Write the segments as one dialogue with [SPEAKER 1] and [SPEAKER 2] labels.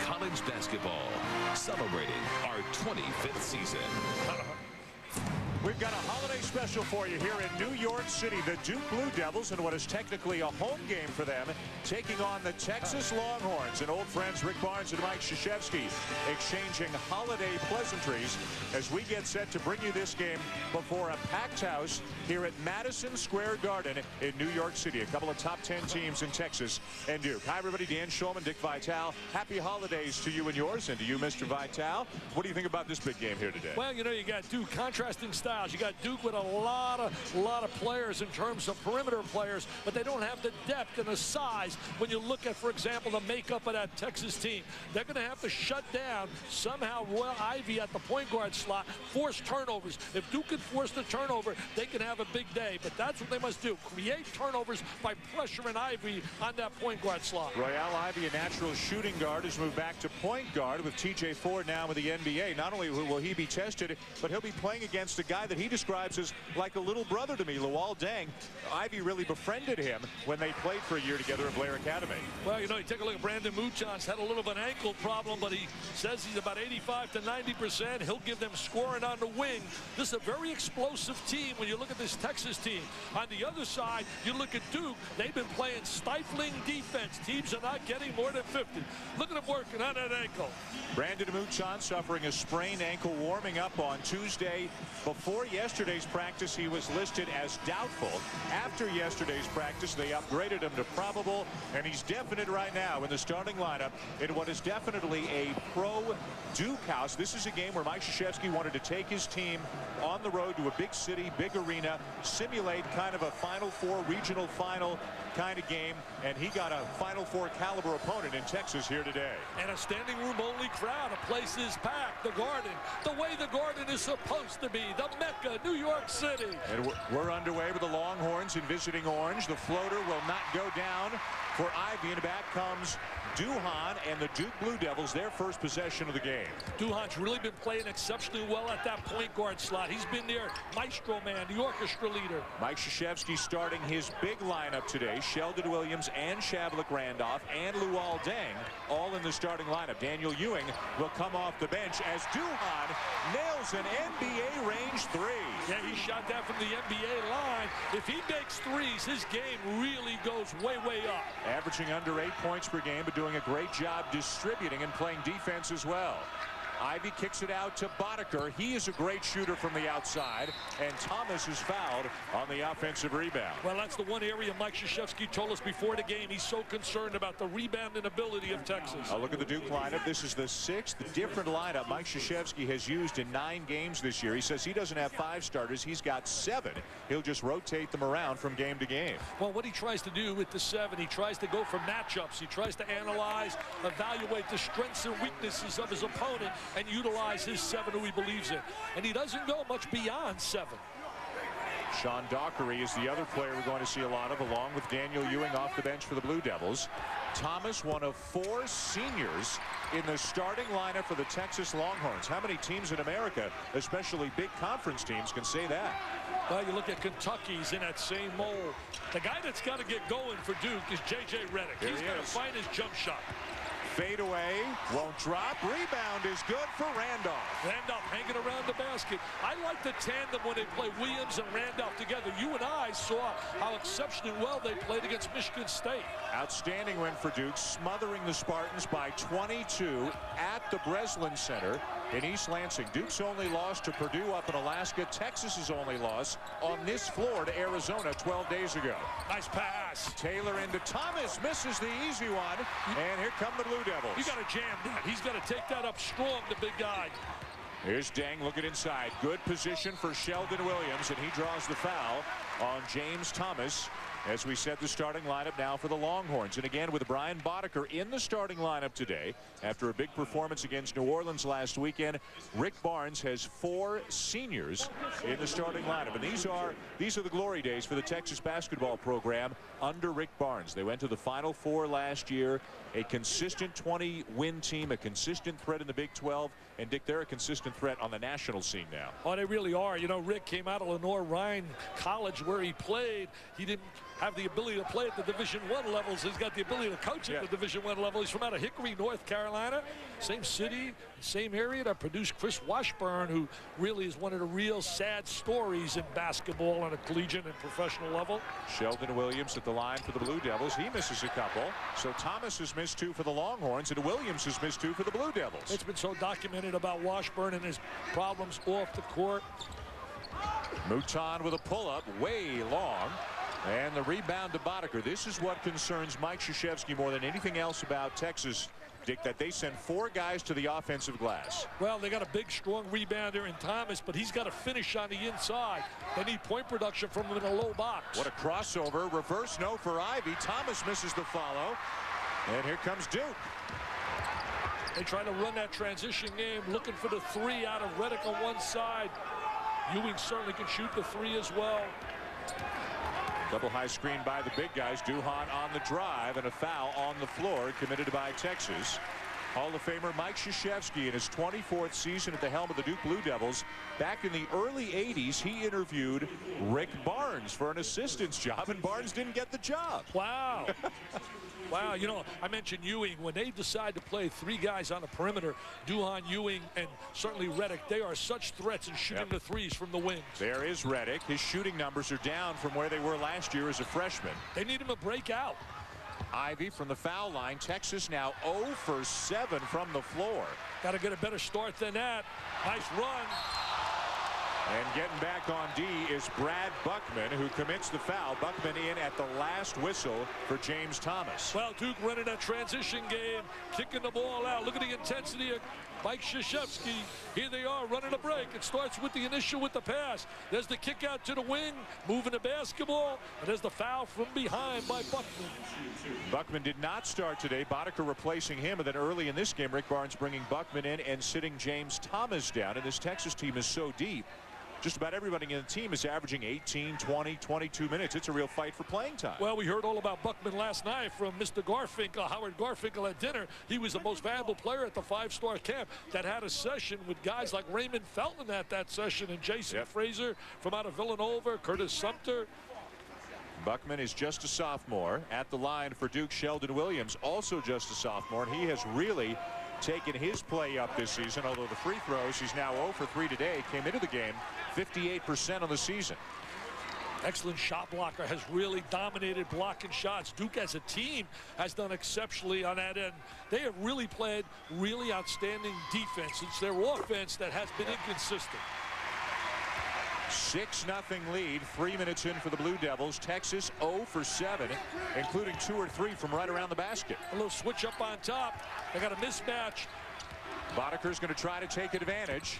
[SPEAKER 1] college basketball, celebrating our 25th season.
[SPEAKER 2] We've got a holiday special for you here in New York City. The Duke Blue Devils, in what is technically a home game for them, taking on the Texas Longhorns. And old friends Rick Barnes and Mike Krzyzewski exchanging holiday pleasantries as we get set to bring you this game before a packed house here at Madison Square Garden in New York City. A couple of top 10 teams in Texas and Duke. Hi, everybody. Dan Schulman, Dick Vitale. Happy holidays to you and yours, and to you, Mr. Vitale. What do you think about this big game here today?
[SPEAKER 3] Well, you know, you got Duke contrasting styles. You got Duke with a lot of players in terms of perimeter players, but they don't have the depth and the size when you look at, for example, the makeup of that Texas team. They're going to have to shut down somehow Royal Ivy at the point guard slot, force turnovers. If Duke can force the turnover, they can have a big day, but that's what they must do. Create turnovers by pressuring Ivy on that point guard slot.
[SPEAKER 2] Royal Ivy, a natural shooting guard, has moved back to point guard with TJ Ford now with the NBA. Not only will he be tested, but he'll be playing against a guy that he describes as like a little brother to me, Luol Deng. Ivy really befriended him when they played for a year together at Blair Academy.
[SPEAKER 3] Well, you know, you take a look at Brandon Muchans, had a little of an ankle problem, but he says he's about 85 to 90%. He'll give them scoring on the wing. This is a very explosive team when you look at this Texas team. On the other side, you look at Duke. They've been playing stifling defense. Teams are not getting more than 50. Look at him working on that ankle.
[SPEAKER 2] Brandon Muchans suffering a sprained ankle, warming up on Tuesday. Before yesterday's practice, he was listed as doubtful. After yesterday's practice, they upgraded him to probable, and he's definite right now in the starting lineup in what is definitely a pro Duke house. This is a game where Mike Krzyzewski wanted to take his team on the road to a big city, big arena, simulate kind of a Final Four, regional final kind of game, and he got a Final Four caliber opponent in Texas here today.
[SPEAKER 3] And a standing room only crowd. A place is packed. The Garden, the way the Garden is supposed to be. The Mecca, New York City.
[SPEAKER 2] And we're underway with the Longhorns in visiting Orange. The floater will not go down for Ivy, and back comes Duhan and the Duke Blue Devils, their first possession of the game.
[SPEAKER 3] Duhan's really been playing exceptionally well at that point guard slot. He's been their maestro man, the orchestra leader.
[SPEAKER 2] Mike Krzyzewski starting his big lineup today. Sheldon Williams and Shavlik Randolph and Luol Deng all in the starting lineup. Daniel Ewing will come off the bench as Duhan nails an NBA range three.
[SPEAKER 3] Yeah, he shot that from the NBA line. If he makes threes, his game really goes way, way up.
[SPEAKER 2] Averaging under 8 points per game, but doing a great job distributing and playing defense as well. Ivy kicks it out to Boddicker. He is a great shooter from the outside, and Thomas is fouled on the offensive rebound.
[SPEAKER 3] Well, that's the one area Mike Krzyzewski told us before the game he's so concerned about the rebounding ability of Texas.
[SPEAKER 2] Look at the Duke lineup. This is the sixth different lineup Mike Krzyzewski has used in 9 games this year. He says he doesn't have 5 starters. He's got 7. He'll just rotate them around from game to game.
[SPEAKER 3] Well, what he tries to do with the 7, he tries to go for matchups. He tries to analyze, evaluate the strengths and weaknesses of his opponent, and utilize his 7 who he believes in. And he doesn't go much beyond 7.
[SPEAKER 2] Sean Dockery is the other player we're going to see a lot of, along with Daniel Ewing off the bench for the Blue Devils. Thomas, one of 4 seniors in the starting lineup for the Texas Longhorns. How many teams in America, especially big conference teams, can say that?
[SPEAKER 3] Well, you look at Kentucky's in that same mold. The guy that's got to get going for Duke is J.J. Redick. He's got to find his jump shot.
[SPEAKER 2] Fade away, won't drop. Rebound is good for Randolph.
[SPEAKER 3] Randolph hanging around the basket. I like the tandem when they play Williams and Randolph together. You and I saw how exceptionally well they played against Michigan State.
[SPEAKER 2] Outstanding win for Duke, smothering the Spartans by 22 at the Breslin Center in East Lansing. Duke's only loss to Purdue up in Alaska. Texas's only loss on this floor to Arizona 12 days ago.
[SPEAKER 3] Nice pass.
[SPEAKER 2] Taylor into Thomas, misses the easy one, and here come the Blue Devils.
[SPEAKER 3] You got to jam that. He's got to take that up strong, the big guy.
[SPEAKER 2] Here's Deng looking inside. Good position for Sheldon Williams, and he draws the foul on James Thomas. As we said, the starting lineup now for the Longhorns. And again, with Brian Boddicker in the starting lineup today, after a big performance against New Orleans last weekend, Rick Barnes has 4 seniors in the starting lineup. And these are the glory days for the Texas basketball program under Rick Barnes. They went to the Final Four last year. a consistent 20-win team, a consistent threat in the Big 12. And, Dick, they're a consistent threat on the national scene now.
[SPEAKER 3] Oh, they really are. You know, Rick came out of Lenore-Ryan College where he played. He didn't have the ability to play at the Division I levels. He's got the ability to coach at the Division I level. He's from out of Hickory, North Carolina. Same city, same area that produced Chris Washburn, who really is one of the real sad stories in basketball on a collegiate and professional level.
[SPEAKER 2] Sheldon Williams at the line for the Blue Devils. He misses a couple. So Thomas has missed 2 for the Longhorns, and Williams has missed 2 for the Blue Devils.
[SPEAKER 3] It's been so documented about Washburn and his problems off the court.
[SPEAKER 2] Mouton with a pull-up, way long. And the rebound to Boddicker. This is what concerns Mike Krzyzewski more than anything else about Texas, Dick, that they send 4 guys to the offensive glass.
[SPEAKER 3] Well, they got a big, strong rebounder in Thomas, but he's got to finish on the inside. They need point production from him in a low box.
[SPEAKER 2] What a crossover. Reverse no for Ivy. Thomas misses the follow. And here comes Duke.
[SPEAKER 3] They try to run that transition game, looking for the 3 out of Redick on one side. Ewing certainly can shoot the 3 as well.
[SPEAKER 2] Double high screen by the big guys. Duhon on the drive, and a foul on the floor committed by Texas. Hall of Famer Mike Krzyzewski in his 24th season at the helm of the Duke Blue Devils. Back in the early 80s, he interviewed Rick Barnes for an assistant's job, and Barnes didn't get the job.
[SPEAKER 3] Wow. Wow, you know, I mentioned Ewing. When they decide to play 3 guys on the perimeter, Duhon, Ewing, and certainly Redick, they are such threats in shooting the 3s from the wings.
[SPEAKER 2] There is Redick. His shooting numbers are down from where they were last year as a freshman.
[SPEAKER 3] They need him to break out.
[SPEAKER 2] Ivy from the foul line. Texas now 0 for 7 from the floor.
[SPEAKER 3] Got to get a better start than that. Nice run.
[SPEAKER 2] And getting back on D is Brad Buckman, who commits the foul. Buckman in at the last whistle for James Thomas.
[SPEAKER 3] Well, Duke running that transition game, kicking the ball out. Look at the intensity of Mike Krzyzewski. Here they are running a break. It starts with the initial with the pass. There's the kick out to the wing, moving the basketball, and there's the foul from behind by Buckman.
[SPEAKER 2] Buckman did not start today. Boddicker replacing him, and then early in this game, Rick Barnes bringing Buckman in and sitting James Thomas down. And this Texas team is so deep. Just about everybody in the team is averaging 18, 20, 22 minutes. It's a real fight for playing time.
[SPEAKER 3] Well, we heard all about Buckman last night from Mr. Garfinkel, Howard Garfinkel at dinner. He was the most valuable player at the 5-star camp that had a session with guys like Raymond Felton at that session, and Jason Fraser from out of Villanova, Curtis Sumter.
[SPEAKER 2] Buckman is just a sophomore. At the line for Duke, Sheldon Williams, also just a sophomore, and he has really taken his play up this season, although the free throws, he's now 0 for 3 today, came into the game 58% on the season.
[SPEAKER 3] Excellent shot blocker, has really dominated blocking shots. Duke as a team has done exceptionally on that end. They have really played really outstanding defense. It's their offense that has been inconsistent.
[SPEAKER 2] 6-0 lead, 3 minutes in for the Blue Devils. Texas 0 for 7, including 2 or 3 from right around the basket.
[SPEAKER 3] A little switch up on top. They got a mismatch.
[SPEAKER 2] Boddicker's going to try to take advantage.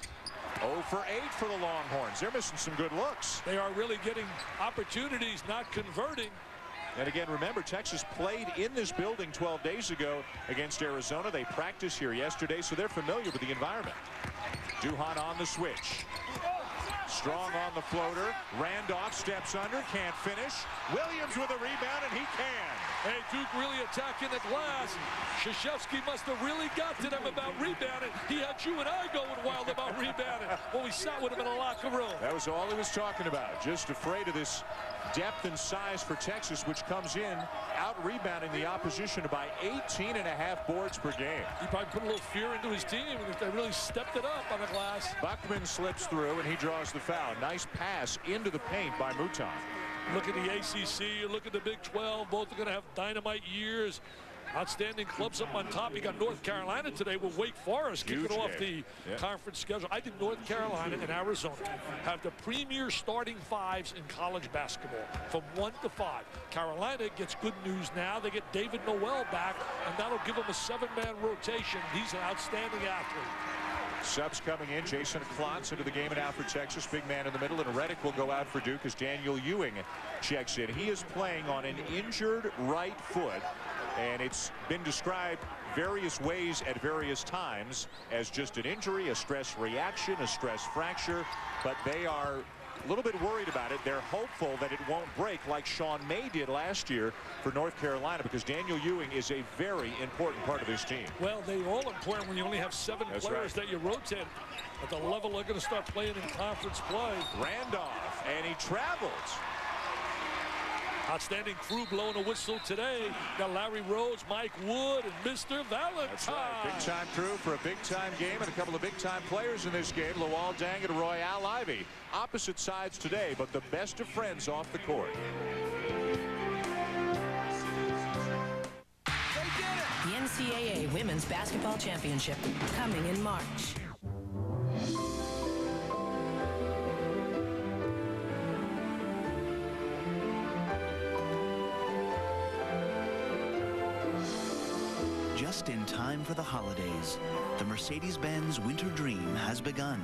[SPEAKER 2] 0 for 8 for the Longhorns. They're missing some good looks.
[SPEAKER 3] They are really getting opportunities, not converting.
[SPEAKER 2] And again, remember, Texas played in this building 12 days ago against Arizona. They practiced here yesterday, so they're familiar with the environment. Duhon on the switch. Strong on the floater. Randolph steps under, can't finish. Williams with a rebound, and he can.
[SPEAKER 3] Hey, Duke really attacking the glass. Krzyzewski must have really got to them about rebounding. He had you and I going wild about rebounding when we sat with him in a locker room.
[SPEAKER 2] That was all he was talking about. Just afraid of this depth and size for Texas, which comes in out-rebounding the opposition by 18.5 boards per game.
[SPEAKER 3] He probably put a little fear into his team if they really stepped it up on the glass.
[SPEAKER 2] Buckman slips through, and he draws the foul. Nice pass into the paint by Mouton.
[SPEAKER 3] Look at the ACC, look at the Big 12. Both are going to have dynamite years. Outstanding clubs up on top. You got North Carolina today with Wake Forest kicking off the conference schedule. I think North Carolina and Arizona have the premier starting 5s in college basketball from 1 to 5. Carolina gets good news now. They get David Noel back, and that'll give them a 7-man rotation. He's an outstanding athlete.
[SPEAKER 2] Subs coming in. Jason Klotz into the game and out for Texas. Big man in the middle, and Redick will go out for Duke as Daniel Ewing checks in. He is playing on an injured right foot, and it's been described various ways at various times as just an injury, a stress reaction, a stress fracture, but they are a little bit worried about it. They're hopeful that it won't break like Sean May did last year for North Carolina, because Daniel Ewing is a very important part of this team.
[SPEAKER 3] Well, they're all important when you only have 7 players that you rotate at the level they're going to start playing in conference play.
[SPEAKER 2] Randolph, and he travels.
[SPEAKER 3] Outstanding crew blowing a whistle today. Got Larry Rhodes, Mike Wood, and Mr. Valentine.
[SPEAKER 2] That's right. Big-time crew for a big-time game, and a couple of big-time players in this game. Lawal Dang and Royale Ivy. Opposite sides today, but the best of friends off the court.
[SPEAKER 4] The NCAA Women's Basketball Championship coming in March.
[SPEAKER 5] Just in time for the holidays, the Mercedes-Benz Winter Dream has begun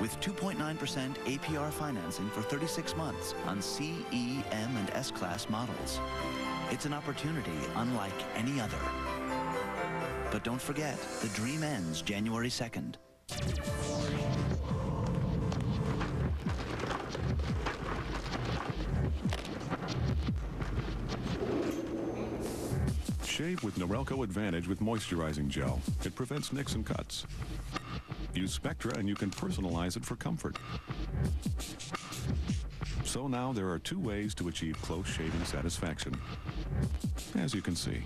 [SPEAKER 5] with 2.9% APR financing for 36 months on C, E, M, and S-Class models. It's an opportunity unlike any other. But don't forget, the dream ends January 2nd.
[SPEAKER 6] Shave with Norelco Advantage with moisturizing gel. It prevents nicks and cuts. Use Spectra and you can personalize it for comfort. So now there are 2 ways to achieve close shaving satisfaction. As you can see.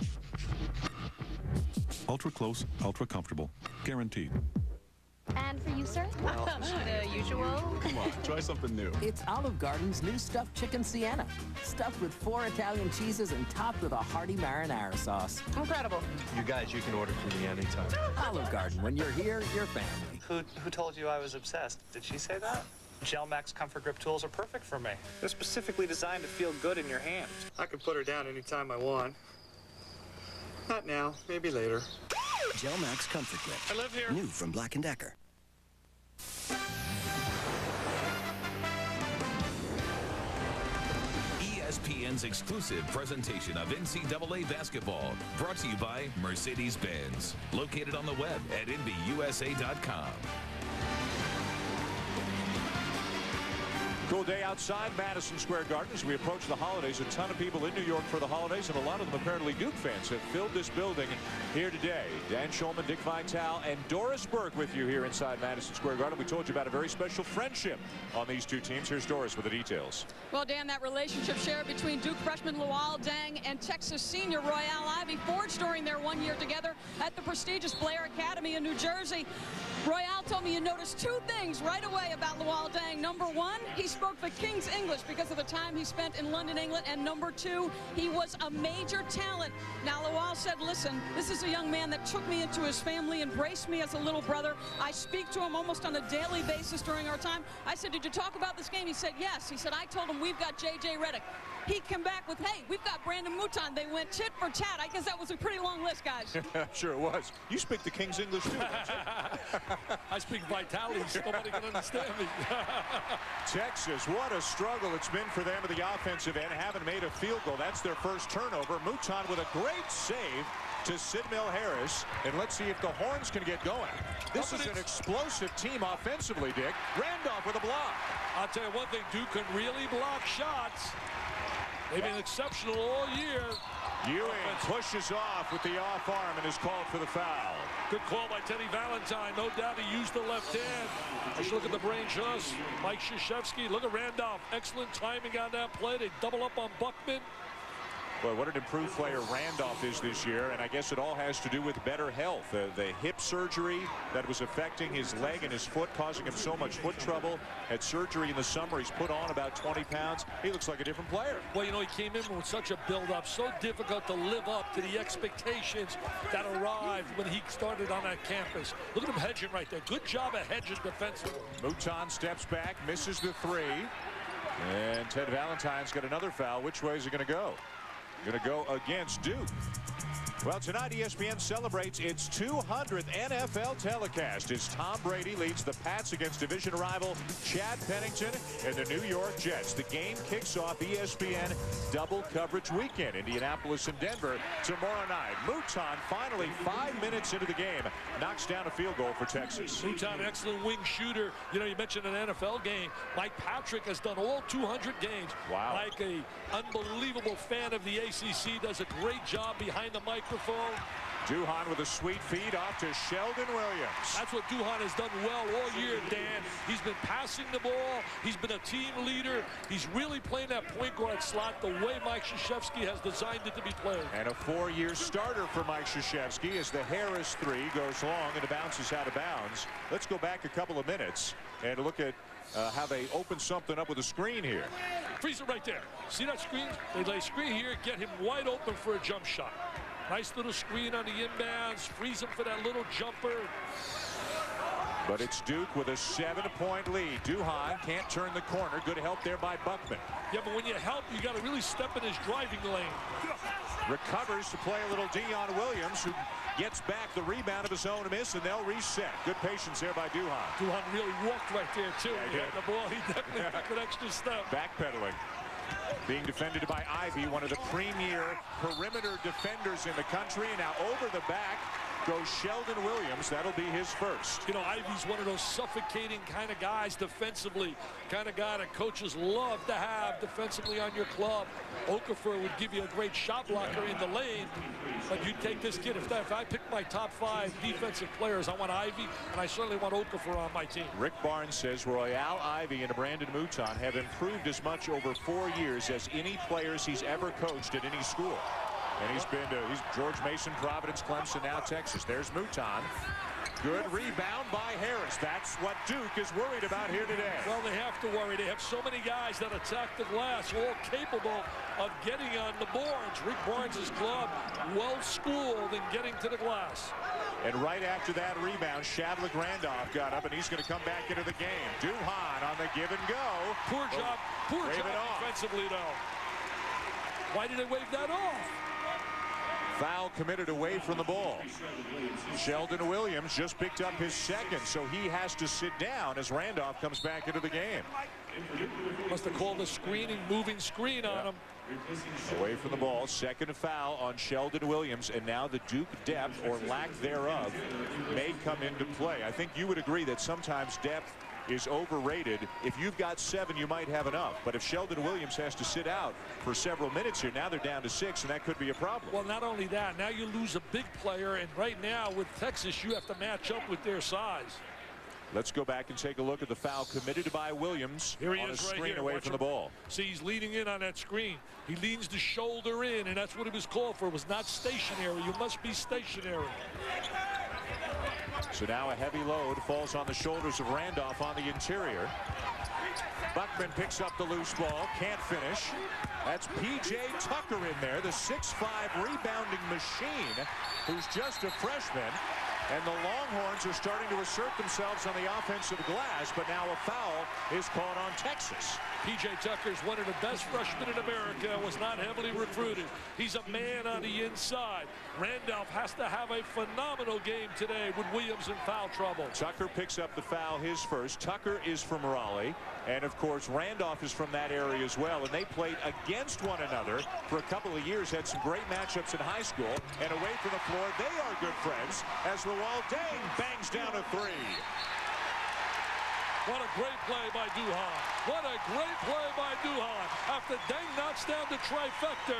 [SPEAKER 6] Ultra close, ultra comfortable. Guaranteed.
[SPEAKER 7] And for you, sir? The usual.
[SPEAKER 6] Come on, try something new.
[SPEAKER 8] It's Olive Garden's new stuffed chicken Sienna. Stuffed with 4 Italian cheeses and topped with a hearty marinara sauce.
[SPEAKER 7] Incredible.
[SPEAKER 9] You guys, you can order from me anytime.
[SPEAKER 8] Olive Garden, when you're here, you're family.
[SPEAKER 9] Who told you I was obsessed? Did she say that? Gel Max Comfort Grip tools are perfect for me. They're specifically designed to feel good in your hand. I can put her down anytime I want. Not now, maybe later.
[SPEAKER 10] Gel Max Comfort Grip.
[SPEAKER 9] I live here.
[SPEAKER 10] New from Black & Decker.
[SPEAKER 1] ESPN's exclusive presentation of NCAA basketball, brought to you by Mercedes-Benz, located on the web at nbusa.com.
[SPEAKER 2] Cool day outside Madison Square Garden as we approach the holidays. A ton of people in New York for the holidays, and a lot of them apparently Duke fans have filled this building here today. Dan Schulman, Dick Vitale, and Doris Burke with you here inside Madison Square Garden. We told you about a very special friendship on these 2 teams. Here's Doris with the details.
[SPEAKER 11] Well, Dan, that relationship shared between Duke freshman Lawal Dang and Texas senior Royale Ivy forged during their 1 year together at the prestigious Blair Academy in New Jersey. Royale told me you noticed 2 things right away about Lawal Dang. Number 1, he spoke the King's English because of the time he spent in London, England. And number 2, he was a major talent. Now, Lawal said, listen, this is a young man that took me into his family, embraced me as a little brother. I speak to him almost on a daily basis during our time. I said, did you talk about this game? He said, yes. He said, I told him we've got J.J. Redick. He came back with, hey, we've got Brandon Mouton. They went tit for tat. I guess that was a pretty long list, guys.
[SPEAKER 2] Sure it was. You speak the King's English, too, don't you?
[SPEAKER 3] I speak Vitalis. Nobody can understand me.
[SPEAKER 2] Texas, what a struggle it's been for them at the offensive end. Haven't made a field goal. That's their first turnover. Mouton with a great save to Sid Mill-Harris. And let's see if the Horns can get going. This is an explosive team offensively, Dick. Randolph with a block.
[SPEAKER 3] I'll tell you one thing, Duke can really block shots. They've been exceptional all year.
[SPEAKER 2] Ewing pushes off with the off arm and is called for the foul.
[SPEAKER 3] Good call by Teddy Valentine. No doubt he used the left hand. Just look at the brain trust. Mike Krzyzewski. Look at Randolph. Excellent timing on that play. They double up on Buckman.
[SPEAKER 2] Well, what an improved player Randolph is this year, and I guess it all has to do with better health. The hip surgery that was affecting his leg and his foot, causing him so much foot trouble. Had surgery in the summer. He's put on about 20 pounds. He looks like a different player.
[SPEAKER 3] Well, you know, he came in with such a build-up, so difficult to live up to the expectations that arrived when he started on that campus. Look at him hedging right there. Good job of hedging defensively.
[SPEAKER 2] Mouton steps back, misses the 3. And Ted Valentine's got another foul. Which way is he going to go? Going to go against Duke. Well, tonight ESPN celebrates its 200th NFL telecast as Tom Brady leads the Pats against division rival Chad Pennington and the New York Jets. The game kicks off ESPN double coverage weekend. Indianapolis and Denver tomorrow night. Mouton finally 5 minutes into the game knocks down a field goal for Texas.
[SPEAKER 3] Mouton, excellent wing shooter. You know, you mentioned an NFL game. Mike Patrick has done all 200 games.
[SPEAKER 2] Wow.
[SPEAKER 3] Mike, a unbelievable fan of the ACC, does a great job behind the microphone.
[SPEAKER 2] Duhan with a sweet feed off to Sheldon Williams.
[SPEAKER 3] That's what Duhan has done well all year, Dan. He's been passing the ball. He's been a team leader. He's really playing that point guard slot the way Mike Krzyzewski has designed it to be played.
[SPEAKER 2] And a 4-year starter for Mike Krzyzewski as the Harris three goes long and it bounces out of bounds. Let's go back a couple of minutes and look at how they open something up with a screen here.
[SPEAKER 3] Freeze it right there. See that screen? They lay screen here, get him wide open for a jump shot. Nice little screen on the inbounds. Freeze him for that little jumper.
[SPEAKER 2] But it's Duke with a 7-point lead. Duhan can't turn the corner. Good help there by Buckman.
[SPEAKER 3] Yeah, but when you help, you got to really step in his driving lane.
[SPEAKER 2] Recovers to play a little D on Williams, who gets back the rebound of his own miss, and they'll reset. Good patience there by Duhan.
[SPEAKER 3] Duhan really walked right there, too.
[SPEAKER 2] Yeah, he
[SPEAKER 3] had the ball. He definitely took an extra step.
[SPEAKER 2] Backpedaling. Being defended by Ivy, one of the premier perimeter defenders in the country. And now over the back goes Sheldon Williams. That'll be his first.
[SPEAKER 3] You know, Ivy's one of those suffocating kind of guys defensively, kind of guy that coaches love to have defensively on your club. Okafor would give you a great shot blocker in the lane, but you take this kid. If I pick my top 5 defensive players, I want Ivy, and I certainly want Okafor on my team.
[SPEAKER 2] Rick Barnes says Royale Ivy and Brandon Mouton have improved as much over 4 years as any players he's ever coached at any school. And he's been to George Mason, Providence, Clemson, now Texas. There's Mouton. Good rebound by Harris. That's what Duke is worried about here today.
[SPEAKER 3] Well, they have to worry. They have so many guys that attack the glass, all capable of getting on the boards. Rick Barnes' club, well-schooled in getting to the glass.
[SPEAKER 2] And right after that rebound, Shadlick Randolph got up, and he's going to come back into the game. Duhan on the give and go.
[SPEAKER 3] Poor job defensively, though. Why did they wave that off?
[SPEAKER 2] Foul committed away from the ball. Sheldon Williams just picked up his second, so he has to sit down as Randolph comes back into the game.
[SPEAKER 3] Must have called a screening, moving screen on him.
[SPEAKER 2] Away from the ball, second foul on Sheldon Williams, and now the Duke depth, or lack thereof, may come into play. I think you would agree that sometimes depth is overrated. If you've got 7, you might have enough. But if Sheldon Williams has to sit out for several minutes here, now they're down to 6, and that could be a problem.
[SPEAKER 3] Well, not only that, now you lose a big player, and right now with Texas, you have to match up with their size.
[SPEAKER 2] Let's go back and take a look at the foul committed by Williams
[SPEAKER 3] here he
[SPEAKER 2] on
[SPEAKER 3] is
[SPEAKER 2] a screen
[SPEAKER 3] right here.
[SPEAKER 2] away
[SPEAKER 3] Watch
[SPEAKER 2] from the ball.
[SPEAKER 3] See, he's leaning in on that screen. He leans the shoulder in, and that's what it was called for. It was not stationary. You must be stationary.
[SPEAKER 2] So now a heavy load falls on the shoulders of Randolph on the interior. Buckman picks up the loose ball, can't finish. That's P.J. Tucker in there, the 6'5" rebounding machine, who's just a freshman. And the Longhorns are starting to assert themselves on the offensive glass, but now a foul is called on Texas.
[SPEAKER 3] P.J. Tucker's one of the best freshmen in America, was not heavily recruited. He's a man on the inside. Randolph has to have a phenomenal game today with Williams in foul trouble.
[SPEAKER 2] Tucker picks up the foul, his first. Tucker is from Raleigh, and of course Randolph is from that area as well, and they played against one another for a couple of years, had some great matchups in high school, and away from the floor they are good friends as Luol Deng bangs down a 3.
[SPEAKER 3] What a great play by Duhan. What a great play by Duhan. After Deng knocks down the trifecta,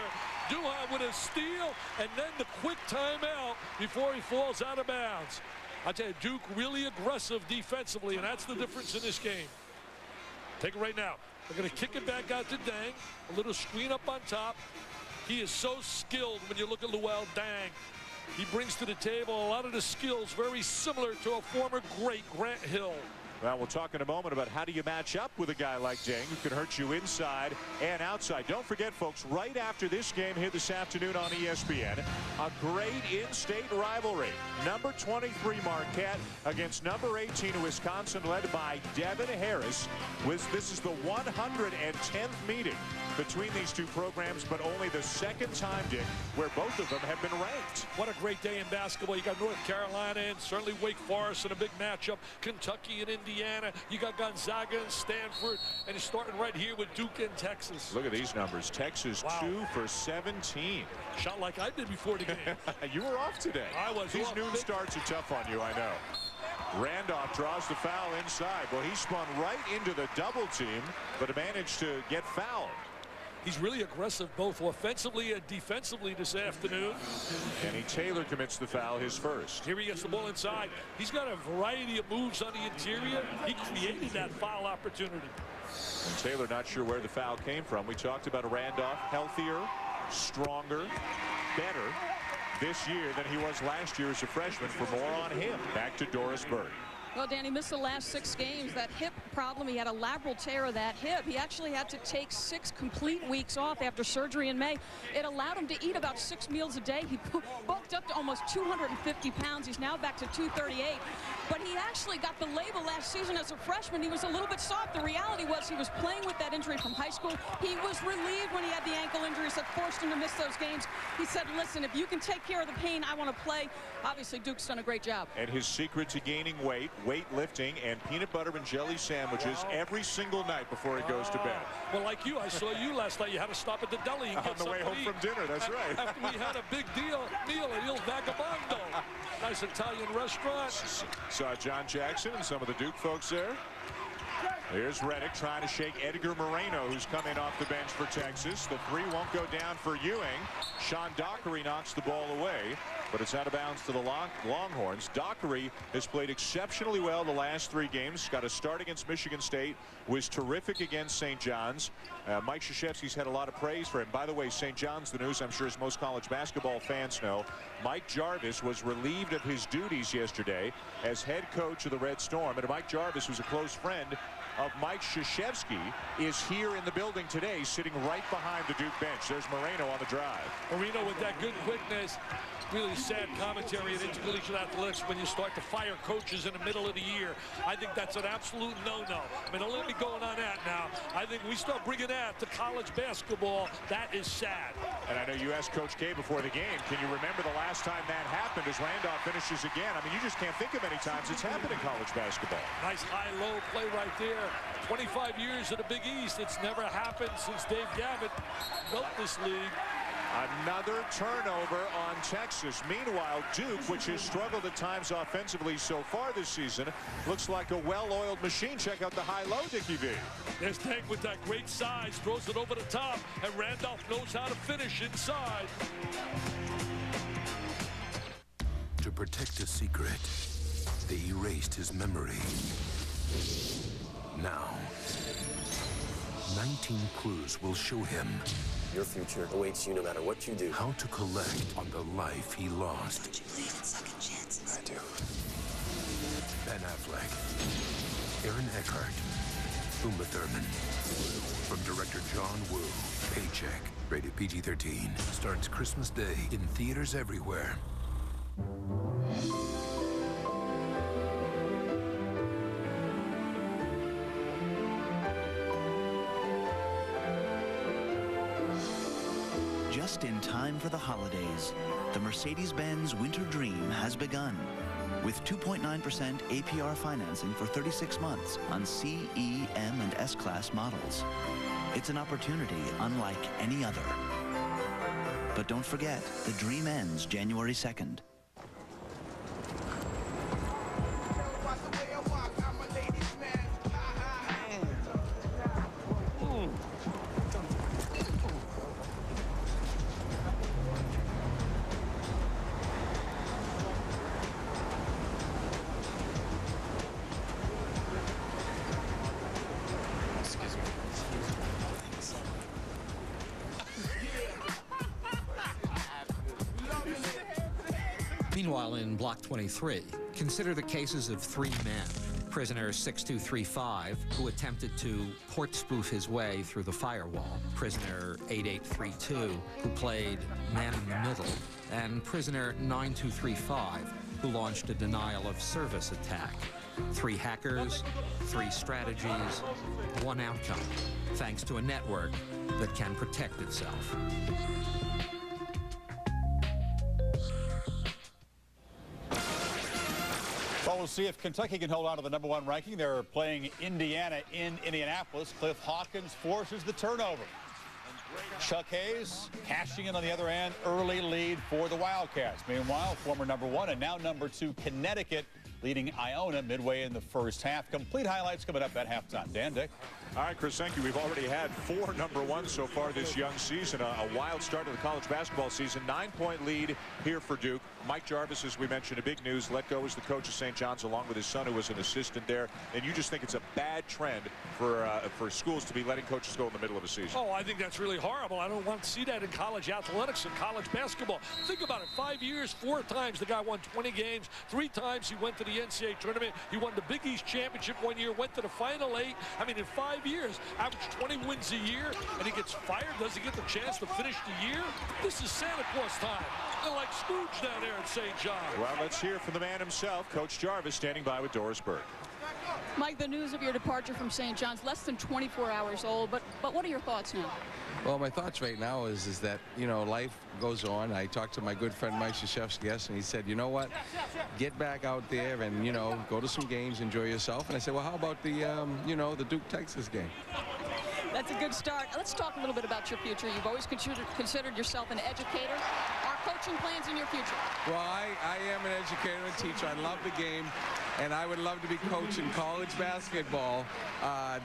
[SPEAKER 3] Duhan with a steal and then the quick timeout before he falls out of bounds. I tell you, Duke really aggressive defensively, and that's the difference in this game. Take it right now. They're going to kick it back out to Deng. A little screen up on top. He is so skilled when you look at Luol Deng. He brings to the table a lot of the skills very similar to a former great Grant Hill.
[SPEAKER 2] Well, we'll talk in a moment about how do you match up with a guy like Deng who can hurt you inside and outside. Don't forget, folks, right after this game here this afternoon on ESPN, a great in-state rivalry. Number 23 Marquette against number 18 Wisconsin, led by Devin Harris. This is the 110th meeting between these two programs, but only the second time, Dick, where both of them have been ranked.
[SPEAKER 3] What a great day in basketball. You got North Carolina and certainly Wake Forest in a big matchup. Kentucky and Indiana. You got Gonzaga and Stanford. And you're starting right here with Duke and Texas.
[SPEAKER 2] Look at these numbers. Texas 2 for 17.
[SPEAKER 3] Shot like I did before the game.
[SPEAKER 2] You were off today.
[SPEAKER 3] I was.
[SPEAKER 2] These noon starts are tough on you, I know. Randolph draws the foul inside. Well, he spun right into the double team, but managed to get fouled.
[SPEAKER 3] He's really aggressive both offensively and defensively this afternoon.
[SPEAKER 2] And Taylor commits the foul, his first.
[SPEAKER 3] Here he gets the ball inside. He's got a variety of moves on the interior. He created that foul opportunity.
[SPEAKER 2] And Taylor not sure where the foul came from. We talked about Randolph, healthier, stronger, better this year than he was last year as a freshman. For more on him, back to Doris Burke.
[SPEAKER 11] Well, Danny missed the last 6 games. That hip problem, he had a labral tear of that hip. He actually had to take 6 complete weeks off after surgery in May. It allowed him to eat about 6 meals a day. He bulked up to almost 250 pounds. He's now back to 238. But he actually got the label last season as a freshman. He was a little bit soft. The reality was he was playing with that injury from high school. He was relieved when he had the ankle injuries that forced him to miss those games. He said, listen, if you can take care of the pain, I want to play. Obviously, Duke's done a great job.
[SPEAKER 2] And his secret to gaining weight, weightlifting, and peanut butter and jelly sandwiches every single night before he goes to bed.
[SPEAKER 3] Well, like you, I saw you last night. You had to stop at the deli and get
[SPEAKER 2] on the way home from dinner. That's right.
[SPEAKER 3] After we had a big meal at Il Vagabondo, nice Italian restaurant.
[SPEAKER 2] Saw John Jackson and some of the Duke folks there. Here's Redick trying to shake Edgar Moreno, who's coming off the bench for Texas. The 3 won't go down for Ewing. Sean Dockery knocks the ball away, but it's out of bounds to the Longhorns. Dockery has played exceptionally well the last 3 games. Got a start against Michigan State, was terrific against St. John's. Mike Krzyzewski's had a lot of praise for him. By the way, St. John's, the news I'm sure as most college basketball fans know, Mike Jarvis was relieved of his duties yesterday as head coach of the Red Storm. And Mike Jarvis, who's a close friend of Mike Krzyzewski, is here in the building today, sitting right behind the Duke bench. There's Moreno on the drive.
[SPEAKER 3] Moreno with that good quickness. Really sad commentary in intercollegiate athletics when you start to fire coaches in the middle of the year. I think that's an absolute no-no. I mean, don't let me go on that now. I think we start bringing that to college basketball. That is sad.
[SPEAKER 2] And I know you asked Coach K before the game, can you remember the last time that happened as Randolph finishes again? I mean, you just can't think of any times it's happened in college basketball.
[SPEAKER 3] Nice high-low play right there. 25 years in the Big East. It's never happened since Dave Gavitt built this league.
[SPEAKER 2] Another turnover on Texas. Meanwhile, Duke, which has struggled at times offensively so far this season, looks like a well-oiled machine. Check out the high-low, Dickie V.
[SPEAKER 3] There's Tank with that great size, throws it over the top, and Randolph knows how to finish inside.
[SPEAKER 12] To protect a secret, they erased his memory. Now, 19 clues will show him
[SPEAKER 13] your future awaits you no matter what you do.
[SPEAKER 12] How to collect on the life he lost.
[SPEAKER 13] Don't you believe in second chances? I do.
[SPEAKER 12] Ben Affleck, Aaron Eckhart, Uma Thurman. From director John Woo, Paycheck, rated PG-13. Starts Christmas Day in theaters everywhere.
[SPEAKER 5] Just in time for the holidays, the Mercedes-Benz Winter Dream has begun with 2.9% APR financing for 36 months on C, E, M, and S-Class models. It's an opportunity unlike any other. But don't forget, the dream ends January 2nd.
[SPEAKER 14] Meanwhile, in Block 23, consider the cases of 3 men. Prisoner 6235, who attempted to port spoof his way through the firewall. Prisoner 8832, who played man in the middle. And prisoner 9235, who launched a denial of service attack. 3 hackers, 3 strategies, 1 outcome, thanks to a network that can protect itself.
[SPEAKER 15] Well, we'll see if Kentucky can hold on to the #1 ranking. They're playing Indiana in Indianapolis. Cliff Hawkins forces the turnover. Chuck Hayes cashing in on the other end. Early lead for the Wildcats. Meanwhile, former #1 and now #2 Connecticut leading Iona midway in the first half. Complete highlights coming up at halftime. Dan, Dick.
[SPEAKER 2] All right, Chris, thank you. We've already had 4 #1s so far this young season. A wild start to the college basketball season. 9-point lead here for Duke. Mike Jarvis, as we mentioned, a big news, let go as the coach of St. John's along with his son, who was an assistant there. And you just think it's a bad trend for schools to be letting coaches go in the middle of a season.
[SPEAKER 3] Oh, I think that's really horrible. I don't want to see that in college athletics and college basketball. Think about it. 5 years, 4 times the guy won 20 games. 3 times he went to the NCAA tournament. He won the Big East championship 1 year, went to the Final 8. I mean, in 5 years, averaged 20 wins a year, and he gets fired. Does he get the chance to finish the year? This is Santa Claus time. They're like Scrooge down there at St. John.
[SPEAKER 2] Well, let's hear from the man himself, Coach Jarvis, standing by with Doris Burke.
[SPEAKER 11] Mike, the news of your departure from St. John's, less than 24 hours old, but what are your thoughts now?
[SPEAKER 16] Well, my thoughts right now is that, you know, life goes on. I talked to my good friend Mike Krzyzewski yesterday, and he said, you know what, get back out there and, you know, go to some games, enjoy yourself. And I said, well, how about the, you know, the Duke-Texas game?
[SPEAKER 11] That's a good start. Let's talk a little bit about your future. You've always considered yourself an educator. Are coaching plans in your future?
[SPEAKER 16] Well, I am an educator and teacher. I love the game, and I would love to be coaching college basketball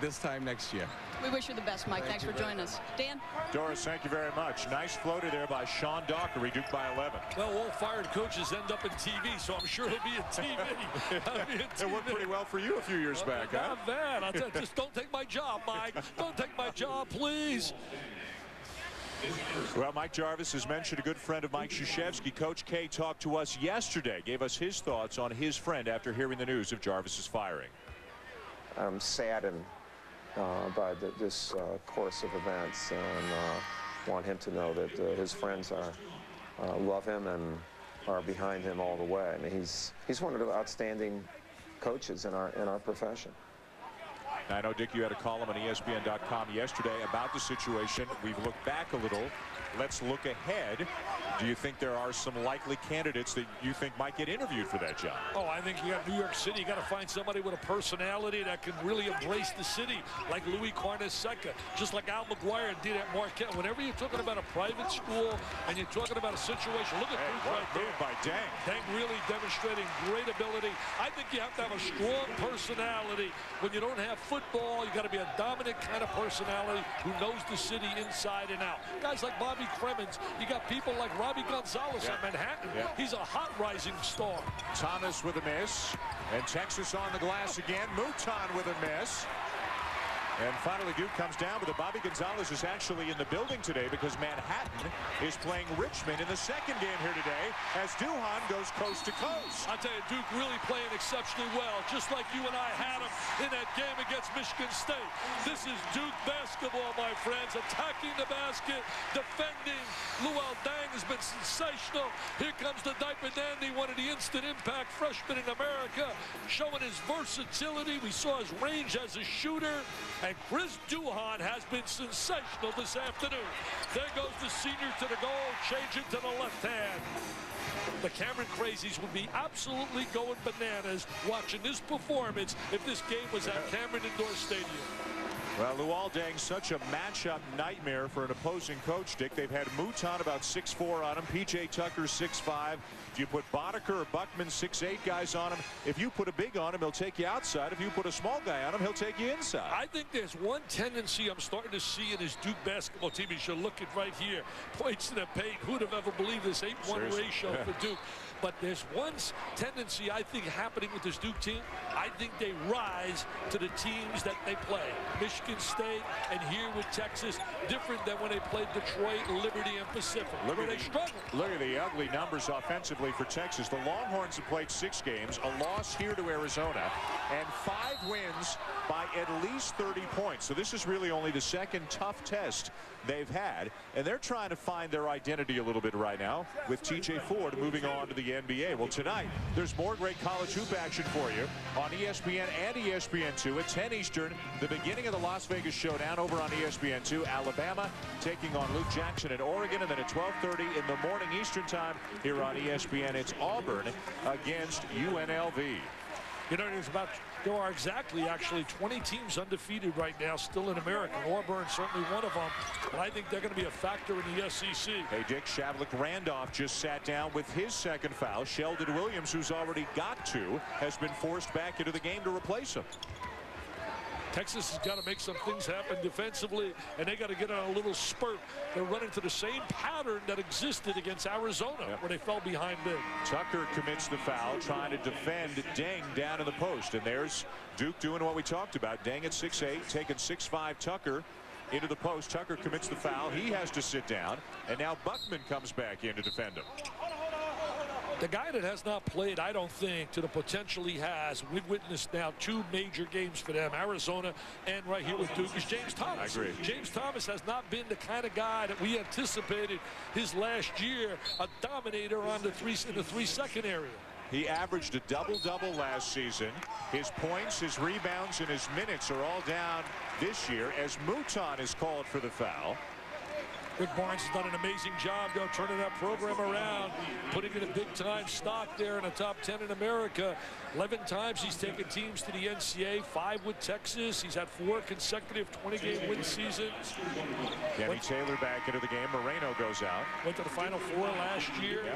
[SPEAKER 16] this time next year.
[SPEAKER 11] We wish you the best, Mike. Thanks for joining us. Dan?
[SPEAKER 2] Doris, thank you very much. Nice floater there by Sean Dockery, Duke by 11.
[SPEAKER 3] Well, all fired coaches end up in TV, so I'm sure he'll be in TV.
[SPEAKER 2] It worked pretty well for you a few years back, huh?
[SPEAKER 3] Not bad. I'll tell you, just don't take my job, Mike. Don't take my job, please.
[SPEAKER 2] Well, Mike Jarvis has mentioned a good friend of Mike Krzyzewski. Coach K talked to us yesterday, gave us his thoughts on his friend after hearing the news of Jarvis's firing.
[SPEAKER 17] I'm saddened by this course of events, and want him to know that his friends love him and are behind him all the way. I mean, he's one of the outstanding coaches in our profession.
[SPEAKER 2] I know, Dick, you had a column on ESPN.com yesterday about the situation. We've looked back a little. Let's look ahead. Do you think there are some likely candidates that you think might get interviewed for that job?
[SPEAKER 3] Oh, I think you got New York City. You got to find somebody with a personality that can really embrace the city, like Louis Carnesecca, just like Al McGuire did at Marquette. Whenever you're talking about a private school and you're talking about a situation, look at Duke right there.
[SPEAKER 2] By Dang.
[SPEAKER 3] Dang really demonstrating great ability. I think you have to have a strong personality. When you don't have football, you got to be a dominant kind of personality who knows the city inside and out. Guys like Bobby Cremins, you got people like Robbie Gonzalez at Manhattan. He's a hot rising star.
[SPEAKER 2] Thomas with a miss, and Texas on the glass again. Mouton with a miss. And finally, Duke comes down, but the Bobby Gonzalez is actually in the building today because Manhattan is playing Richmond in the second game here today as Duhan goes coast to coast.
[SPEAKER 3] I tell you, Duke really playing exceptionally well, just like you and I had them in that game against Michigan State. This is Duke basketball, my friends, attacking the basket, defending. Luol Deng has been sensational. Here comes the diaper dandy, one of the instant impact freshmen in America, showing his versatility. We saw his range as a shooter. And Chris Duhan has been sensational this afternoon. There goes the senior to the goal, change it to the left hand. The Cameron Crazies would be absolutely going bananas watching this performance if this game was at Cameron Indoor Stadium.
[SPEAKER 2] Well, Luol Deng, such a matchup nightmare for an opposing coach, Dick. They've had Mouton about 6'4" on him, P.J. Tucker 6'5". Do you put Boddicker or Buckman 6'8" guys on him? If you put a big on him, he'll take you outside. If you put a small guy on him, he'll take you inside.
[SPEAKER 3] I think there's one tendency I'm starting to see in this Duke basketball team. You should look at right here. Points to the paint. Who'd have ever believed this 8-1 ratio for Duke? But there's one tendency, I think, happening with this Duke team. I think they rise to the teams that they play. Michigan State and here with Texas, different than when they played Detroit, Liberty, and Pacific, where they struggle.
[SPEAKER 2] Look at the ugly numbers offensively for Texas. The Longhorns have played 6 games, a loss here to Arizona, and 5 wins by at least 30 points. So this is really only the second tough test they've had, and they're trying to find their identity a little bit right now with TJ Ford moving on to the the NBA. Well, tonight, there's more great college hoop action for you on ESPN and ESPN2 at 10 Eastern. The beginning of the Las Vegas Showdown over on ESPN2. Alabama taking on Luke Jackson in Oregon. And then at 12:30 in the morning Eastern time here on ESPN, it's Auburn against UNLV.
[SPEAKER 3] You know, there are actually 20 teams undefeated right now still in America. Auburn certainly one of them, but I think they're going to be a factor in the SEC.
[SPEAKER 2] Hey, Dick, Shavlik Randolph just sat down with his second foul. Sheldon Williams, who's already got two, has been forced back into the game to replace him.
[SPEAKER 3] Texas has got to make some things happen defensively, and they got to get on a little spurt. They're running to the same pattern that existed against Arizona, where they fell behind big.
[SPEAKER 2] Tucker commits the foul, trying to defend Deng down in the post. And there's Duke doing what we talked about. Deng at 6'8", taking 6'5" Tucker into the post. Tucker commits the foul. He has to sit down. And now Buckman comes back in to defend him.
[SPEAKER 3] The guy that has not played, I don't think, to the potential he has, we've witnessed now 2 major games for them, Arizona and right here with Duke, is James Thomas.
[SPEAKER 2] I agree.
[SPEAKER 3] James Thomas has not been the kind of guy that we anticipated his last year, a dominator on the in the 3-second area.
[SPEAKER 2] He averaged a double-double last season. His points, his rebounds, and his minutes are all down this year as Mouton is called for the foul.
[SPEAKER 3] Rick Barnes has done an amazing job, though, turning that program around, putting in a big-time stock there in the top 10 in America. 11 times he's taken teams to the NCAA, 5 with Texas. He's had 4 consecutive 20-game win seasons.
[SPEAKER 2] Kenny Taylor back into the game. Moreno goes out.
[SPEAKER 3] Went to the Final Four last year.
[SPEAKER 2] Yep.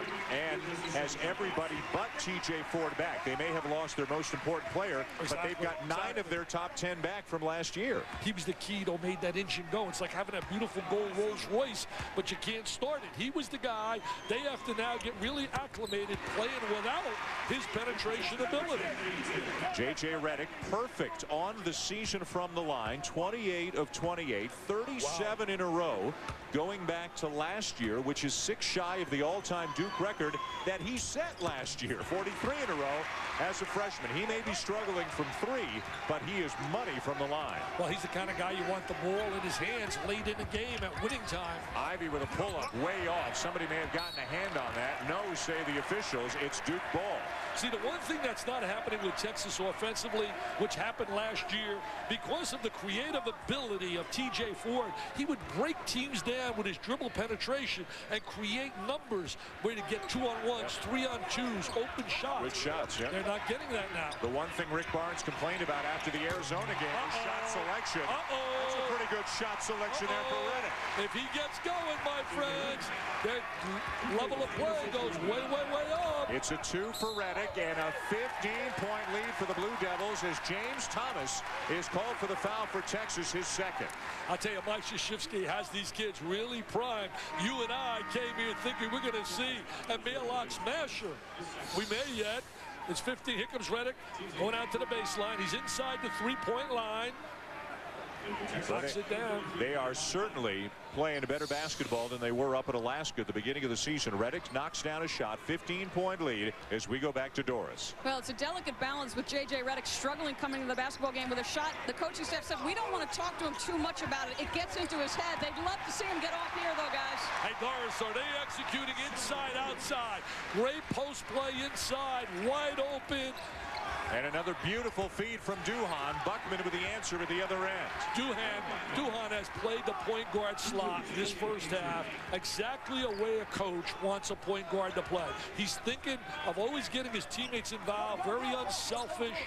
[SPEAKER 2] And has everybody but TJ Ford back. They may have lost their most important player, but they've got 9 of their top 10 back from last year.
[SPEAKER 3] He was the key that made that engine go. It's like having a beautiful gold Rolls Royce, but you can't start it. He was the guy. They have to now get really acclimated playing without his penetration ability.
[SPEAKER 2] J.J. Redick, perfect on the season from the line. 28 of 28, 37 in a row, going back to last year, which is 6 shy of the all-time Duke record that he set last year. 43 in a row as a freshman. He may be struggling from 3, but he is money from the line.
[SPEAKER 3] Well, he's the kind of guy you want the ball in his hands late in the game at winning time.
[SPEAKER 2] Ivy with a pull-up way off. Somebody may have gotten a hand on that. No, say the officials. It's Duke ball.
[SPEAKER 3] See, the one thing that's not happening with Texas offensively, which happened last year, because of the creative ability of TJ Ford, he would break teams down with his dribble penetration and create numbers where to get 2-on-1s, 3-on-2s, open shots.
[SPEAKER 2] Good shots, yeah.
[SPEAKER 3] They're not getting that now.
[SPEAKER 2] The one thing Rick Barnes complained about after the Arizona game was shot selection. That's a pretty good shot selection there for Redick.
[SPEAKER 3] If he gets going, my friends, their level of play goes way, way, way up.
[SPEAKER 2] It's a 2 for Redick and a 15-point lead for the Blue Devils as James Thomas is called for the foul for Texas, his second.
[SPEAKER 3] I'll tell you, Mike Krzyzewski has these kids really primed. You and I came here thinking we're going to see a mail-out smasher. We may yet. It's 15. Here comes Redick going out to the baseline. He's inside the 3-point line. Knocks it down.
[SPEAKER 2] They are certainly playing a better basketball than they were up at Alaska at the beginning of the season. Redick knocks down a shot, 15-point lead as we go back to Doris.
[SPEAKER 11] Well, it's a delicate balance with J.J. Redick struggling coming into the basketball game with a shot. The coaching staff said, we don't want to talk to him too much about it. It gets into his head. They'd love to see him get off here, though, guys.
[SPEAKER 3] Hey, Doris, are they executing inside, outside? Great post play inside, wide open.
[SPEAKER 2] And another beautiful feed from Duhan. Buckman with the answer at the other end.
[SPEAKER 3] Duhan has played the point guard slot this first half exactly a way a coach wants a point guard to play. He's thinking of always getting his teammates involved, very unselfish.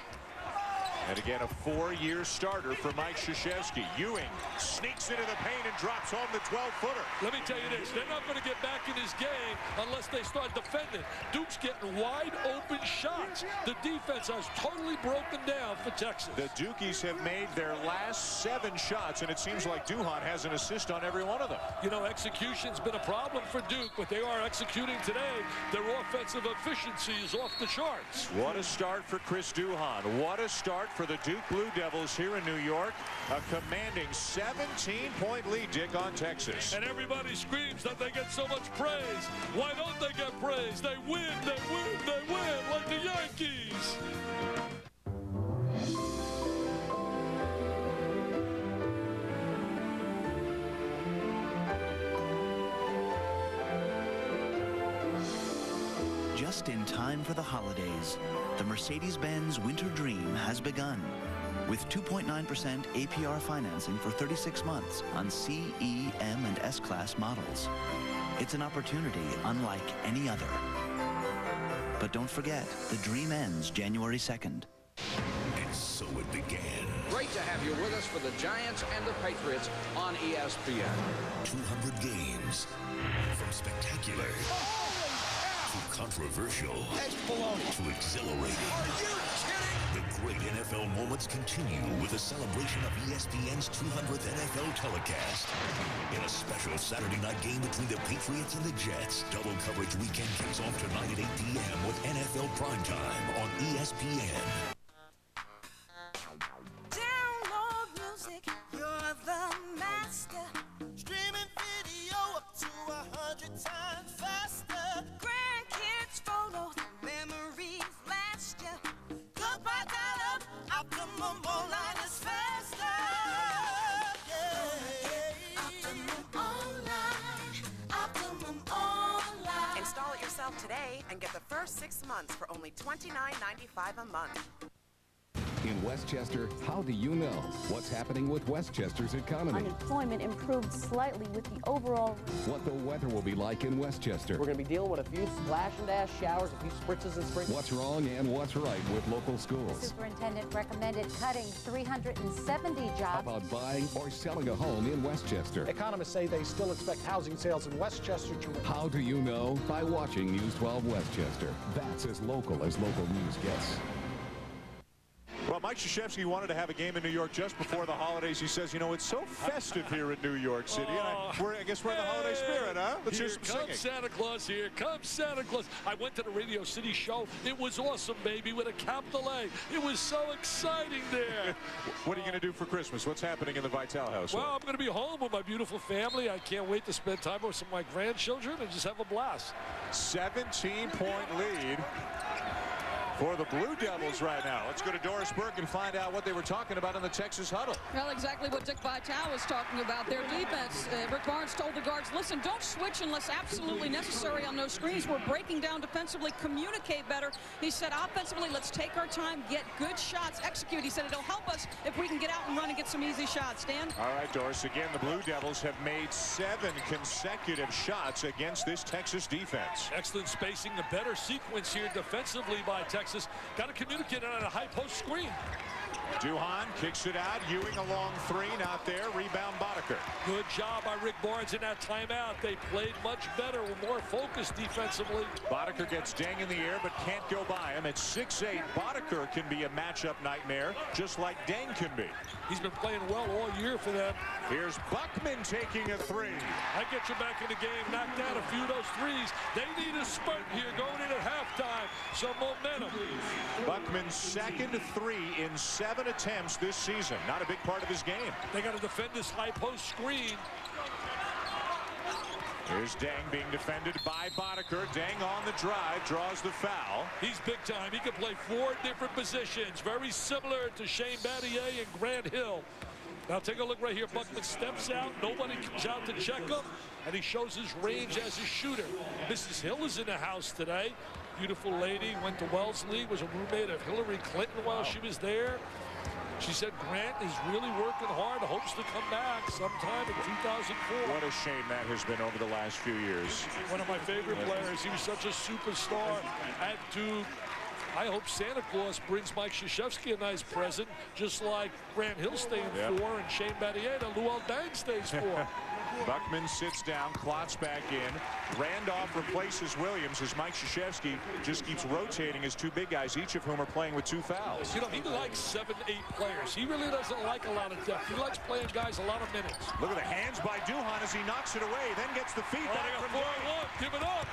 [SPEAKER 2] And again, a 4-year starter for Mike Krzyzewski. Ewing sneaks into the paint and drops home the 12-footer.
[SPEAKER 3] Let me tell you this, they're not going to get back in this game unless they start defending. Duke's getting wide open shots. The defense has totally broken down for Texas.
[SPEAKER 2] The Dukies have made their last 7 shots, and it seems like Duhan has an assist on every one of them.
[SPEAKER 3] You know, execution's been a problem for Duke, but they are executing today. Their offensive efficiency is off the charts.
[SPEAKER 2] What a start for Chris Duhan. What a start for the Duke Blue Devils here in New York. A commanding 17-point lead, Dick, on Texas.
[SPEAKER 3] And everybody screams that they get so much praise. Why don't they get praise? They win, they win, they win, like the Yankees.
[SPEAKER 5] Just in time for the holidays, the Mercedes-Benz Winter Dream has begun. With 2.9% APR financing for 36 months on C, E, M, and S-Class models. It's an opportunity unlike any other. But don't forget, the dream ends January 2nd.
[SPEAKER 1] And so it began.
[SPEAKER 18] Great to have you with us for the Giants and the Patriots on ESPN.
[SPEAKER 1] 200 games. From spectacular to controversial to exhilarating.
[SPEAKER 18] Are you kidding?
[SPEAKER 1] The great NFL moments continue with a celebration of ESPN's 200th NFL telecast. In a special Saturday night game between the Patriots and the Jets, double coverage weekend kicks off tonight at 8 p.m. with NFL Primetime on ESPN.
[SPEAKER 19] Download music, you're the master. Streaming video up to 100 times faster. Grandkids follow the memories last year. Goodbye dial-up, Optimum online is faster. Yeah. Optimum online, Optimum online.
[SPEAKER 20] Install it yourself today and get the first 6 months for only $29.95 a month.
[SPEAKER 21] In Westchester, how do you know what's happening with Westchester's economy?
[SPEAKER 22] Unemployment improved slightly with the overall...
[SPEAKER 21] What the weather will be like in Westchester.
[SPEAKER 23] We're going to be dealing with a few splash and dash showers, a few spritzes and sprinkles.
[SPEAKER 21] What's wrong and what's right with local schools.
[SPEAKER 24] The superintendent recommended cutting 370 jobs.
[SPEAKER 21] How about buying or selling a home in Westchester?
[SPEAKER 23] Economists say they still expect housing sales in Westchester to...
[SPEAKER 21] How do you know? By watching News 12 Westchester. That's as local news gets.
[SPEAKER 2] Well, Mike Krzyzewski wanted to have a game in New York just before the holidays. He says, you know, it's so festive here in New York City. And I guess we're in the holiday spirit, huh? Let's hear some singing.
[SPEAKER 3] Here comes Santa Claus. Here comes Santa Claus. I went to the Radio City show. It was awesome, baby, with a capital A. It was so exciting there.
[SPEAKER 2] What are you going to do for Christmas? What's happening in the Vitale house?
[SPEAKER 3] Well, I'm going to be home with my beautiful family. I can't wait to spend time with some of my grandchildren and just have a blast.
[SPEAKER 2] 17-point lead for the Blue Devils right now. Let's go to Doris Burke and find out what they were talking about in the Texas huddle.
[SPEAKER 11] Well, exactly what Dick Vitale was talking about. Their defense. Rick Barnes told the guards, listen, don't switch unless absolutely necessary on those screens. We're breaking down defensively, communicate better. He said, offensively, let's take our time, get good shots, execute. He said it'll help us if we can get out and run and get some easy shots. Dan?
[SPEAKER 2] All right, Doris. Again, the Blue Devils have made 7 consecutive shots against this Texas defense.
[SPEAKER 3] Excellent spacing, the better sequence here defensively by Texas. Got to communicate on a high post screen.
[SPEAKER 2] Duhan kicks it out. Ewing a long 3, not there. Rebound Boddicker.
[SPEAKER 3] Good job by Rick Barnes in that timeout. They played much better, more focused defensively.
[SPEAKER 2] Boddicker gets Deng in the air, but can't go by him. At 6'8", Boddicker can be a matchup nightmare, just like Deng can be.
[SPEAKER 3] He's been playing well all year for them.
[SPEAKER 2] Here's Buckman taking a 3.
[SPEAKER 3] I get you back in the game, knock down a few of those threes. They need a spurt here going in at halftime. Some momentum.
[SPEAKER 2] Buckman's second 3 in 7 attempts this season. Not a big part of his game.
[SPEAKER 3] They got to defend this high post screen.
[SPEAKER 2] Here's Deng being defended by Boddicker. Deng on the drive, draws the foul.
[SPEAKER 3] He's big time. He can play 4 different positions. Very similar to Shane Battier and Grant Hill. Now take a look right here. Buckman steps out. Nobody comes out to check him. And he shows his range as a shooter. Mrs. Hill is in the house today. Beautiful lady. Went to Wellesley. Was a roommate of Hillary Clinton while she was there. She said Grant is really working hard. Hopes to come back sometime in 2004.
[SPEAKER 2] What a shame that has been over the last few years.
[SPEAKER 3] One of my favorite players. He was such a superstar at Duke. I hope Santa Claus brings Mike Krzyzewski a nice present, just like Grant Hill staying 4 and Shane Battier and Luol Deng stays 4.
[SPEAKER 2] Buckman sits down, Klotz back in. Randolph replaces Williams as Mike Krzyzewski just keeps rotating his 2 big guys, each of whom are playing with 2 fouls.
[SPEAKER 3] You know, he likes 7-8 players. He really doesn't like a lot of depth. He likes playing guys a lot of minutes.
[SPEAKER 2] Look at the hands by Duhan as he knocks it away, then gets the feet back from
[SPEAKER 3] 4-1. Give it up.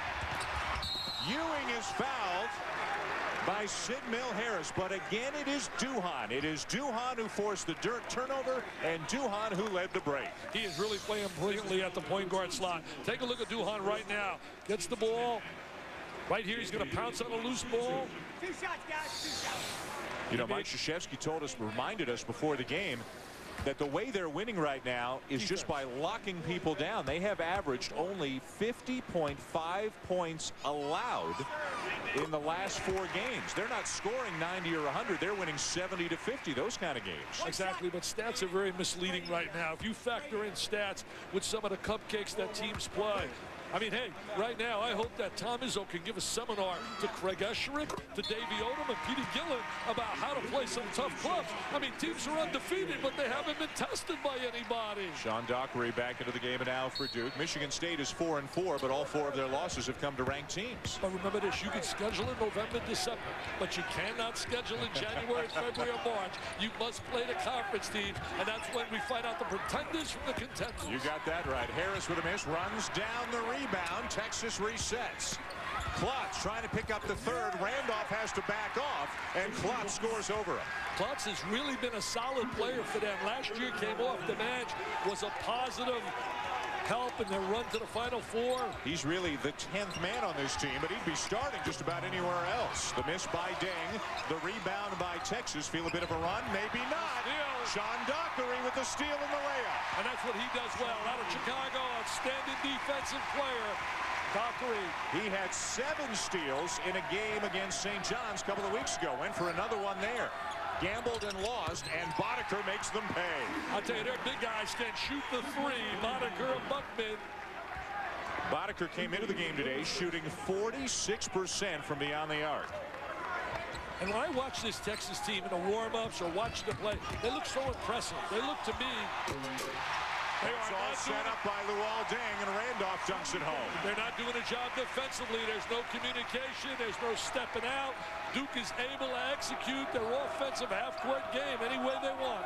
[SPEAKER 2] Ewing is fouled by Sid Mill-Harris, but again it is Duhan. It is Duhan who forced the turnover and Duhan who led the break.
[SPEAKER 3] He is really playing brilliantly at the point guard slot. Take a look at Duhan right now. Gets the ball. Right here, he's going to pounce on a loose ball.
[SPEAKER 25] 2 shots, guys. 2 shots.
[SPEAKER 2] You know, Mike Krzyzewski reminded us before the game, that the way they're winning right now is just by locking people down. They have averaged only 50.5 points allowed in the last 4 games. They're not scoring 90 or 100. They're winning 70 to 50, those kind of games.
[SPEAKER 3] Exactly, but stats are very misleading right now. If you factor in stats with some of the cupcakes that teams play, I mean, hey, right now, I hope that Tom Izzo can give a seminar to Craig Esherick, to Davey Odom, and Petey Gillen about how to play some tough clubs. I mean, teams are undefeated, but they haven't been tested by anybody.
[SPEAKER 2] Sean Dockery back into the game now for Duke. Michigan State is 4-4, but all 4 of their losses have come to ranked teams.
[SPEAKER 3] But remember this, you can schedule in November, December, but you cannot schedule in January, February, or March. You must play the conference teams, and that's when we find out the pretenders from the contenders.
[SPEAKER 2] You got that right. Harris with a miss, runs down the rebound. Texas resets. Klotz trying to pick up the 3rd. Randolph has to back off, and Klotz scores over him.
[SPEAKER 3] Klotz has really been a solid player for them. Last year came off the bench, was a positive help in their run to the Final Four.
[SPEAKER 2] He's really the 10th man on this team, but he'd be starting just about anywhere else. The miss by Deng, the rebound by Texas. Feel a bit of a run? Maybe not. Sean Dockery with the steal and the layup.
[SPEAKER 3] And that's what he does well. Out of Chicago, outstanding defensive player. Dockery.
[SPEAKER 2] He had 7 steals in a game against St. John's a couple of weeks ago. Went for another one there. Gambled and lost, and Boddicker makes them pay.
[SPEAKER 3] I'll tell you, their big guys can't shoot the 3. Boddicker and Buckman.
[SPEAKER 2] Boddicker came into the game today shooting 46% from beyond the arc.
[SPEAKER 3] And when I watch this Texas team in the warm-ups or watch them play, they look so impressive. They look to me...
[SPEAKER 2] It's all set up by Luol Deng, and Randolph dunks it home.
[SPEAKER 3] They're not doing a job defensively. There's no communication. There's no stepping out. Duke is able to execute their offensive half-court game any way they want.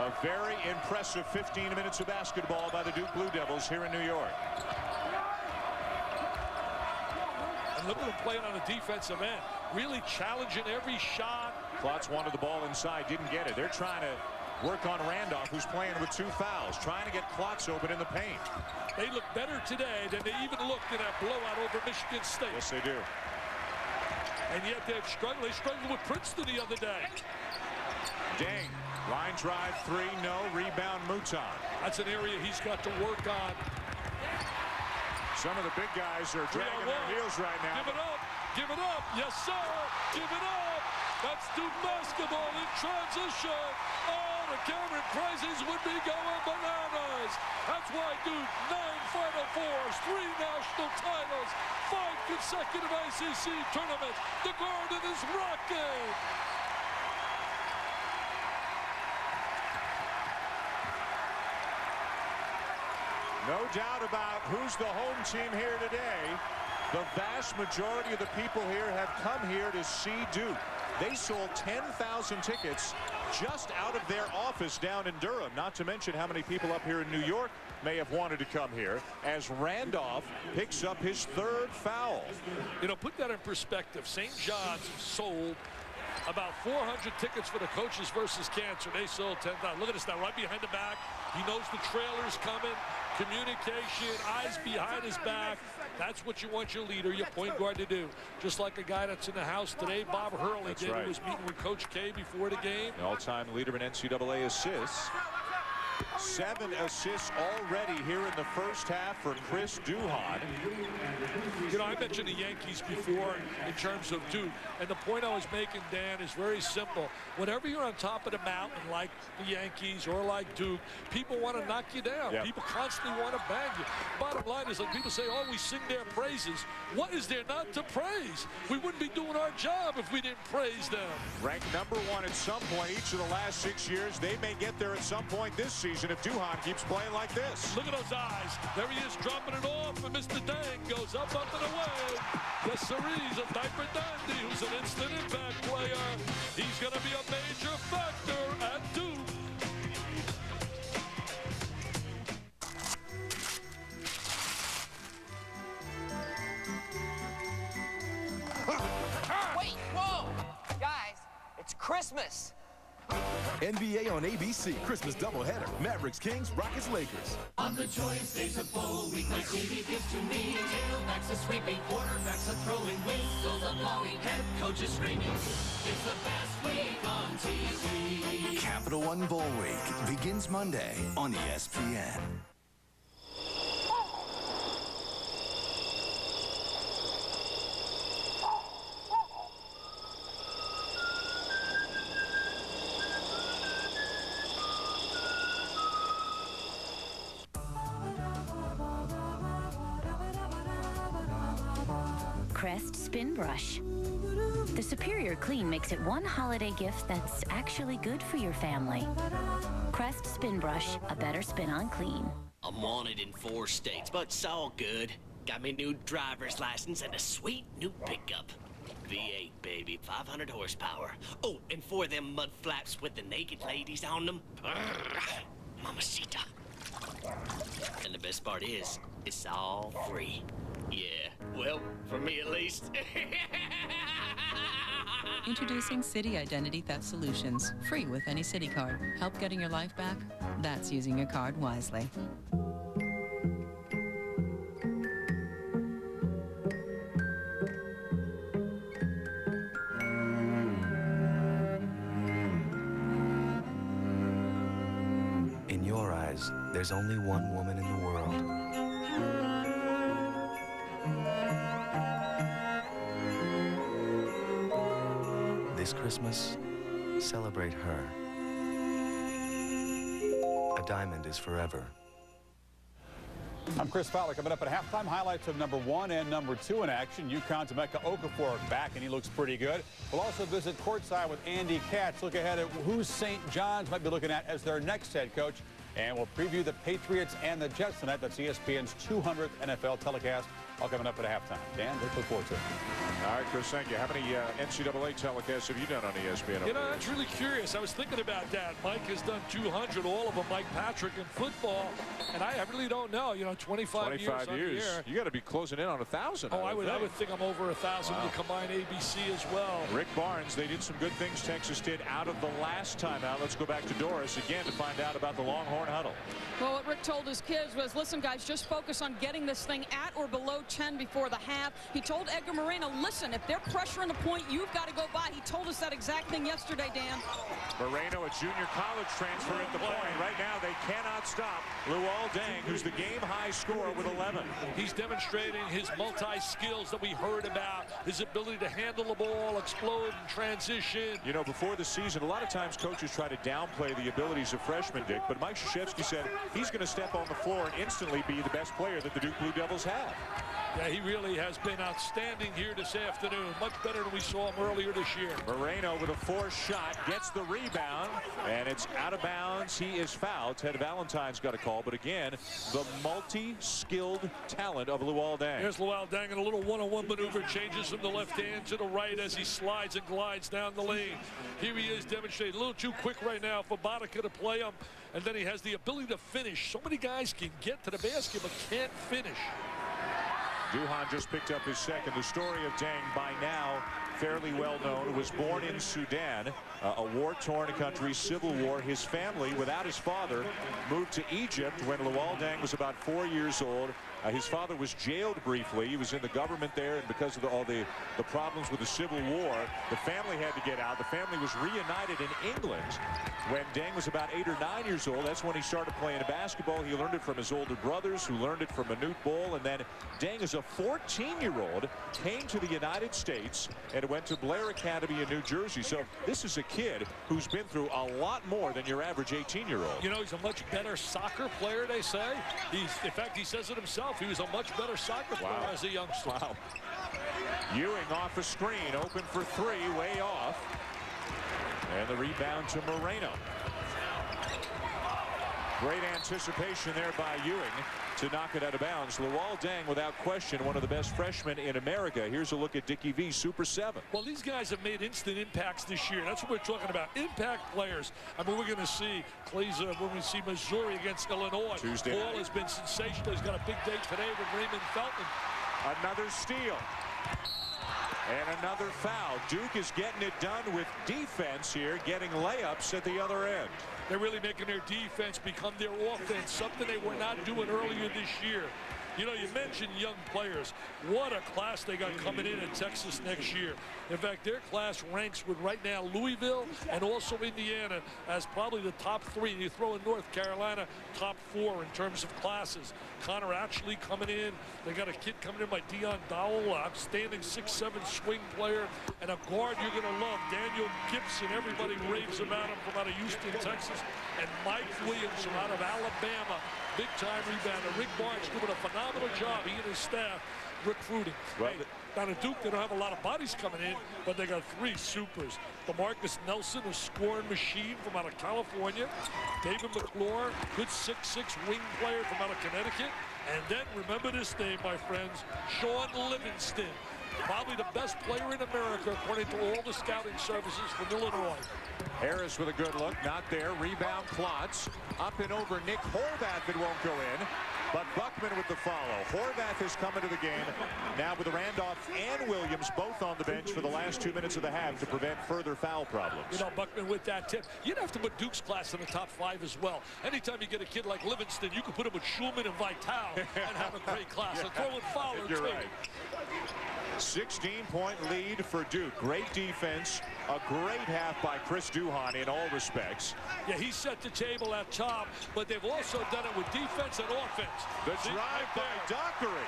[SPEAKER 2] A very impressive 15 minutes of basketball by the Duke Blue Devils here in New York.
[SPEAKER 3] And look at them playing on the defensive end. Really challenging every shot.
[SPEAKER 2] Klotz wanted the ball inside, didn't get it. They're trying to work on Randolph, who's playing with 2 fouls, trying to get Klotz open in the paint.
[SPEAKER 3] They look better today than they even looked in that blowout over Michigan State.
[SPEAKER 2] Yes, they do.
[SPEAKER 3] And yet they're struggling. They struggled with Princeton the other day.
[SPEAKER 2] Deng, line drive 3, no. Rebound Mouton.
[SPEAKER 3] That's an area he's got to work on.
[SPEAKER 2] Some of the big guys are dragging their heels right now.
[SPEAKER 3] Give it up. Give it up. Yes, sir. Give it up. That's Duke basketball in transition. Oh, the Cameron Prizes would be going bananas. That's why Duke, 9 Final Fours, 3 national titles, 5 consecutive ACC tournaments. The Garden is rocking.
[SPEAKER 2] No doubt about who's the home team here today. The vast majority of the people here have come here to see Duke. They sold 10,000 tickets just out of their office down in Durham, not to mention how many people up here in New York may have wanted to come here, as Randolph picks up his 3rd foul.
[SPEAKER 3] You know, put that in perspective. St. John's sold about 400 tickets for the Coaches versus Cancer. They sold 10,000. Look at this now, right behind the back. He knows the trailer's coming. Communication, eyes behind his back. That's what you want your leader, your point guard, to do. Just like a guy that's in the house today, Bob Hurley did. He was meeting with Coach K before the game.
[SPEAKER 2] The all-time leader in NCAA assists. 7 assists already here in the first half for Chris Duhon.
[SPEAKER 3] You know, I mentioned the Yankees before in terms of Duke, and the point I was making, Dan, is very simple. Whenever you're on top of the mountain like the Yankees or like Duke, people want to knock you down.
[SPEAKER 2] Yep.
[SPEAKER 3] People constantly want to bang you. Bottom line is, like people say, oh, we sing their praises. What is there not to praise? We wouldn't be doing our job if we didn't praise them.
[SPEAKER 2] Ranked #1 at some point each of the last 6 years. They may get there at some point this season if Duhon keeps playing like this.
[SPEAKER 3] Look at those eyes. There he is dropping it off, and Mr. Deng goes up and away. Yes, sir, he's a diaper dandy who's an instant impact player. He's going to be a major factor at Duke.
[SPEAKER 4] Wait, whoa! Guys, it's Christmas.
[SPEAKER 6] NBA on ABC, Christmas doubleheader. Mavericks, Kings, Rockets, Lakers.
[SPEAKER 19] On the choice days of bowl week, my TV gives to me tailbacks are sweeping, quarterbacks are throwing, whistles are blowing, head coaches screaming. It's the best week on TV.
[SPEAKER 7] Capital One Bowl Week begins Monday on ESPN.
[SPEAKER 8] Crest Spin Brush. The superior clean makes it one holiday gift that's actually good for your family. Crest Spin Brush, a better spin on clean.
[SPEAKER 9] I'm wanted in 4 states, but it's all good. Got me new driver's license and a sweet new pickup. V8, baby, 500 horsepower. Oh, and 4 of them mud flaps with the naked ladies on them. Mamacita. And the best part is, it's all free. Yeah, well, for me at least.
[SPEAKER 10] Introducing City Identity Theft Solutions. Free with any City card. Help getting your life back? That's using your card wisely.
[SPEAKER 25] In your eyes, there's only one woman in the world. This Christmas, celebrate her. A diamond is forever.
[SPEAKER 15] I'm Chris Fowler. Coming up at halftime, highlights of number 1 and number 2 in action. UConn's Emeka Okafor back, and he looks pretty good. We'll also visit courtside with Andy Katz. Look ahead at who St. John's might be looking at as their next head coach. And we'll preview the Patriots and the Jets tonight. That's ESPN's 200th NFL telecast. All coming up at halftime. Dan, look forward to it.
[SPEAKER 2] All right, Chris, thank you. How many NCAA telecasts have you done on ESPN?
[SPEAKER 3] You know, that's really curious. I was thinking about that. Mike has done 200, all of them, Mike Patrick, in football. And I really don't know. You know, 25 years on the air.
[SPEAKER 2] You got to be closing in on 1,000.
[SPEAKER 3] Oh, I would think I'm over 1,000 when you combine ABC as well.
[SPEAKER 2] Rick Barnes, they did some good things Texas did out of the last time out. Let's go back to Doris again to find out about the Longhorn huddle.
[SPEAKER 11] Well, what Rick told his kids was, listen, guys, just focus on getting this thing at or below 10 before the half. He told Edgar Moreno, listen, if they're pressuring the point, you've got to go by. He told us that exact thing yesterday, Dan.
[SPEAKER 2] Moreno, a junior college transfer at the point. Right now, they cannot stop Luol Deng, who's the game-high scorer with 11.
[SPEAKER 3] He's demonstrating his multi-skills that we heard about, his ability to handle the ball, explode, and transition.
[SPEAKER 2] You know, before the season, a lot of times coaches try to downplay the abilities of freshmen, Dick, but Mike Krzyzewski said he's going to step on the floor and instantly be the best player that the Duke Blue Devils have.
[SPEAKER 3] Yeah, he really has been outstanding here this afternoon. Much better than we saw him earlier this year.
[SPEAKER 2] Moreno with a forced shot, gets the rebound, and it's out of bounds. He is fouled. Ted Valentine's got a call, but again, the multi-skilled talent of Luol Deng.
[SPEAKER 3] Here's Luol Deng, and a little one-on-one maneuver, changes from the left hand to the right as he slides and glides down the lane. Here he is demonstrating. A little too quick right now for Boddicker to play him, and then he has the ability to finish. So many guys can get to the basket but can't finish.
[SPEAKER 2] Duhan just picked up his second. The story of Deng, by now fairly well known, was born in Sudan, a war-torn country, civil war. His family, without his father, moved to Egypt when Luol Deng was about 4 years old. His father was jailed briefly. He was in the government there, and because of all the problems with the Civil War, the family had to get out. The family was reunited in England when Deng was about 8 or 9 years old. That's when he started playing basketball. He learned it from his older brothers, who learned it from Manute Bol. And then Deng, as a 14-year-old, came to the United States and went to Blair Academy in New Jersey. So this is a kid who's been through a lot more than your average 18-year-old.
[SPEAKER 3] You know, he's a much better soccer player, they say. In fact, he says it himself. He was a much better soccer player as a youngster.
[SPEAKER 2] Wow. Ewing off a screen, open for 3, way off. And the rebound to Moreno. Great anticipation there by Ewing to knock it out of bounds. Luol Deng, without question, one of the best freshmen in America. Here's a look at Dickie V, Super 7.
[SPEAKER 3] Well, these guys have made instant impacts this year. That's what we're talking about. Impact players. I mean, we're going to see when we see Missouri against Illinois.
[SPEAKER 2] Tuesday
[SPEAKER 3] Paul
[SPEAKER 2] night.
[SPEAKER 3] has been sensational. He's got a big date today with Raymond Felton.
[SPEAKER 2] Another steal. And another foul. Duke is getting it done with defense here, getting layups at the other end.
[SPEAKER 3] They're really making their defense become their offense, something they were not doing earlier this year. You know, you mentioned young players. What a class they got coming in at Texas next year. In fact, their class ranks with right now Louisville and also Indiana as probably the top 3. You throw in North Carolina, top 4 in terms of classes. Connor Ashley coming in. They got a kid coming in by Deion Dowell, outstanding 6'7" swing player, and a guard you're going to love, Daniel Gibson. Everybody raves about him from out of Houston, Texas. And Mike Williams from out of Alabama, big-time rebounder. Rick Barnes doing a phenomenal job, he and his staff, recruiting. Well, down at Duke, they don't have a lot of bodies coming in, but they got 3 supers. DeMarcus Nelson, a scoring machine from out of California. David McClure, good 6'6" wing player from out of Connecticut. And then, remember this name, my friends, Sean Livingston. Probably the best player in America, according to all the scouting services from Illinois.
[SPEAKER 2] Harris with a good look, not there. Rebound Klotz. Up and over Nick Horvath, it won't go in. But Buckman with the follow. Horvath has come into the game now with Randolph and Williams both on the bench for the last 2 minutes of the half to prevent further foul problems.
[SPEAKER 3] You know, Buckman with that tip. You'd have to put Duke's class in the top 5 as well. Anytime you get a kid like Livingston, you can put him with Schulman and Vitale and have a great class. And throw in Fowler,
[SPEAKER 2] you're
[SPEAKER 3] too.
[SPEAKER 2] Right. 16-point lead for Duke. Great defense. A great half by Chris Duhon in all respects.
[SPEAKER 3] Yeah, he set the table at top, but they've also done it with defense and offense.
[SPEAKER 2] The drive by Dockery.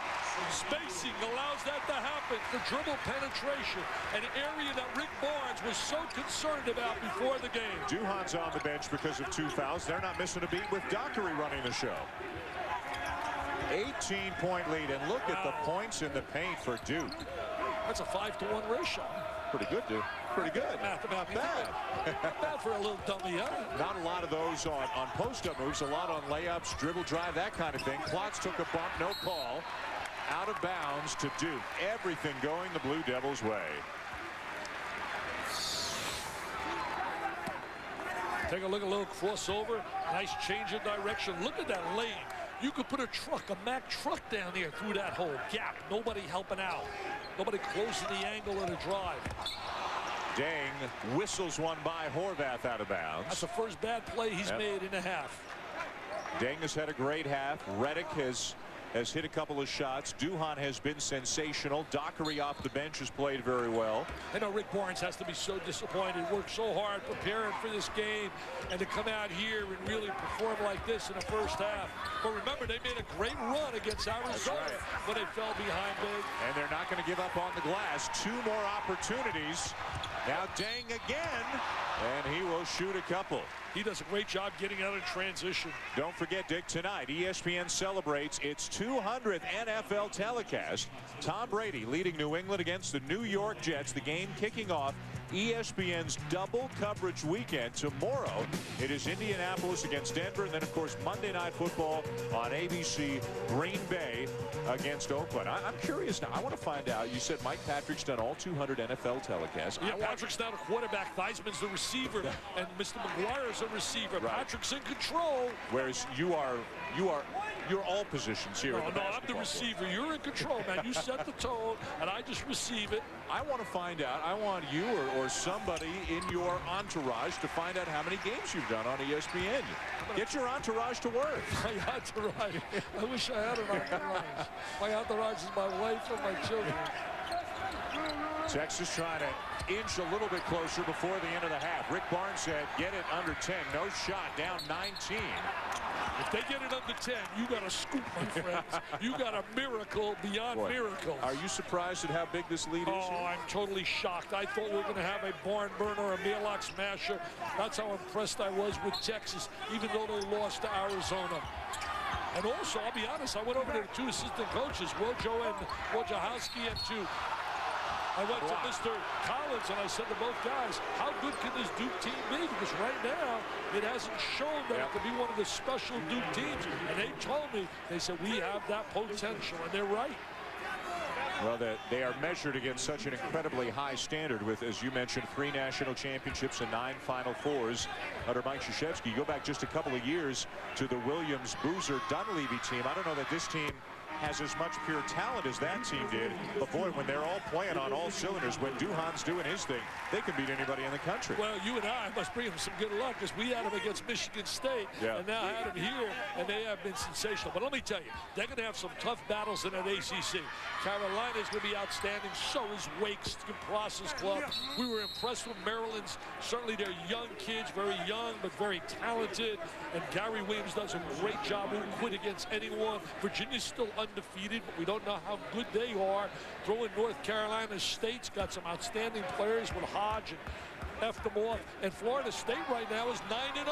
[SPEAKER 3] Spacing allows that to happen for dribble penetration, an area that Rick Barnes was so concerned about before the game.
[SPEAKER 2] Duhon's on the bench because of 2 fouls. They're not missing a beat with Dockery running the show. 18-point lead, and look at the points in the paint for Duke.
[SPEAKER 3] That's a 5-to-1 ratio.
[SPEAKER 2] Pretty good, dude. Pretty good.
[SPEAKER 3] Not bad. Not bad for a little dummy, huh?
[SPEAKER 2] Not a lot of those on post-up moves, a lot on layups, dribble drive, that kind of thing. Klotz took a bump, no call. Out of bounds to Duke. Everything going the Blue Devils' way.
[SPEAKER 3] Take a look, a little crossover. Nice change of direction. Look at that lane. You could put a truck, a Mack truck down there through that hole. Gap. Nobody helping out. Nobody closing the angle of the drive.
[SPEAKER 2] Dang whistles one by Horvath out of bounds.
[SPEAKER 3] That's the first bad play he's made in the half.
[SPEAKER 2] Dang has had a great half. Redick has hit a couple of shots. Duhon has been sensational. Dockery off the bench has played very well.
[SPEAKER 3] I know Rick Barnes has to be so disappointed. Worked so hard preparing for this game, and to come out here and really perform like this in the first half. But remember, they made a great run against Arizona when they fell behind big.
[SPEAKER 2] And they're not going to give up on the glass. 2 more opportunities. Now Dang again, and he will shoot a couple.
[SPEAKER 3] He does a great job getting out in transition.
[SPEAKER 2] Don't forget, Dick, tonight ESPN celebrates its 200th NFL telecast. Tom Brady leading New England against the New York Jets. The game kicking off ESPN's double coverage weekend. Tomorrow, it is Indianapolis against Denver. And then, of course, Monday Night Football on ABC, Green Bay against Oakland. I'm curious now. I want to find out. You said Mike Patrick's done all 200 NFL telecasts.
[SPEAKER 3] Yeah, Patrick's not a quarterback. Theismann's the receiver, and Mr. McGuire's a receiver. Right. Patrick's in control.
[SPEAKER 2] Whereas you're all positions here.
[SPEAKER 3] No, I'm the receiver. You're in control, man. You set the tone, and I just receive it.
[SPEAKER 2] I want to find out. I want you or somebody in your entourage to find out how many games you've done on ESPN. Get your entourage to work.
[SPEAKER 3] My entourage. I wish I had an entourage. My entourage is my wife and my children.
[SPEAKER 2] Texas trying to inch a little bit closer before the end of the half. Rick Barnes said, get it under 10. No shot, down 19.
[SPEAKER 3] If they get it under 10, you got a scoop, my friends. You got a miracle beyond miracles.
[SPEAKER 2] Are you surprised at how big this lead is?
[SPEAKER 3] Oh, I'm totally shocked. I thought we were going to have a barn burner, a Maalox smasher. That's how impressed I was with Texas, even though they lost to Arizona. And also, I'll be honest, I went over to the 2 assistant coaches, Wojo and Wojciechowski, and to I went to Mr. Collins, and I said to both guys, how good can this Duke team be? Because right now, it hasn't shown that it could be one of the special Duke teams. And they told me, they said, we have that potential, and they're right.
[SPEAKER 2] Well, they are measured against such an incredibly high standard with, as you mentioned, 3 national championships and 9 Final Fours under Mike Krzyzewski. You go back just a couple of years to the Williams, Boozer, Dunleavy team. I don't know that this team has as much pure talent as that team did. But boy, when they're all playing on all cylinders, when Duhan's doing his thing, they can beat anybody in the country.
[SPEAKER 3] Well, you and I must bring him some good luck, because we had him against Michigan State, and now had him here, and they have been sensational. But let me tell you, they're going to have some tough battles in that ACC. Carolina is going to be outstanding. So is Wake's Process Club. We were impressed with Maryland's. Certainly they're young kids, very young, but very talented. And Gary Williams does a great job. Won't quit against anyone. Virginia's still undefeated, but we don't know how good they are. Throw in North Carolina State's got some outstanding players with Hodge and F them off. And Florida State right now is 9-0.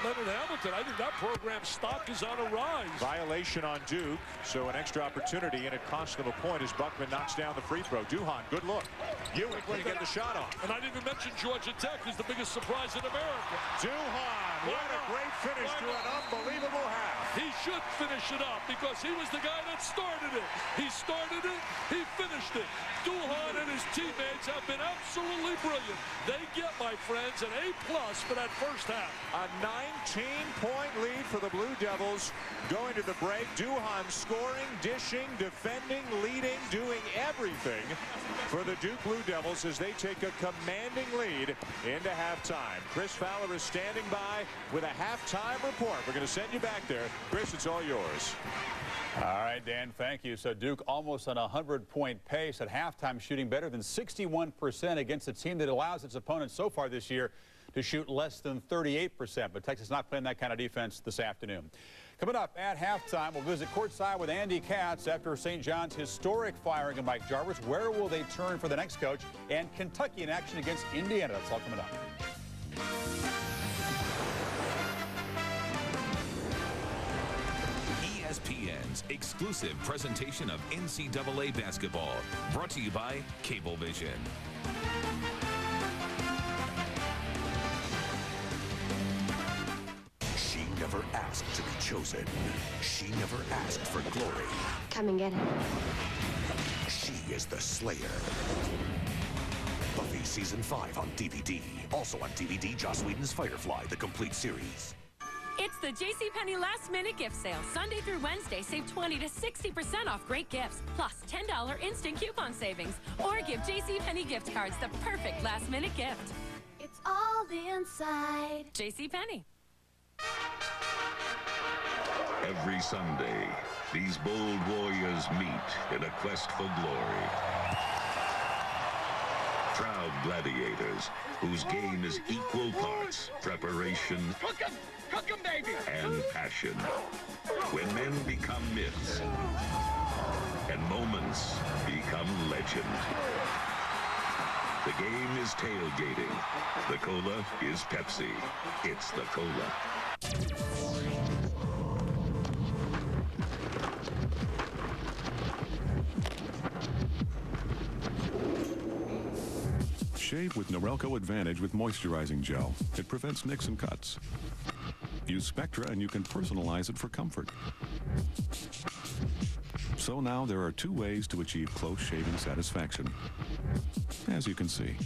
[SPEAKER 3] Leonard Hamilton, I think that program's stock is on a rise.
[SPEAKER 2] Violation on Duke, so an extra opportunity, and it cost them a point as Buckman knocks down the free throw. Duhan, good look. Ewing can get the shot off.
[SPEAKER 3] And I didn't even mention Georgia Tech is the biggest surprise in America.
[SPEAKER 2] Duhan, what a great finish to an unbelievable half.
[SPEAKER 3] He should finish it up because he was the guy that started it. He started it, he finished it. Duhan and his teammates have been absolutely brilliant. They get, my friends, an A+ for that first half.
[SPEAKER 2] A 19-point lead for the Blue Devils going to the break. Duhan scoring, dishing, defending, leading, doing everything for the Duke Blue Devils as they take a commanding lead into halftime. Chris Fowler is standing by with a halftime report. We're going to send you back there. Chris, it's all yours.
[SPEAKER 15] All right, Dan, thank you. So Duke almost on a 100-point pace at halftime, shooting better than 61% against a team that allows its opponents so far this year to shoot less than 38%. But Texas not playing that kind of defense this afternoon. Coming up at halftime, we'll visit courtside with Andy Katz after St. John's historic firing of Mike Jarvis. Where will they turn for the next coach? And Kentucky in action against Indiana. That's all coming up.
[SPEAKER 1] ESPN's exclusive presentation of NCAA basketball, brought to you by Cablevision.
[SPEAKER 12] She never asked to be chosen. She never asked for glory.
[SPEAKER 13] Come and get him.
[SPEAKER 12] She is the Slayer. Buffy Season 5 on DVD. Also on DVD, Joss Whedon's Firefly, the complete series.
[SPEAKER 14] It's the JCPenney Last Minute Gift Sale. Sunday through Wednesday, save 20 to 60% off great gifts, plus $10 instant coupon savings. Or give JCPenney gift cards the perfect last minute gift.
[SPEAKER 13] It's all inside.
[SPEAKER 14] JCPenney.
[SPEAKER 16] Every Sunday, these bold warriors meet in a quest for glory. Proud gladiators whose game is equal parts preparation and passion. When men become myths and moments become legend. The game is tailgating. The cola is Pepsi. It's the cola.
[SPEAKER 17] Shave with Norelco Advantage with moisturizing gel. It prevents nicks and cuts. Use Spectra and you can personalize it for comfort. So now there are 2 ways to achieve close shaving satisfaction. As you can see.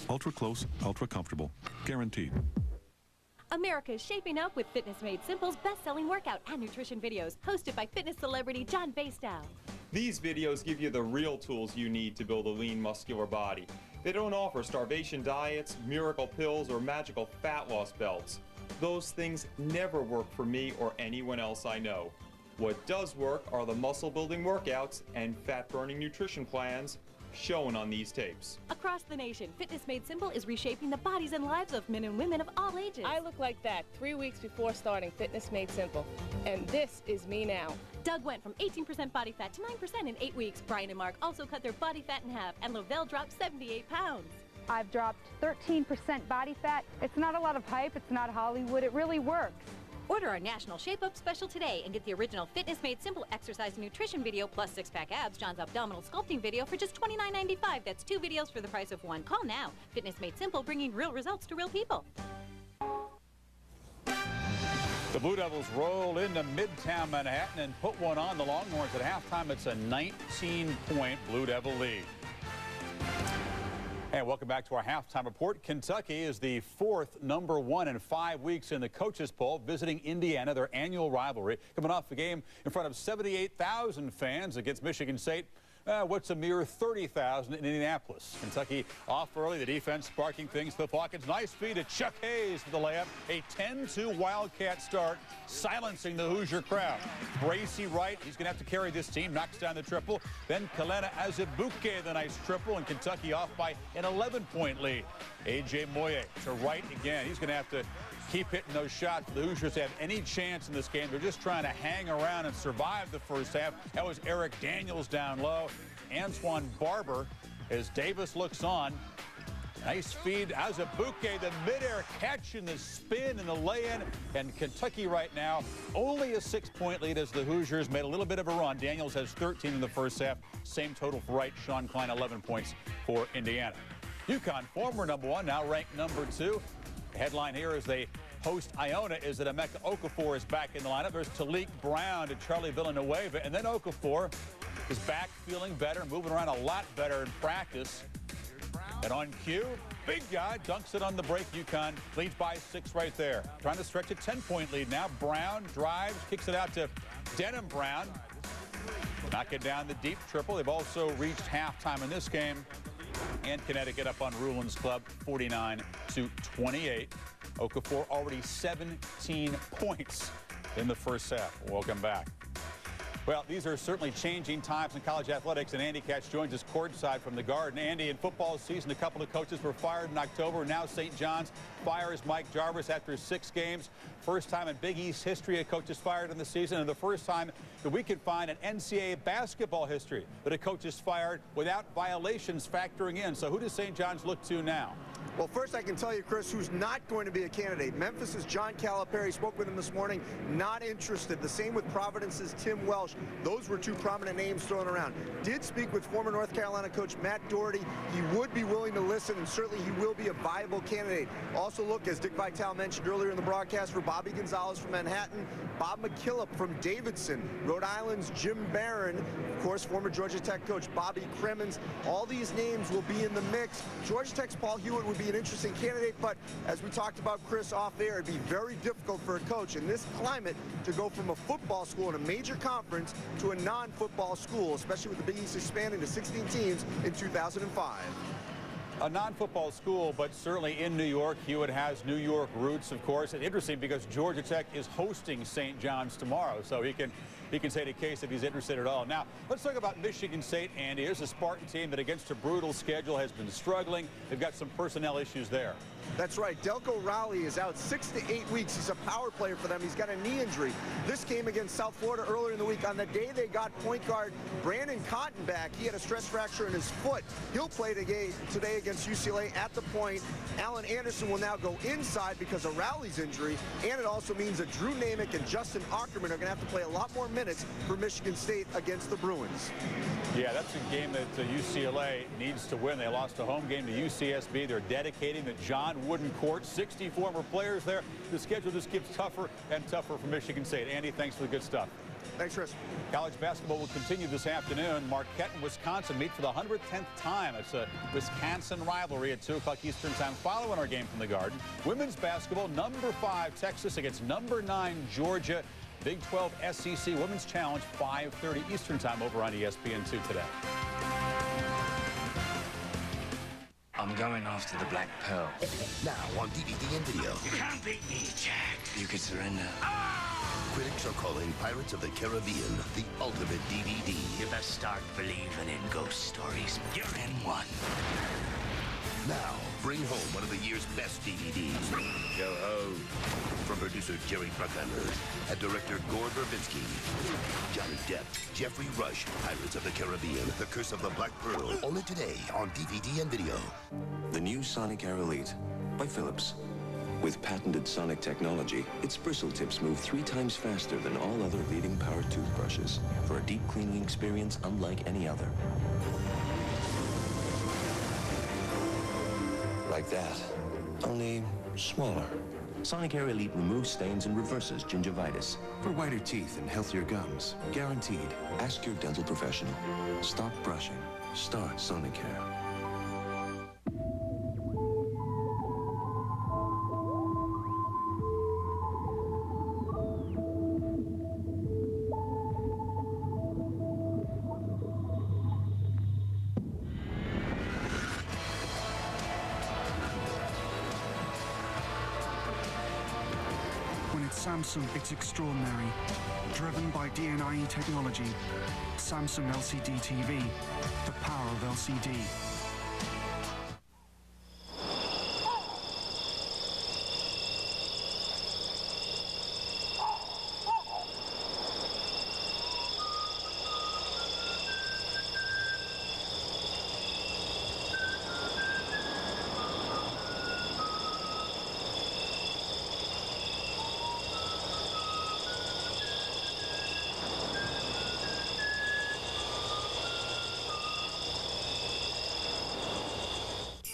[SPEAKER 17] Ultra close, ultra comfortable. Guaranteed.
[SPEAKER 26] America is shaping up with Fitness Made Simple's best-selling workout and nutrition videos, hosted by fitness celebrity John Bastow.
[SPEAKER 27] These videos give you the real tools you need to build a lean, muscular body. They don't offer starvation diets, miracle pills, or magical fat loss belts. Those things never work for me or anyone else I know. What does work are the muscle-building workouts and fat-burning nutrition plans shown on these tapes.
[SPEAKER 26] Across the nation, Fitness Made Simple is reshaping the bodies and lives of men and women of all ages.
[SPEAKER 28] I look like that 3 weeks before starting Fitness Made Simple. And this is me now.
[SPEAKER 26] Doug went from 18% body fat to 9% in 8 weeks. Brian and Mark also cut their body fat in half, and Lavelle dropped 78 pounds.
[SPEAKER 29] I've dropped 13% body fat. It's not a lot of hype, it's not Hollywood, it really works.
[SPEAKER 26] Order our National Shape Up special today and get the original Fitness Made Simple exercise and nutrition video plus 6-pack abs, John's abdominal sculpting video for just $29.95. That's 2 videos for the price of 1. Call now. Fitness Made Simple, bringing real results to real people.
[SPEAKER 15] The Blue Devils roll into Midtown Manhattan and put one on the Longhorns at halftime. It's a 19-point Blue Devil lead. And welcome back to our halftime report. Kentucky is the 4th #1 in 5 weeks in the coaches poll, visiting Indiana, their annual rivalry. Coming off a game in front of 78,000 fans against Michigan State. What's a mere 30,000 in Indianapolis. Kentucky off early, the defense sparking things. Cliff Hawkins, nice feed to Chuck Hayes for the layup. A 10-2 Wildcat start, silencing the Hoosier crowd. Bracy Wright, he's going to have to carry this team, knocks down the triple. Then Kalena Azubuike, the nice triple, and Kentucky off by an 11-point lead. A.J. Moye to Wright again. He's going to have to keep hitting those shots for the Hoosiers to have any chance in this game. They're just trying to hang around and survive the first half. That was Eric Daniels down low. Antoine Barber as Davis looks on. Nice feed. Azubuike, the midair catch and the spin and the lay-in. And Kentucky right now only a 6-point lead as the Hoosiers made a little bit of a run. Daniels has 13 in the first half. Same total for Wright. Sean Klein, 11 points for Indiana. UConn, former #1, now ranked #2. The headline here as they host Iona is that Emeka Okafor is back in the lineup. There's Talik Brown to Charlie Villanueva. And then Okafor is back feeling better, moving around a lot better in practice. And on cue, big guy dunks it on the break. UConn leads by 6 right there. Trying to stretch a 10-point lead now. Brown drives, kicks it out to Denham Brown. Knocking down the deep triple. They've also reached halftime in this game. And Connecticut up on Rulin's club, 49-28. Okafor already 17 points in the first half. Welcome back. Well, these are certainly changing times in college athletics, and Andy Katz joins us courtside from the Garden. Andy, in football season, a couple of coaches were fired in October. Now St. John's fires Mike Jarvis after 6 games. First time in Big East history a coach is fired in the season, and the first time that we could find in NCAA basketball history that a coach is fired without violations factoring in. So who does St. John's look to now?
[SPEAKER 4] Well, first I can tell you, Chris, who's not going to be a candidate. Memphis's John Calipari, spoke with him this morning, not interested. The same with Providence's Tim Welsh. Those were 2 prominent names thrown around. Did speak with former North Carolina coach Matt Doherty. He would be willing to listen, and certainly he will be a viable candidate. Also look, as Dick Vitale mentioned earlier in the broadcast, for Bobby Gonzalez from Manhattan, Bob McKillop from Davidson, Rhode Island's Jim Barron, of course, former Georgia Tech coach Bobby Cremins. All these names will be in the mix. Georgia Tech's Paul Hewitt would be an interesting candidate, but as we talked about, Chris, off air, it'd be very difficult for a coach in this climate to go from a football school in a major conference to a non-football school, especially with the Big East expanding to 16 teams in 2005.
[SPEAKER 15] A non-football school, but certainly in New York. Hewitt has New York roots, of course. And interesting because Georgia Tech is hosting St. John's tomorrow, so he can say the case if he's interested at all. Now, let's talk about Michigan State, Andy. Here's a Spartan team that against a brutal schedule has been struggling. They've got some personnel issues there.
[SPEAKER 4] That's right. Delco Rowley is out 6 to 8 weeks. He's a power player for them. He's got a knee injury. This came against South Florida earlier in the week. On the day they got point guard Brandon Cotton back, he had a stress fracture in his foot. He'll play today against UCLA at the point. Alan Anderson will now go inside because of Rowley's injury, and it also means that Drew Namick and Justin Ackerman are going to have to play a lot more minutes for Michigan State against the Bruins.
[SPEAKER 15] Yeah, that's a game that UCLA needs to win. They lost a home game to UCSB. They're dedicating the John Wooden Court. 60 former players there. The schedule just gets tougher and tougher for Michigan State. Andy, thanks for the good stuff.
[SPEAKER 4] Thanks, Chris.
[SPEAKER 15] College basketball will continue this afternoon. Marquette and Wisconsin meet for the 110th time. It's a Wisconsin rivalry at 2 o'clock Eastern time following our game from the Garden. Women's basketball, #5 Texas against #9 Georgia. Big 12 SEC Women's Challenge, 5:30 Eastern time over on ESPN2 today.
[SPEAKER 5] I'm going after the Black Pearl.
[SPEAKER 1] Now on DVD and video.
[SPEAKER 5] You can't beat me, Jack. You could surrender.
[SPEAKER 1] Critics are calling Pirates of the Caribbean the ultimate DVD.
[SPEAKER 5] You best start believing in ghost stories. You're in one.
[SPEAKER 1] Now, bring home one of the year's best DVDs. Go home. From producer Jerry Bruckheimer and director Gore Verbinski. Johnny Depp, Jeffrey Rush, Pirates of the Caribbean, The Curse of the Black Pearl. Only today on DVD and video.
[SPEAKER 25] The new Sonic Air Elite by Philips. With patented sonic technology, its bristle tips move 3 times faster than all other leading powered toothbrushes for a deep cleaning experience unlike any other. Like that, only smaller. Sonic Air Elite removes stains and reverses gingivitis. For whiter teeth and healthier gums. Guaranteed. Ask your dental professional. Stop brushing. Start Sonic Air.
[SPEAKER 6] Samsung, it's extraordinary. Driven by DNIE technology. Samsung LCD TV. The power of LCD.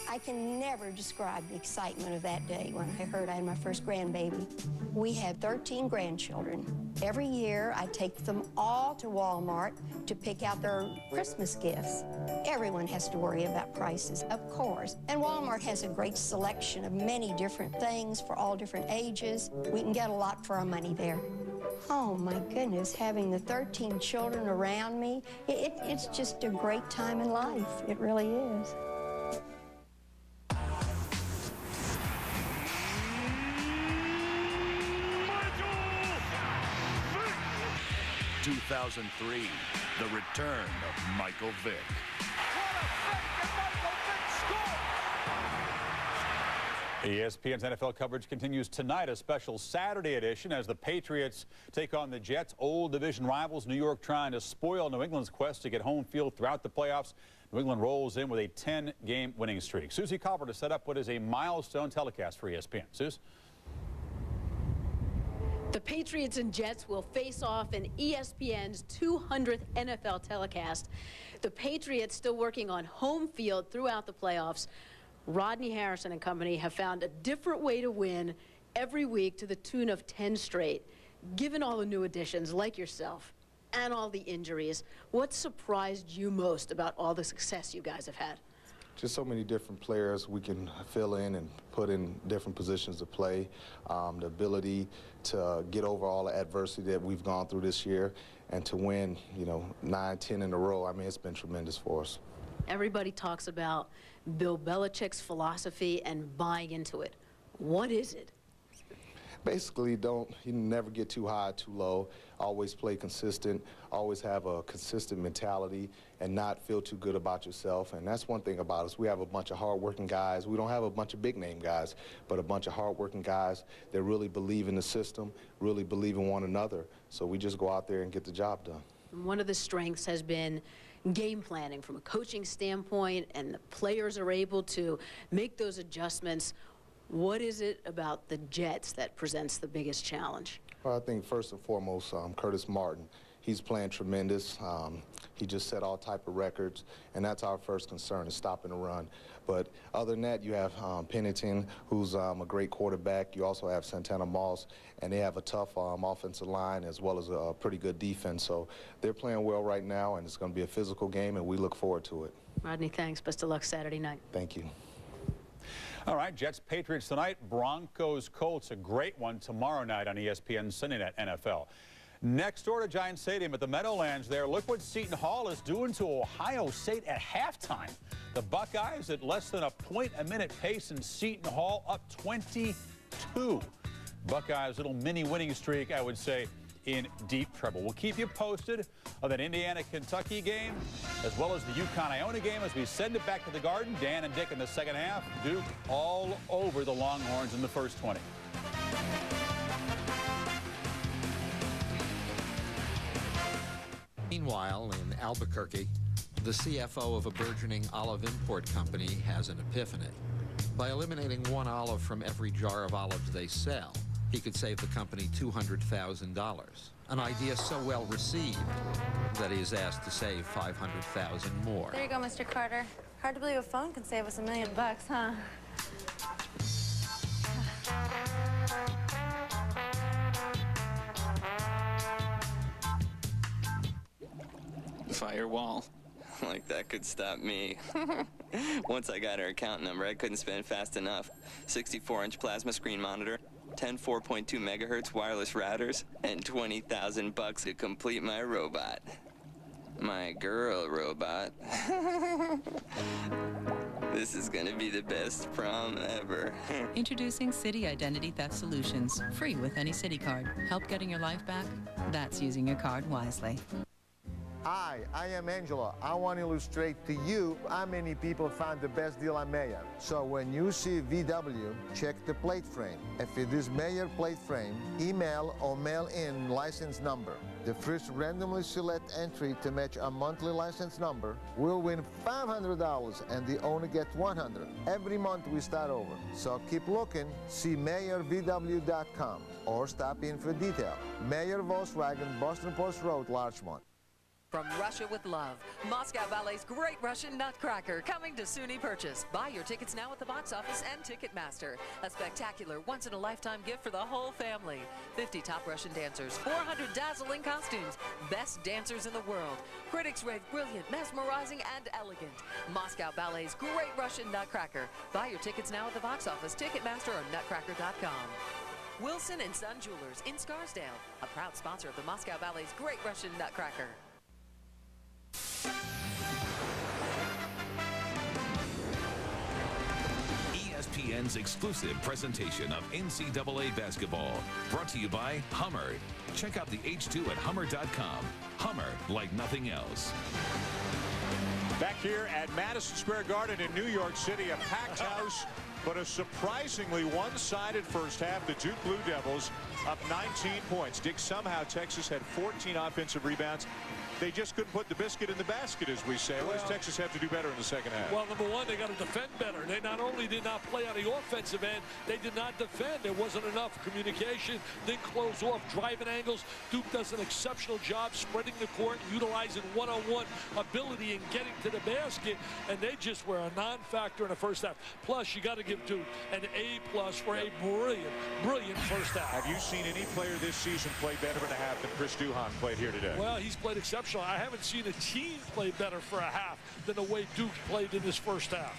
[SPEAKER 7] 'I can never describe the excitement of that day when I heard I had my first grandbaby. We had 13 grandchildren. Every year, I take them all to Walmart to pick out their Christmas gifts. Everyone has to worry about prices, of course. And Walmart has a great selection of many different things for all different ages. We can get a lot for our money there. Oh, my goodness, having the 13 children around me, it's just a great time in life. It really is.
[SPEAKER 18] 2003, the return of Michael Vick.
[SPEAKER 15] ESPN's NFL coverage continues tonight, a special Saturday edition as the Patriots take on the Jets, old division rivals. New York trying to spoil New England's quest to get home field throughout the playoffs. New England rolls in with a 10-game winning streak. Susie Colbert has set up what is a milestone telecast for ESPN. Suze?
[SPEAKER 19] The Patriots and Jets will face off in ESPN's 200th NFL telecast. The Patriots still working on home field throughout the playoffs. Rodney Harrison and company have found a different way to win every week to the tune of 10 straight. Given all the new additions like yourself and all the injuries, what surprised you most about all the success you guys have had?
[SPEAKER 20] Just so many different players we can fill in and put in different positions to play. The ability to get over all the adversity that we've gone through this year and to win, 9, 10 in a row. I mean, it's been tremendous for us.
[SPEAKER 19] Everybody talks about Bill Belichick's philosophy and buying into it. What is it?
[SPEAKER 20] Basically, you never get too high, too low. Always play consistent, always have a consistent mentality and not feel too good about yourself. And that's one thing about us. We have a bunch of hard-working guys. We don't have a bunch of big-name guys, but a bunch of hard-working guys that really believe in the system, really believe in one another. So we just go out there and get the job done.
[SPEAKER 19] One of the strengths has been game planning from a coaching standpoint, and the players are able to make those adjustments. What is it about the Jets that presents the biggest challenge?
[SPEAKER 20] Well, I think first and foremost, Curtis Martin. He's playing tremendous. He just set all type of records, and that's our first concern, is stopping the run. But other than that, you have Pennington, who's a great quarterback. You also have Santana Moss, and they have a tough offensive line as well as a pretty good defense. So they're playing well right now, and it's going to be a physical game, and we look forward to it.
[SPEAKER 19] Rodney, thanks. Best of luck Saturday night.
[SPEAKER 20] Thank you.
[SPEAKER 15] All right, Jets, Patriots tonight, Broncos, Colts, a great one tomorrow night on ESPN Sunday Night NFL. Next door to Giant Stadium at the Meadowlands there, look what Seton Hall is doing to Ohio State at halftime. The Buckeyes at less than a point-a-minute pace in Seton Hall, up 22. Buckeyes' little mini winning streak, I would say, in deep trouble. We'll keep you posted on that Indiana-Kentucky game, as well as the UConn-Iona game as we send it back to the Garden. Dan and Dick in the second half. Duke all over the Longhorns in the first 20.
[SPEAKER 21] Meanwhile, in Albuquerque, the CFO of a burgeoning olive import company has an epiphany. By eliminating one olive from every jar of olives they sell, he could save the company $200,000. An idea so well received that he is asked to save $500,000 more.
[SPEAKER 22] There you go, Mr. Carter. Hard to believe a phone can save us $1 million, huh?
[SPEAKER 23] Firewall. Like that could stop me. Once I got her account number, I couldn't spend fast enough. 64-inch plasma screen monitor, 10 4.2 megahertz wireless routers, and $20,000 to complete my robot. My girl robot. This is gonna be the best prom ever.
[SPEAKER 2] Introducing City Identity Theft Solutions. Free with any City card. Help getting your life back? That's using your card wisely.
[SPEAKER 3] Hi, I am Angela. I want to illustrate to you how many people found the best deal on Mayer. So when you see VW, check the plate frame. If it is Mayer plate frame, email or mail in license number. The first randomly select entry to match a monthly license number will win $500 and the owner gets $100. Every month we start over. So keep looking, see MayerVW.com or stop in for detail. Mayer Volkswagen, Boston Post Road, Larchmont.
[SPEAKER 8] From Russia with love, Moscow Ballet's Great Russian Nutcracker coming to SUNY Purchase. Buy your tickets now at the box office and Ticketmaster. A spectacular once-in-a-lifetime gift for the whole family. 50 top Russian dancers, 400 dazzling costumes, best dancers in the world. Critics rave brilliant, mesmerizing, and elegant. Moscow Ballet's Great Russian Nutcracker. Buy your tickets now at the box office, Ticketmaster, or nutcracker.com. Wilson & Son Jewelers in Scarsdale, a proud sponsor of the Moscow Ballet's Great Russian Nutcracker.
[SPEAKER 1] ESPN's exclusive presentation of NCAA basketball. Brought to you by Hummer. Check out the H2 at Hummer.com. Hummer like nothing else.
[SPEAKER 15] Back here at Madison Square Garden in New York City, a packed house, but a surprisingly one-sided first half. The Duke Blue Devils up 19 points. Dick, somehow Texas had 14 offensive rebounds. They just couldn't put the biscuit in the basket, as we say. What does Texas have to do better in the second half?
[SPEAKER 9] Well, number one, they got to defend better. They not only did not play on the offensive end, they did not defend. There wasn't enough communication, didn't close off driving angles. Duke does an exceptional job spreading the court, utilizing one-on-one ability and getting to the basket, and they just were a non-factor in the first half. Plus, you got to give Duke an A+ for a brilliant first half.
[SPEAKER 15] Have you seen any player this season play better in a half than Chris Duhon played here today?
[SPEAKER 9] Well, he's played exceptional. I haven't seen a team play better for a half than the way Duke played in this first half.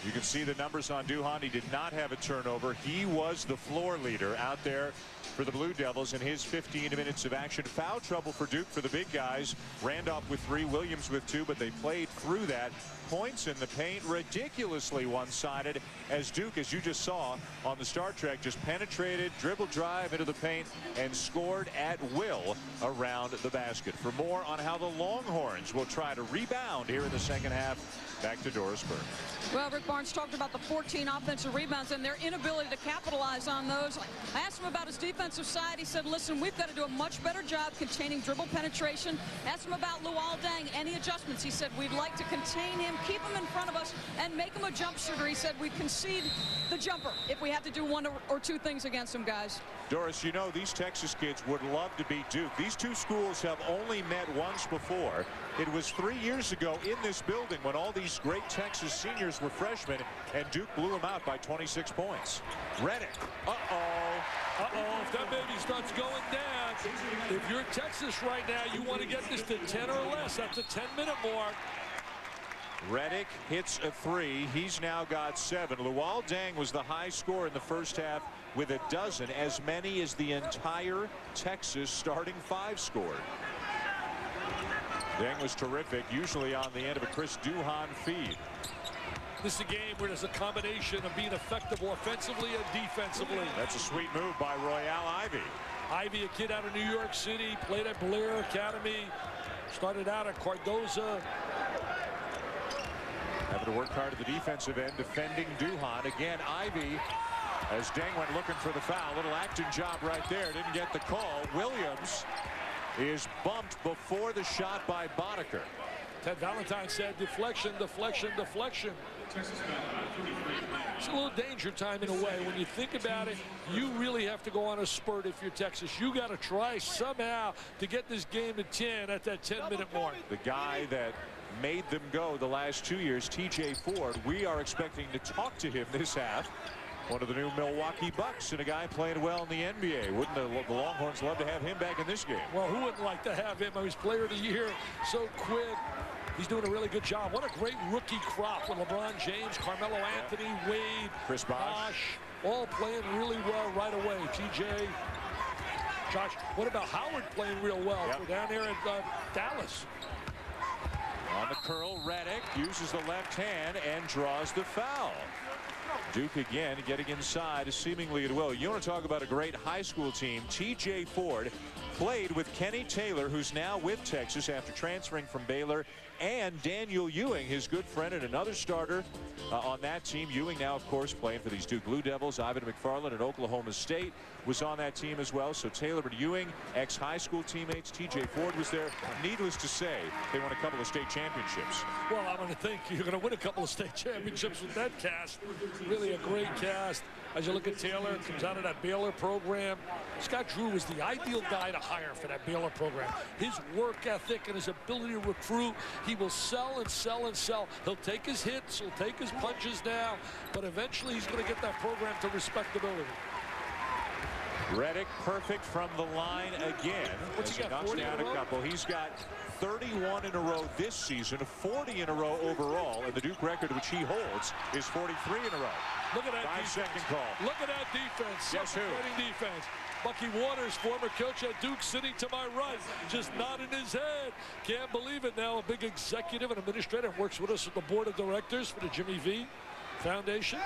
[SPEAKER 15] You can see the numbers on Duhon. He did not have a turnover. He was the floor leader out there for the Blue Devils in his 15 minutes of action. Foul trouble for Duke for the big guys. Randolph with 3, Williams with 2, but they played through that. Points in the paint, ridiculously one-sided, as Duke, as you just saw on the Star Trek, just penetrated, dribble drive into the paint, and scored at will around the basket. For more on how the Longhorns will try to rebound here in the second half, back to Doris Burke.
[SPEAKER 10] Well, Rick Barnes talked about the 14 offensive rebounds and their inability to capitalize on those. I asked him about his defensive side. He said, listen, we've got to do a much better job containing dribble penetration. Asked him about Luol Deng, any adjustments. He said, we'd like to contain him, keep him in front of us, and make him a jump shooter. He said, we concede the jumper if we have to do one or two things against him, guys.
[SPEAKER 15] Doris, you know, these Texas kids would love to beat Duke. These two schools have only met once before. It was 3 years ago in this building when all these great Texas seniors were freshmen, and Duke blew them out by 26 points. Redick.
[SPEAKER 9] If that baby starts going down, if you're Texas right now, you want to get this to 10 or less. That's a 10-minute mark.
[SPEAKER 15] Redick hits a 3. He's now got 7. Luol Deng was the high scorer in the first half with a dozen, as many as the entire Texas starting 5 scored. Deng was terrific, usually on the end of a Chris Duhon feed.
[SPEAKER 9] This is a game where there's a combination of being effective offensively and defensively.
[SPEAKER 15] That's a sweet move by Royale Ivy.
[SPEAKER 9] Ivy, a kid out of New York City, played at Blair Academy, started out at Cardozo.
[SPEAKER 15] Having to work hard at the defensive end, defending Duhon. Again, Ivy, as Deng went looking for the foul. Little acting job right there. Didn't get the call. Williams is bumped before the shot by Boddicker.
[SPEAKER 9] Ted Valentine said deflection, deflection, deflection. It's a little danger time in a way. When you think about it, you really have to go on a spurt if you're Texas. You got to try somehow to get this game to 10 at that 10-minute mark.
[SPEAKER 15] The guy that made them go the last 2 years, TJ Ford, we are expecting to talk to him this half. One of the new Milwaukee Bucks and a guy playing well in the NBA. Wouldn't the Longhorns love to have him back in this game?
[SPEAKER 9] Well, who wouldn't like to have him? He's player of the year, so quick. He's doing a really good job. What a great rookie crop with LeBron James, Carmelo Anthony, Wade,
[SPEAKER 15] Chris Bosh,
[SPEAKER 9] all playing really well right away. TJ, Josh, what about Howard playing real well? We're down there at Dallas.
[SPEAKER 11] On the curl, Redick uses the left hand and draws the foul. Duke again getting inside seemingly at will. You want to talk about a great high school team. TJ Ford played with Kenny Taylor, who's now with Texas after transferring from Baylor, and Daniel Ewing, his good friend and another starter on that team. Ewing now, of course, playing for these Duke Blue Devils. Ivan McFarland at Oklahoma State was on that team as well. So Taylor and Ewing, ex-high school teammates. TJ Ford was there. Needless to say, they won a couple of state championships.
[SPEAKER 9] Well, I'm going to think you're going to win a couple of state championships with that cast. Really a great cast. As you look at Taylor, comes out of that Baylor program. Scott Drew was the ideal guy to hire for that Baylor program. His work ethic and his ability to recruit, he will sell and sell and sell. He'll take his hits, he'll take his punches now, but eventually he's going to get that program to respectability.
[SPEAKER 11] Redick perfect from the line again.
[SPEAKER 9] What's he got,
[SPEAKER 11] knocks
[SPEAKER 9] 40
[SPEAKER 11] down
[SPEAKER 9] in a
[SPEAKER 11] a
[SPEAKER 9] row?
[SPEAKER 11] couple. He's got 31 in a row this season, 40 in a row overall, and the Duke record, which he holds, is 43 in a row.
[SPEAKER 9] Look at that
[SPEAKER 11] 5-second call.
[SPEAKER 9] Look at that defense.
[SPEAKER 11] Guess who?
[SPEAKER 9] Defense. Bucky Waters, former coach at Duke, sitting to my right, just nodding his head. Can't believe it now. A big executive and administrator, works with us at the board of directors for the Jimmy V Foundation.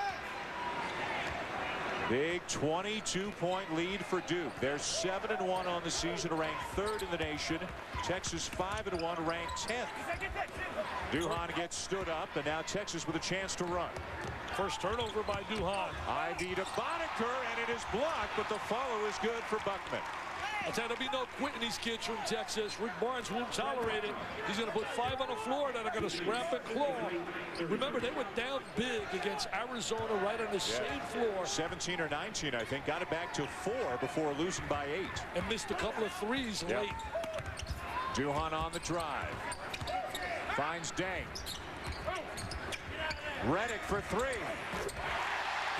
[SPEAKER 11] Big 22-point lead for Duke. They're 7-1 on the season, ranked 3rd in the nation. Texas 5-1, ranked 10th. Duhan gets stood up, and now Texas with a chance to run.
[SPEAKER 9] First turnover by Duhan.
[SPEAKER 11] Ivy to Boddicker, and it is blocked, but the follow is good for Buckman.
[SPEAKER 9] I'll tell you, there'll be no quitting these kids from Texas. Rick Barnes won't tolerate it. He's going to put 5 on the floor that are going to scrap and claw. Remember, they were down big against Arizona right on the same floor.
[SPEAKER 11] 17 or 19, I think. Got it back to 4 before losing by 8.
[SPEAKER 9] And missed a couple of threes late.
[SPEAKER 11] Duhan on the drive. Finds Deng. Redick for 3.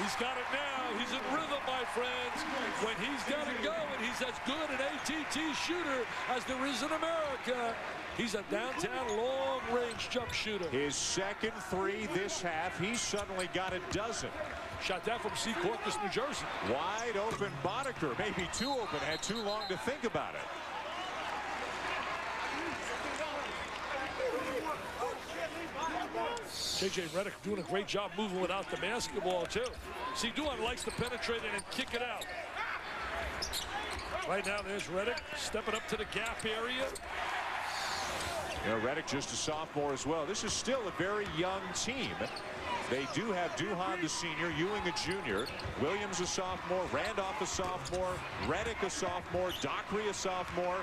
[SPEAKER 9] He's got it now. He's in rhythm, my friends. When he's got it going, he's as good an ATT shooter as there is in America. He's a downtown long-range jump shooter.
[SPEAKER 11] His second 3 this half. He's suddenly got a dozen.
[SPEAKER 9] Shot that from Secaucus, New Jersey.
[SPEAKER 11] Wide open Boddicker. Maybe too open. Had too long to think about it.
[SPEAKER 9] J.J. Redick doing a great job moving without the basketball, too. See, Duhan likes to penetrate it and kick it out. Right now, there's Redick stepping up to the gap area.
[SPEAKER 11] You know, Redick just a sophomore as well. This is still a very young team. They do have Duhan the senior, Ewing a junior, Williams a sophomore, Randolph a sophomore, Redick a sophomore, Dockery a sophomore,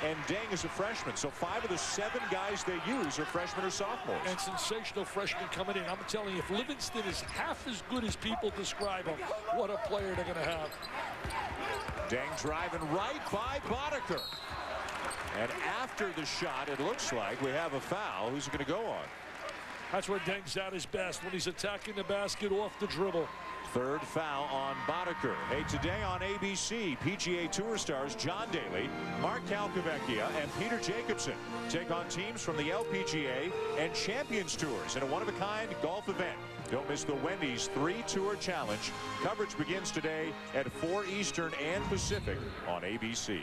[SPEAKER 11] and Deng is a freshman. So 5 of the 7 guys they use are freshmen or sophomores.
[SPEAKER 9] And sensational freshmen coming in. I'm telling you, if Livingston is half as good as people describe him, what a player they're going to have.
[SPEAKER 11] Deng driving right by Boddicker. And after the shot, it looks like we have a foul. Who's it going to go on?
[SPEAKER 9] That's where Deng's at his best, when he's attacking the basket off the dribble.
[SPEAKER 11] 3rd foul on Boddicker. Hey, today on ABC, PGA Tour stars John Daly, Mark Calcavecchia, and Peter Jacobson take on teams from the LPGA and Champions Tours in a one-of-a-kind golf event. Don't miss the Wendy's 3-Tour Challenge. Coverage begins today at 4 Eastern and Pacific on ABC.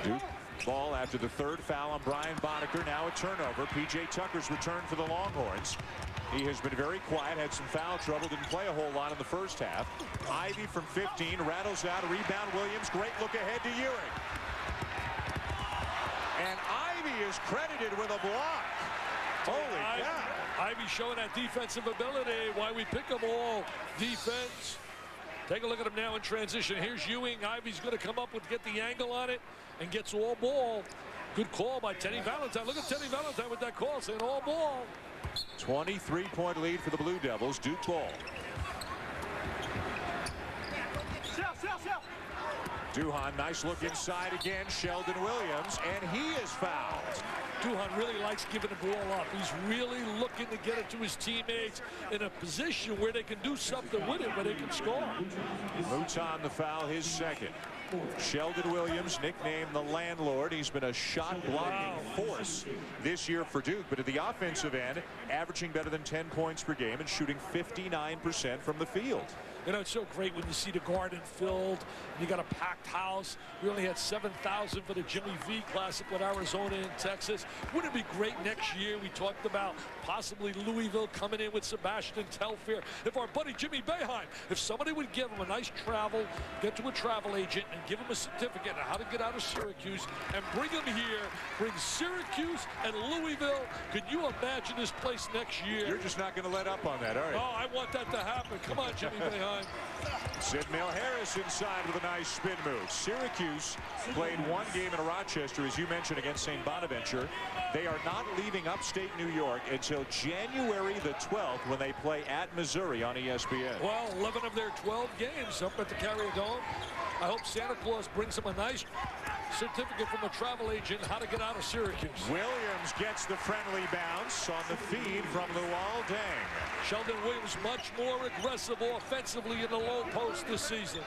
[SPEAKER 11] Duke ball after the 3rd foul on Brian Boddicker. Now a turnover. P.J. Tucker's return for the Longhorns. He has been very quiet, had some foul trouble, didn't play a whole lot in the first half. Ivy from 15 rattles out a rebound. Williams, great look ahead to Ewing. And Ivy is credited with a block. Holy cow.
[SPEAKER 9] Ivy showing that defensive ability. Why we pick them all. Defense. Take a look at him now in transition. Here's Ewing. Ivy's going to come up with, get the angle on it, and gets all ball. Good call by Teddy Valentine. Look at Teddy Valentine with that call, saying all ball.
[SPEAKER 11] 23-point lead for the Blue Devils. Duke ball. Duhan, nice look inside again. Sheldon Williams, and he is fouled.
[SPEAKER 9] Duhan really likes giving the ball up. He's really looking to get it to his teammates in a position where they can do something with it, where they can score.
[SPEAKER 11] Mouton the foul, his second. Sheldon Williams, nicknamed the landlord. He's been a shot-blocking force this year for Duke, but at the offensive end, averaging better than 10 points per game and shooting 59% from the field.
[SPEAKER 9] You know, it's so great when you see the Garden filled. You got a packed house. We only had 7,000 for the Jimmy V Classic with Arizona and Texas. Wouldn't it be great next year? We talked about possibly Louisville coming in with Sebastian Telfair. If our buddy Jimmy Boeheim, if somebody would give him a nice travel, get to a travel agent and give him a certificate on how to get out of Syracuse and bring him here, bring Syracuse and Louisville. Can you imagine this place next year?
[SPEAKER 11] You're just not going to let up on that, are you?
[SPEAKER 9] Oh, I want that to happen. Come on, Jimmy Boeheim.
[SPEAKER 11] Sid Harris inside with a nice spin move. Syracuse played one game in Rochester, as you mentioned, against St. Bonaventure. They are not leaving upstate New York until January the 12th when they play at Missouri on ESPN.
[SPEAKER 9] Well, 11 of their 12 games up at the Carrier Dome. I hope Santa Claus brings them a nice certificate from a travel agent how to get out of Syracuse.
[SPEAKER 11] Williams gets the friendly bounce on the feed from Luol Deng.
[SPEAKER 9] Sheldon Williams much more aggressive offensively in the low post this season.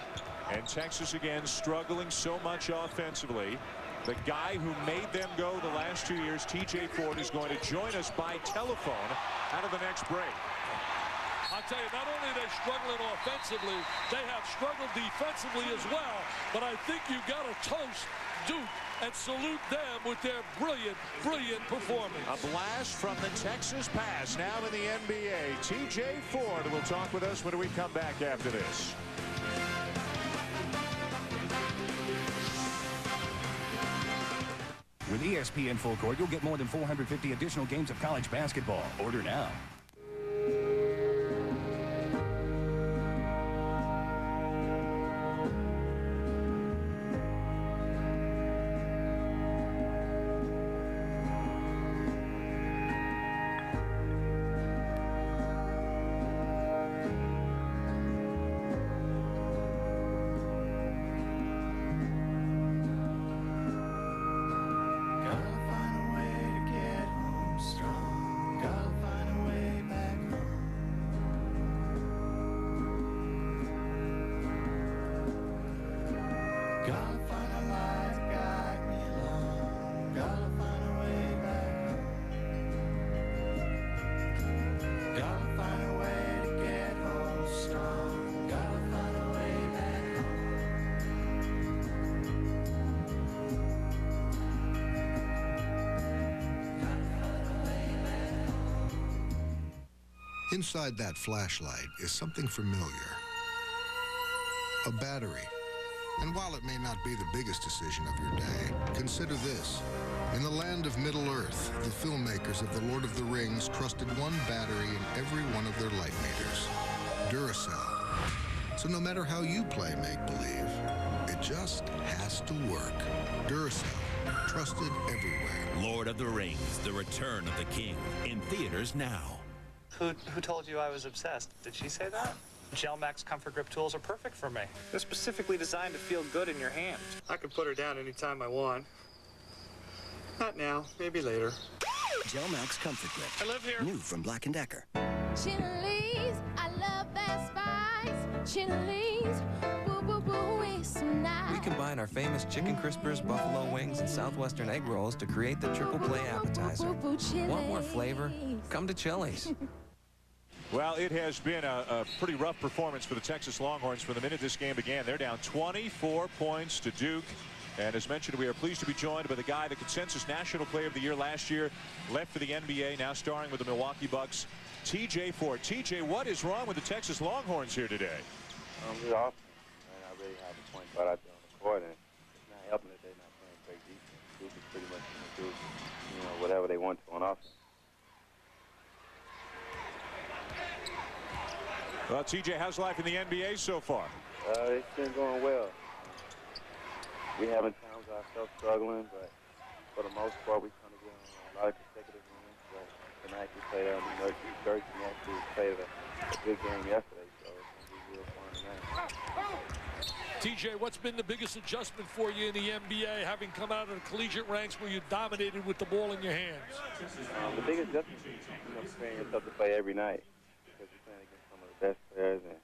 [SPEAKER 11] And Texas again struggling so much offensively. The guy who made them go the last 2 years, TJ Ford, is going to join us by telephone out of the next break.
[SPEAKER 9] I'll tell you, not only are they struggling offensively, they have struggled defensively as well. But I think you got to toast Duke and salute them with their brilliant, brilliant performance.
[SPEAKER 11] A blast from the Texas Pass now in the NBA. TJ Ford will talk with us when we come back after this.
[SPEAKER 12] With ESPN Full Court, you'll get more than 450 additional games of college basketball. Order now.
[SPEAKER 13] Inside that flashlight is something familiar. A battery. And while it may not be the biggest decision of your day, consider this. In the land of Middle-earth, the filmmakers of The Lord of the Rings trusted one battery in every one of their light meters. Duracell. So no matter how you play make-believe, it just has to work. Duracell. Trusted everywhere.
[SPEAKER 5] Lord of the Rings, The Return of the King. In theaters now.
[SPEAKER 14] Who told you I was obsessed? Did she say that? Gel Max Comfort Grip tools are perfect for me. They're specifically designed to feel good in your hand. I can put her down anytime I want. Not now, maybe later.
[SPEAKER 12] Gel Max Comfort Grip.
[SPEAKER 14] I live here.
[SPEAKER 12] New from Black & Decker.
[SPEAKER 16] Chili's, I love that spice. Chili's, boo boo boo, it's so nice.
[SPEAKER 17] We combine our famous chicken crispers, buffalo wings, and southwestern egg rolls to create the triple play appetizer. Want more flavor? Come to Chili's.
[SPEAKER 11] Well, it has been a pretty rough performance for the Texas Longhorns from the minute this game began. They're down 24 points to Duke. And as mentioned, we are pleased to be joined by the guy, the consensus National Player of the Year last year, left for the NBA, now starring with the Milwaukee Bucks, TJ Ford. TJ, what is wrong with the Texas Longhorns here today?
[SPEAKER 24] We're awesome. And I really have a point guard out there on the court, and it's not helping that they're not playing great defense. Duke is pretty much going to do, whatever they want to on offense.
[SPEAKER 11] Well, TJ, how's life in the NBA so far?
[SPEAKER 24] It's been going well. We haven't found ourselves struggling, but for the most part, we're trying to get on a lot of consecutive wins. But tonight we played out in New Jersey, and actually played a good game yesterday, so it's going to be real fun tonight.
[SPEAKER 9] TJ, what's been the biggest adjustment for you in the NBA, having come out of the collegiate ranks where you dominated with the ball in your hands?
[SPEAKER 24] The biggest adjustment is preparing yourself to play every night, because you're playing against some of the best players, and,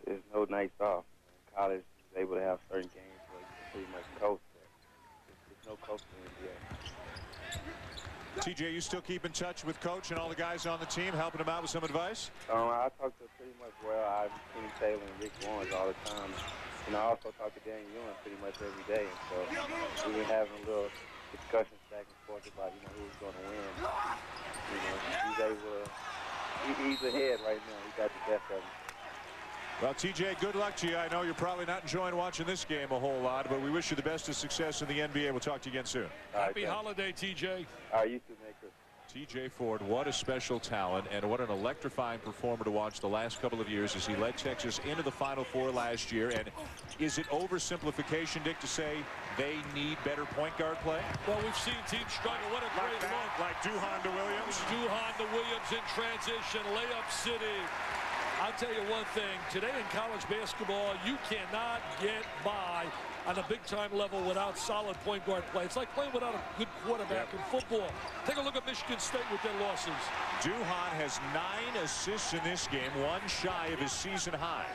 [SPEAKER 24] it's no nights off. In college, you're able to have certain games pretty much coach. There's no coach in the NBA.
[SPEAKER 11] TJ, you still keep in touch with Coach and all the guys on the team, helping him out with some advice?
[SPEAKER 24] I talk to pretty much Kenny Taylor and Rick Warren all the time. And I also talk to Danny Ewing pretty much every day. And so we've been having a little discussions back and forth about, who's going to win. He's ahead right now. He got the best of him.
[SPEAKER 11] Well, TJ, good luck to you. I know you're probably not enjoying watching this game a whole lot, but we wish you the best of success in the NBA. We'll talk to you again soon.
[SPEAKER 9] Happy holiday, TJ.
[SPEAKER 24] All right, you too, Maker.
[SPEAKER 11] TJ Ford, what a special talent and what an electrifying performer to watch the last couple of years as he led Texas into the Final Four last year. And is it oversimplification, Dick, to say they need better point guard play?
[SPEAKER 9] Well, we've seen teams struggle. What a great look.
[SPEAKER 11] Like Duhon to Williams.
[SPEAKER 9] Duhon to Williams in transition, layup city. I'll tell you one thing, today in college basketball, you cannot get by on a big-time level without solid point guard play. It's like playing without a good quarterback in football. Take a look at Michigan State with their losses.
[SPEAKER 11] Duhon has 9 assists in this game, 1 shy of his season high.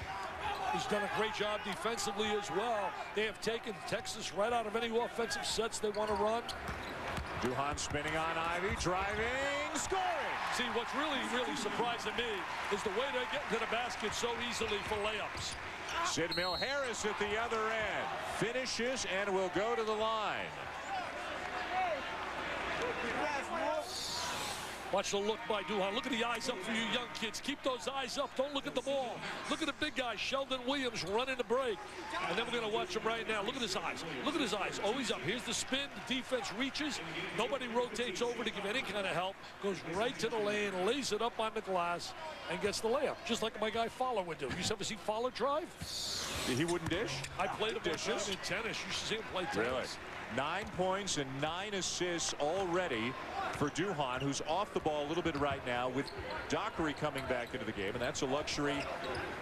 [SPEAKER 9] He's done a great job defensively as well. They have taken Texas right out of any offensive sets they want to run.
[SPEAKER 11] Duhon spinning on Ivy, driving, scoring.
[SPEAKER 9] See, what's really surprising me is the way they get into the basket so easily for layups.
[SPEAKER 11] Sid Mill Harris at the other end. Finishes and will go to the line.
[SPEAKER 9] Watch the look by Duhon. Look at the eyes up for you young kids. Keep those eyes up. Don't look at the ball. Look at the big guy, Sheldon Williams, running the break. And then we're going to watch him right now. Look at his eyes. Look at his eyes. Always up. Here's the spin. The defense reaches. Nobody rotates over to give any kind of help. Goes right to the lane, lays it up on the glass, and gets the layup. Just like my guy Fowler would do. You ever see Fowler drive?
[SPEAKER 11] He wouldn't dish?
[SPEAKER 9] I played him in tennis. You should see him play tennis.
[SPEAKER 11] Really? 9 points and 9 assists already for Duhon, who's off the ball a little bit right now with Dockery coming back into the game, and that's a luxury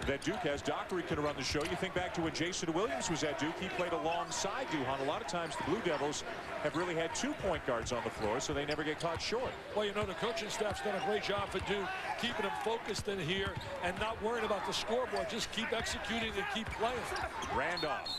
[SPEAKER 11] that Duke has. Dockery can run the show. You think back to when Jason Williams was at Duke, he played alongside Duhon. A lot of times the Blue Devils have really had 2 point guards on the floor, so they never get caught short.
[SPEAKER 9] Well, the coaching staff's done a great job for Duke, keeping them focused in here and not worrying about the scoreboard. Just keep executing and keep playing.
[SPEAKER 11] Randolph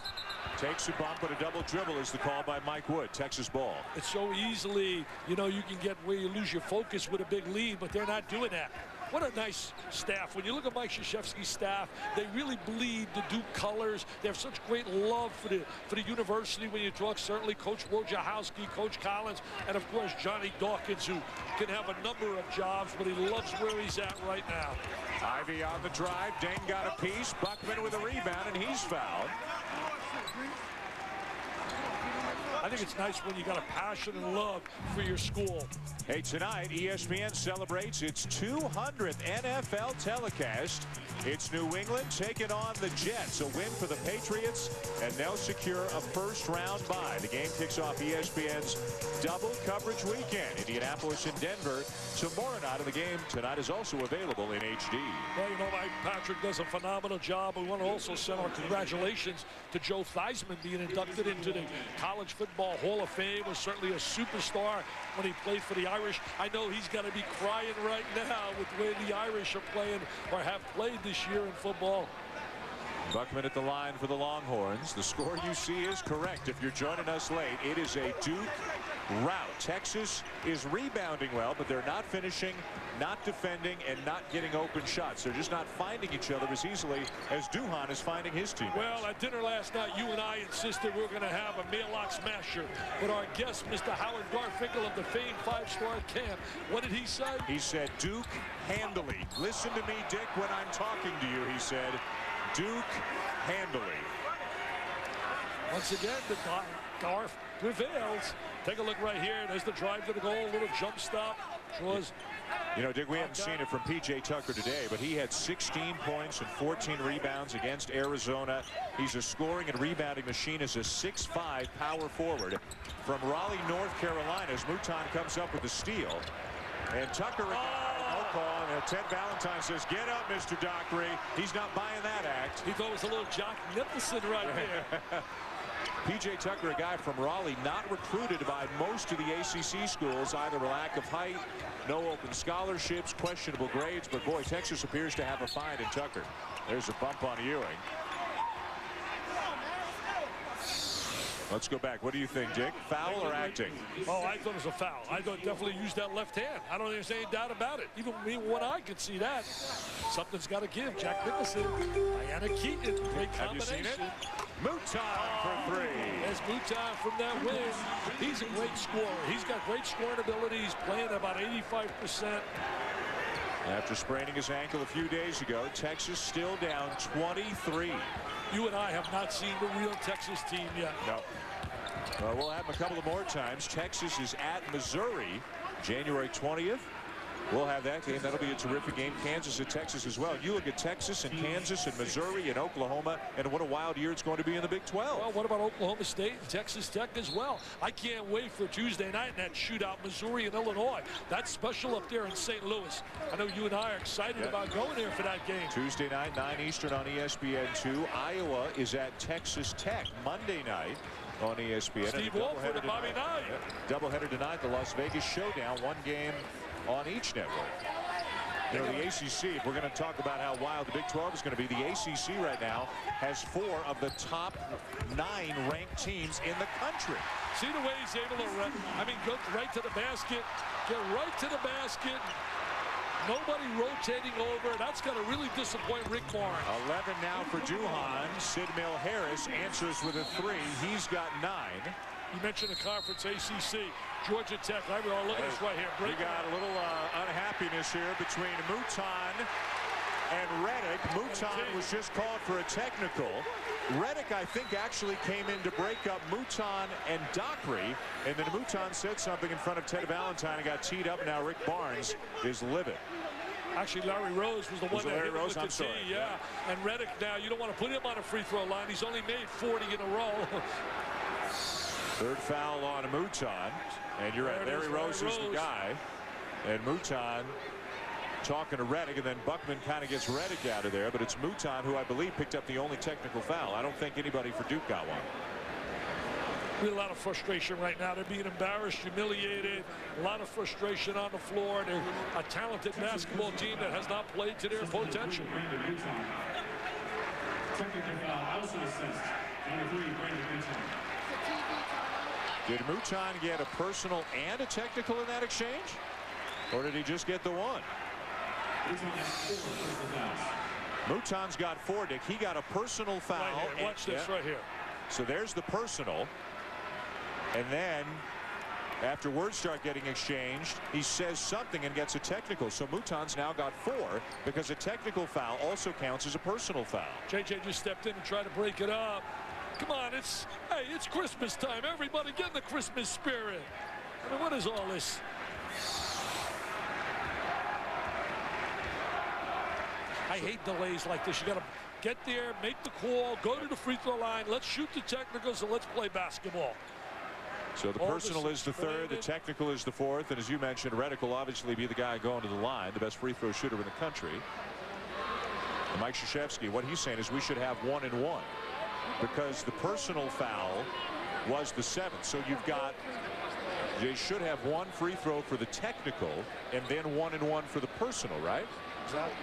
[SPEAKER 11] takes a bump, but a double dribble is the call by Mike Wood. Texas ball.
[SPEAKER 9] It's so easily, you can get where you lose your focus with a big lead, but they're not doing that. What a nice staff. When you look at Mike Krzyzewski's staff, they really bleed the Duke colors. They have such great love for the university. When you talk, certainly Coach Wojciechowski, Coach Collins, and of course Johnny Dawkins, who can have a number of jobs, but he loves where he's at right now.
[SPEAKER 11] Ivy on the drive. Dane got a piece. Buckman with a rebound, and he's fouled.
[SPEAKER 9] I think it's nice when you got a passion and love for your school.
[SPEAKER 11] Hey, tonight, ESPN celebrates its 200th NFL telecast. It's New England taking on the Jets. A win for the Patriots, and they'll secure a first-round bye. The game kicks off ESPN's double coverage weekend. Indianapolis and Denver tomorrow night, and the game tonight is also available in HD.
[SPEAKER 9] Well, Mike Patrick does a phenomenal job. We want to also send our congratulations to Joe Theismann being inducted into the College Football Hall of Fame. Was certainly a superstar when he played for the Irish. I know he's got to be crying right now with the way the Irish are playing or have played this year in football.
[SPEAKER 11] Buckman at the line for the Longhorns. The score you see is correct. If you're joining us late, it is a Duke rout. Texas is rebounding well, but they're not finishing, not defending, and not getting open shots. They're just not finding each other as easily as Duhon is finding his team.
[SPEAKER 9] Well, at dinner last night, you and I insisted we were going to have a meal-out smasher with our guest, Mr. Howard Garfinkel of the famed 5-star camp. What did he say?
[SPEAKER 11] He said, Duke handily. Listen to me, Dick, when I'm talking to you, he said. Duke handily.
[SPEAKER 9] Once again, the Garf prevails. Take a look right here. There's the drive to the goal, little jump stop. Draws.
[SPEAKER 11] Dick, we haven't seen it from P.J. Tucker today, but he had 16 points and 14 rebounds against Arizona. He's a scoring and rebounding machine as a 6'5" power forward from Raleigh, North Carolina, as Mouton comes up with the steal. And Tucker, no call, and Ted Valentine says, get up, Mr. Dockery. He's not buying that act.
[SPEAKER 9] He thought it was a little Jock Nicholson right there.
[SPEAKER 11] P.J. Tucker, a guy from Raleigh, not recruited by most of the ACC schools, either a lack of height, no open scholarships, questionable grades, but boy, Texas appears to have a find in Tucker. There's a bump on Ewing. Let's go back. What do you think, Dick? Foul or acting?
[SPEAKER 9] Oh, I thought it was a foul. I thought definitely used that left hand. I don't think there's any doubt about it. Even me, one eye could see that. Something's got to give. Jack Nicholson, Diana Keaton, great combination.
[SPEAKER 11] Have you seen it? Mouton for three.
[SPEAKER 9] There's Mouton from that win. He's a great scorer. He's got great scoring ability. He's playing at about 85%.
[SPEAKER 11] After spraining his ankle a few days ago, Texas still down 23.
[SPEAKER 9] You and I have not seen the real Texas team yet.
[SPEAKER 11] No. Well, we'll have them a couple of more times. Texas is at Missouri, January 20th. We'll have that game. That'll be a terrific game. Kansas at Texas as well. You look at Texas and Kansas and Missouri and Oklahoma, and what a wild year it's going to be in the Big 12.
[SPEAKER 9] Well, what about Oklahoma State and Texas Tech as well? I can't wait for Tuesday night in that shootout, Missouri and Illinois. That's special up there in St. Louis. I know you and I are excited about going there for that game.
[SPEAKER 11] Tuesday night, 9 Eastern on ESPN2. Iowa is at Texas Tech Monday night on ESPN.
[SPEAKER 9] Steve Wolford and Bobby Knight.
[SPEAKER 11] Doubleheader tonight, the Las Vegas Showdown, one game on each network. You know, the ACC, if we're going to talk about how wild the Big 12 is going to be, the ACC right now has 4 of the top 9 ranked teams in the country.
[SPEAKER 9] See the way he's able to run. I mean, go right to the basket, get right to the basket. Nobody rotating over. That's going to really disappoint Rick Barnes.
[SPEAKER 11] 11 now for Duhan. Sid Mill-Harris answers with a 3. He's got 9.
[SPEAKER 9] You mentioned the conference ACC, Georgia Tech. Look at this right here.
[SPEAKER 11] We got a little unhappiness here between Mouton and Redick. Mouton was just called for a technical. Redick, I think, actually came in to break up Mouton and Dockery, and then Mouton said something in front of Ted Valentine and got teed up. Now Rick Barnes is livid.
[SPEAKER 9] Actually, Larry Rose was the one that hit him with the tee.
[SPEAKER 11] Yeah.
[SPEAKER 9] And Redick, now you don't want to put him on a free throw line. He's only made 40 in a row.
[SPEAKER 11] Third foul on Mouton, and you're right. Larry Rose is the guy, and Mouton talking to Redick, and then Buckman kind of gets Redick out of there, but it's Mouton who I believe picked up the only technical foul. I don't think anybody for Duke got one.
[SPEAKER 9] Really a lot of frustration right now. They're being embarrassed, humiliated, a lot of frustration on the floor. They're a talented basketball team that has not played to their potential.
[SPEAKER 11] Did Mouton get a personal and a technical in that exchange? Or did he just get the one? Mouton's got 4, Dick. He got a personal foul.
[SPEAKER 9] Right here. Watch this right here.
[SPEAKER 11] So there's the personal. And then after words start getting exchanged, he says something and gets a technical. So Mouton's now got 4 because a technical foul also counts as a personal foul.
[SPEAKER 9] JJ just stepped in and tried to break it up. Come on, it's Christmas time. Everybody get in the Christmas spirit. I mean, what is all this? I hate delays like this. You got to get there, make the call, go to the free throw line. Let's shoot the technicals and let's play basketball.
[SPEAKER 11] So the personal is the 3rd, the technical is the 4th, and as you mentioned, Redick will obviously be the guy going to the line, the best free throw shooter in the country. And Mike Krzyzewski, what he's saying is we should have 1 and 1. Because the personal foul was the 7th. So you've got, they should have 1 free throw for the technical and then 1 and 1 for the personal, right?
[SPEAKER 9] Exactly.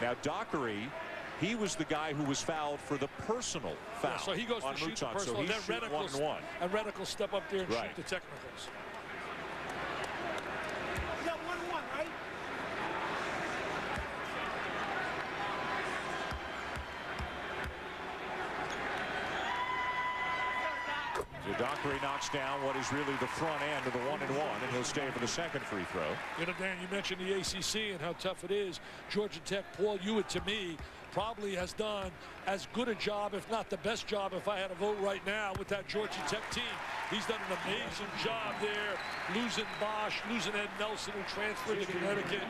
[SPEAKER 11] Now Dockery, he was the guy who was fouled for the personal foul.
[SPEAKER 9] Yeah, so he goes
[SPEAKER 11] on
[SPEAKER 9] to shoot the
[SPEAKER 11] Mouton,
[SPEAKER 9] personal,
[SPEAKER 11] so
[SPEAKER 9] and then
[SPEAKER 11] Redick 1 and 1.
[SPEAKER 9] And Redick will step up there and
[SPEAKER 11] right.
[SPEAKER 9] shoot the technicals.
[SPEAKER 4] You got 1-1, right?
[SPEAKER 11] So Dockery knocks down what is really the front end of the 1 and 1, and he'll stay for the 2nd free throw.
[SPEAKER 9] You know, Dan, you mentioned the ACC and how tough it is. Georgia Tech, Paul Hewitt, to me, probably has done as good a job, if not the best job, if I had a vote right now with that Georgia Tech team. He's done an amazing job there, losing Bosch, losing Ed Nelson, who transferred to Connecticut.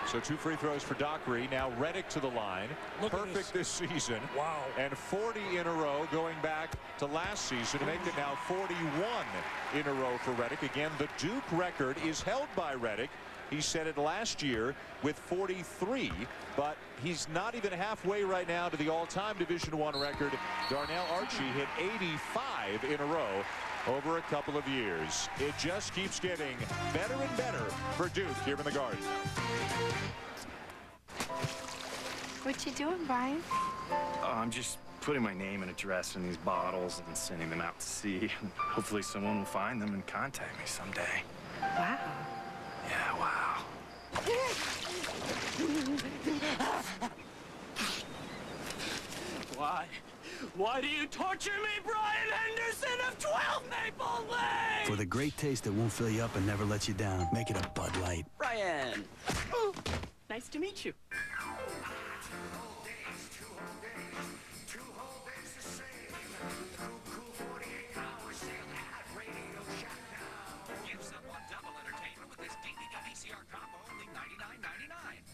[SPEAKER 11] So 2 free throws for Dockery. Now Redick to the line. Perfect this season.
[SPEAKER 9] Wow.
[SPEAKER 11] And 40 in a row going back to last season to make it now 41 in a row for Redick. Again, the Duke record is held by Redick. He set it last year with 43, but he's not even halfway right now to the all-time Division I record. Darnell Archie hit 85 in a row over a couple of years. It just keeps getting better and better for Duke here in the Garden.
[SPEAKER 22] What you doing, Brian?
[SPEAKER 6] I'm just putting my name and address in these bottles and sending them out to sea. Hopefully someone will find them and contact me someday.
[SPEAKER 22] Wow.
[SPEAKER 6] Yeah, wow.
[SPEAKER 7] Why? Why do you torture me, Brian Henderson of 12 Maple Lane?
[SPEAKER 12] For the great taste that won't fill you up and never lets you down, make it a Bud Light.
[SPEAKER 7] Brian. Oh, nice to meet you.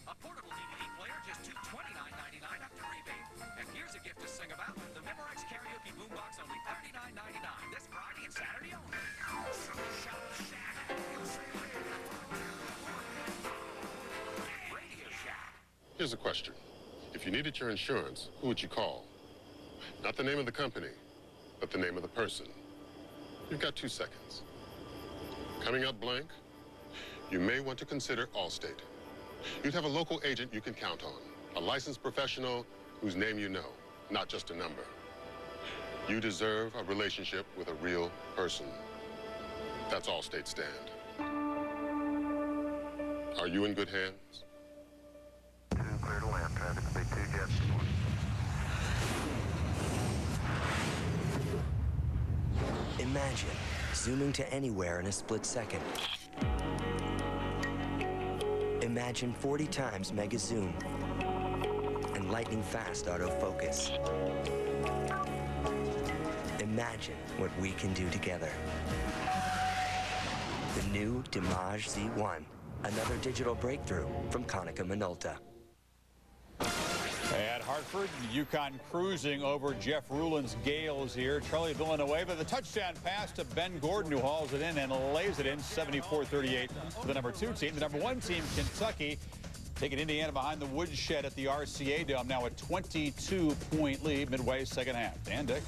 [SPEAKER 12] A portable DVD player, just $229.99 after rebate. And here's a gift to sing about. The Memorex Karaoke Boombox, only $39.99. This Friday and Saturday only. Radio Shack.
[SPEAKER 18] Here's a question. If you needed your insurance, who would you call? Not the name of the company, but the name of the person. You've got 2 seconds. Coming up blank, you may want to consider Allstate. You'd have a local agent you can count on, a licensed professional whose name you know, not just a number. You deserve a relationship with a real person. That's Allstate stand. Are you in good hands?
[SPEAKER 24] Clear to land, traffic, big 2 jets.
[SPEAKER 5] Imagine zooming to anywhere in a split second. Imagine 40 times mega zoom and lightning fast autofocus. Imagine what we can do together. The new Dimage Z1, another digital breakthrough from Konica Minolta.
[SPEAKER 15] At Hartford, UConn cruising over Jeff Rulin's Gales here. Charlie Villanueva, the touchdown pass to Ben Gordon, who hauls it in and lays it in 74-38 for the number 2 team. The number 1 team, Kentucky, taking Indiana behind the woodshed at the RCA Dome. Now a 22-point lead midway second half. Dan, Dick.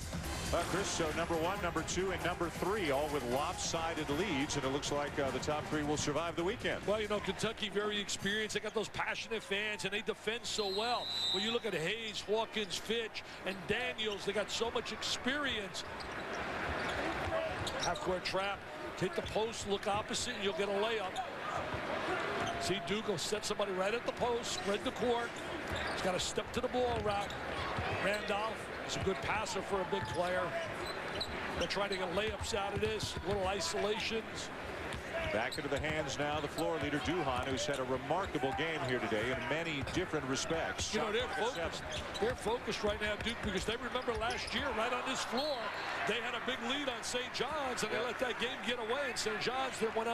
[SPEAKER 11] Chris, so number 1, number 2, and number 3 all with lopsided leads, and it looks like the top 3 will survive the weekend.
[SPEAKER 9] Well, you know, Kentucky very experienced. They got those passionate fans, and they defend so well. When you look at Hayes, Hawkins, Fitch, and Daniels, they got so much experience. Half-court trap. Take the post, look opposite, and you'll get a layup. See Duke will set somebody right at the post, spread the court. He's got to step to the ball route. Randolph is a good passer for a big player. They're trying to get layups out of this, little isolations.
[SPEAKER 11] Back into the hands now, the floor leader, Duhan, who's had a remarkable game here today in many different respects.
[SPEAKER 9] You know, they're focused right now, Duke, because they remember last year, right on this floor, they had a big lead on St. John's, and they let that game get away. And St. John's, they won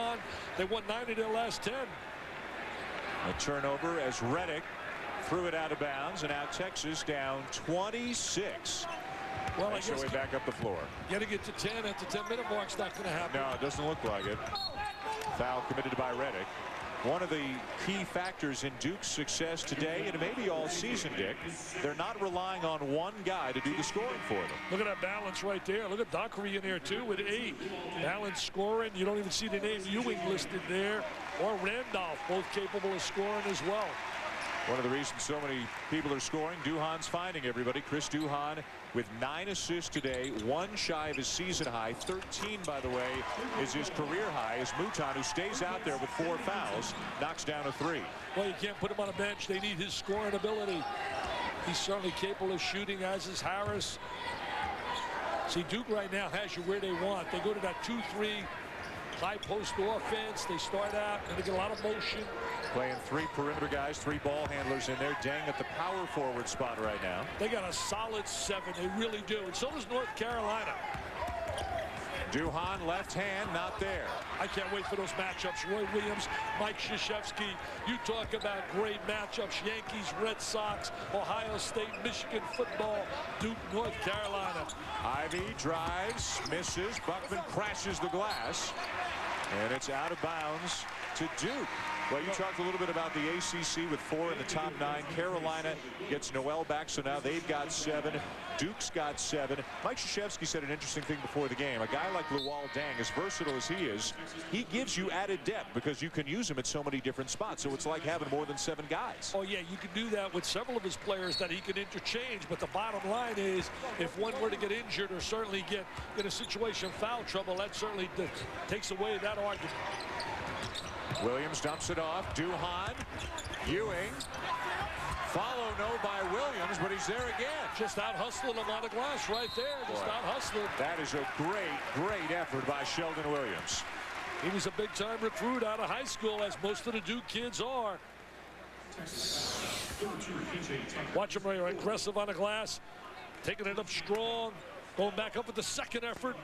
[SPEAKER 9] 9 of their last 10.
[SPEAKER 11] A turnover as Redick threw it out of bounds, and now Texas down 26.
[SPEAKER 9] Well, I guess
[SPEAKER 11] way back up the floor.
[SPEAKER 9] You got to get to 10 at the 10-minute mark. It's not going to happen.
[SPEAKER 11] No, it doesn't look like it. Foul committed by Redick. One of the key factors in Duke's success today, and maybe all season, Dick, they're not relying on one guy to do the scoring for them.
[SPEAKER 9] Look at that balance right there. Look at Dockery in there, too, with 8. Balance scoring. You don't even see the name Ewing listed there. Or Randolph, both capable of scoring as well.
[SPEAKER 11] One of the reasons so many people are scoring, Duhan's finding everybody. Chris Duhan with 9 assists today, 1 shy of his season high. 13, by the way, is his career high. As Mouton, who stays out there with 4 fouls, knocks down a 3.
[SPEAKER 9] Well, you can't put him on a bench. They need his scoring ability. He's certainly capable of shooting, as is Harris. See, Duke right now has you where they want. They go to that 2-3 high post offense. They start out and they get a lot of motion.
[SPEAKER 11] Playing 3 perimeter guys, 3 ball handlers in there. Dang at the power forward spot right now.
[SPEAKER 9] They got a solid 7. They really do. And so does North Carolina.
[SPEAKER 11] Duhan left hand, not there.
[SPEAKER 9] I can't wait for those matchups. Roy Williams, Mike Krzyzewski. You talk about great matchups. Yankees, Red Sox, Ohio State, Michigan football, Duke, North Carolina.
[SPEAKER 11] Ivy drives, misses. Buckman crashes the glass. And it's out of bounds to Duke. Well, you talked a little bit about the ACC with 4 in the top 9. Carolina gets Noel back, so now they've got 7. Duke's got 7. Mike Krzyzewski said an interesting thing before the game. A guy like Luol Deng, as versatile as he is, he gives you added depth because you can use him at so many different spots. So it's like having more than 7 guys.
[SPEAKER 9] Oh, yeah, you can do that with several of his players that he can interchange. But the bottom line is, if one were to get injured or certainly get in a situation of foul trouble, that certainly takes away that argument.
[SPEAKER 11] Williams dumps it off. Duhan. Ewing. Follow no by Williams, but he's there again.
[SPEAKER 9] Just out hustling him on the glass right there. Just out hustling.
[SPEAKER 11] That is a great effort by Sheldon Williams.
[SPEAKER 9] He was a big-time recruit out of high school, as most of the Duke kids are. Watch him right, aggressive on the glass, taking it up strong, going back up with the second effort.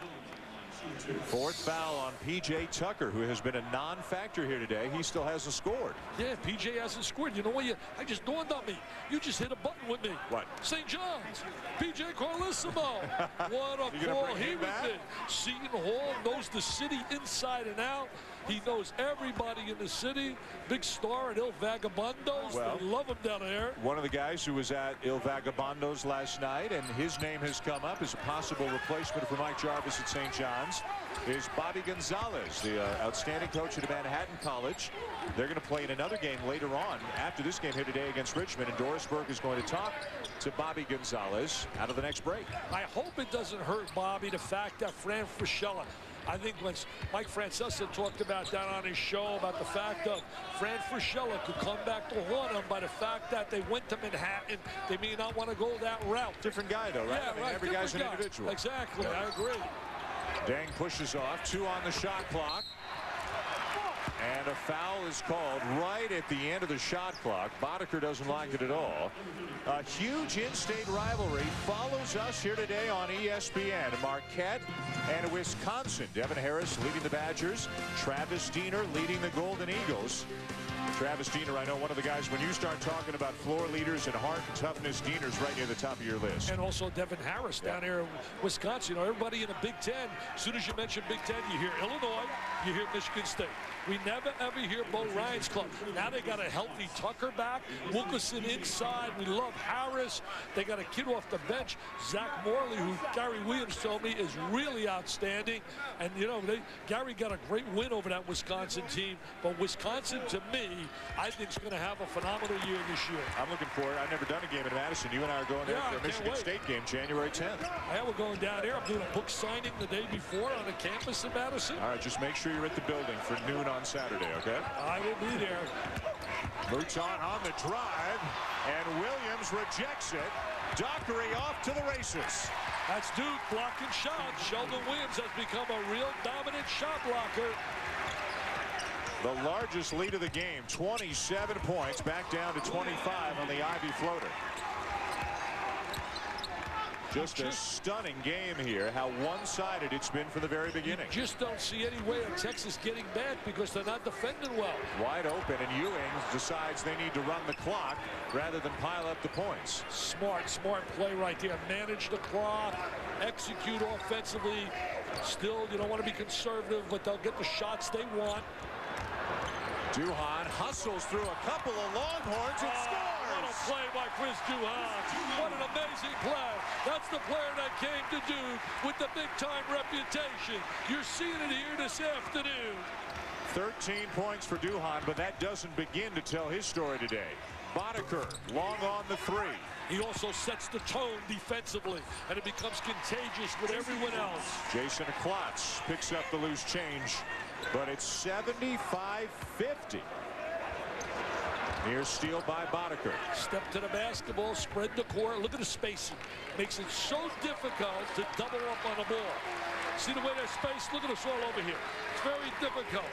[SPEAKER 11] 4th foul on P.J. Tucker, who has been a non-factor here today. He still hasn't scored.
[SPEAKER 9] Yeah, P.J. hasn't scored. You know what? I just dawned on me. You just hit a button with me.
[SPEAKER 11] What?
[SPEAKER 9] St. John's. P.J. Carlissimo. What a call he was in. Seton Hall knows the city inside and out. He knows everybody in the city. Big star at Il Vagabondos.
[SPEAKER 11] Well,
[SPEAKER 9] they love him down there.
[SPEAKER 11] One of the guys who was at Il Vagabondos last night, and his name has come up as a possible replacement for Mike Jarvis at St. John's, is Bobby Gonzalez, the outstanding coach at Manhattan College. They're going to play in another game later on after this game here today against Richmond, and Doris Burke is going to talk to Bobby Gonzalez out of the next break.
[SPEAKER 9] I hope it doesn't hurt Bobby, the fact that Fran Fraschilla, I think when Mike Francesa talked about that on his show, about the fact that Fran Fraschilla could come back to haunt him by the fact that they went to Manhattan. They may not want to go that route.
[SPEAKER 11] Different guy, though, right?
[SPEAKER 9] Yeah,
[SPEAKER 11] I mean,
[SPEAKER 9] right.
[SPEAKER 11] every guy's an individual.
[SPEAKER 9] Exactly. I agree.
[SPEAKER 11] Deng pushes off. 2 on the shot clock. And a foul is called right at the end of the shot clock. Boddicker doesn't like it at all. A huge in-state rivalry follows us here today on ESPN. Marquette and Wisconsin. Devin Harris leading the Badgers. Travis Diener leading the Golden Eagles. Travis Diener, I know one of the guys, when you start talking about floor leaders and heart and toughness, Diener's right near the top of your list.
[SPEAKER 9] And also Devin Harris down here in Wisconsin. You know, everybody in the Big Ten, as soon as you mention Big Ten, you hear Illinois, you hear Michigan State. We never, ever hear Bo Ryan's club. Now they got a healthy Tucker back, Wilkerson inside. We love Harris. They got a kid off the bench, Zach Morley, who Gary Williams told me is really outstanding. And, you know, Gary got a great win over that Wisconsin team. But Wisconsin, to me, I think is going to have a phenomenal year this year.
[SPEAKER 11] I'm looking for it. I've never done a game in Madison. You and I are going there for a Michigan State game, January 10th.
[SPEAKER 9] Yeah, we're going down there. I'm doing a book signing the day before on the campus in Madison.
[SPEAKER 11] All right, just make sure you're at the building for noon on Saturday, okay?
[SPEAKER 9] I will be there.
[SPEAKER 11] Mouton on the drive, and Williams rejects it. Dockery off to the races.
[SPEAKER 9] That's Duke blocking shots. Sheldon Williams has become a real dominant shot blocker.
[SPEAKER 11] The largest lead of the game, 27 points, back down to 25 on the Ivy floater. Just a stunning game here, how one-sided it's been from the very beginning.
[SPEAKER 9] You just don't see any way of Texas getting back because they're not defending well.
[SPEAKER 11] Wide open, and Ewing decides they need to run the clock rather than pile up the points.
[SPEAKER 9] Smart play right there. Manage the clock, execute offensively. Still, you don't want to be conservative, but they'll get the shots they want.
[SPEAKER 11] Duhan hustles through a couple of Longhorns and scores.
[SPEAKER 9] What a play by Chris Duhan. What an amazing play. That's the player that came to Duke with the big-time reputation. You're seeing it here this afternoon.
[SPEAKER 11] 13 points for Duhan, but that doesn't begin to tell his story today. Boddicker, long on the 3.
[SPEAKER 9] He also sets the tone defensively, and it becomes contagious with everyone else.
[SPEAKER 11] Jason Klotz picks up the loose change, but it's 75-50. Near steal by Boddicker.
[SPEAKER 9] Step to the basketball, spread the court. Look at the spacing. Makes it so difficult to double up on the ball. See the way they're spaced? Look at us all over here. It's very difficult.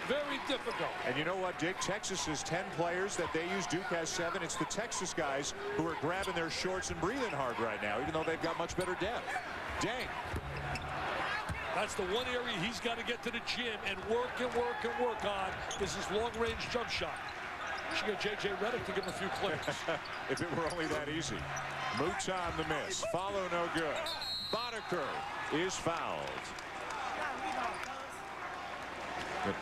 [SPEAKER 9] Very difficult.
[SPEAKER 11] And you know what, Dick? Texas has 10 players that they use. Duke has 7. It's the Texas guys who are grabbing their shorts and breathing hard right now, even though they've got much better depth. Deng.
[SPEAKER 9] That's the one area he's got to get to the gym and work and work and work on is his long-range jump shot. Should get J.J. Redick to give him a few clicks.
[SPEAKER 11] If it were only that easy. Mouton the miss. Follow no good. Boddicker is fouled. The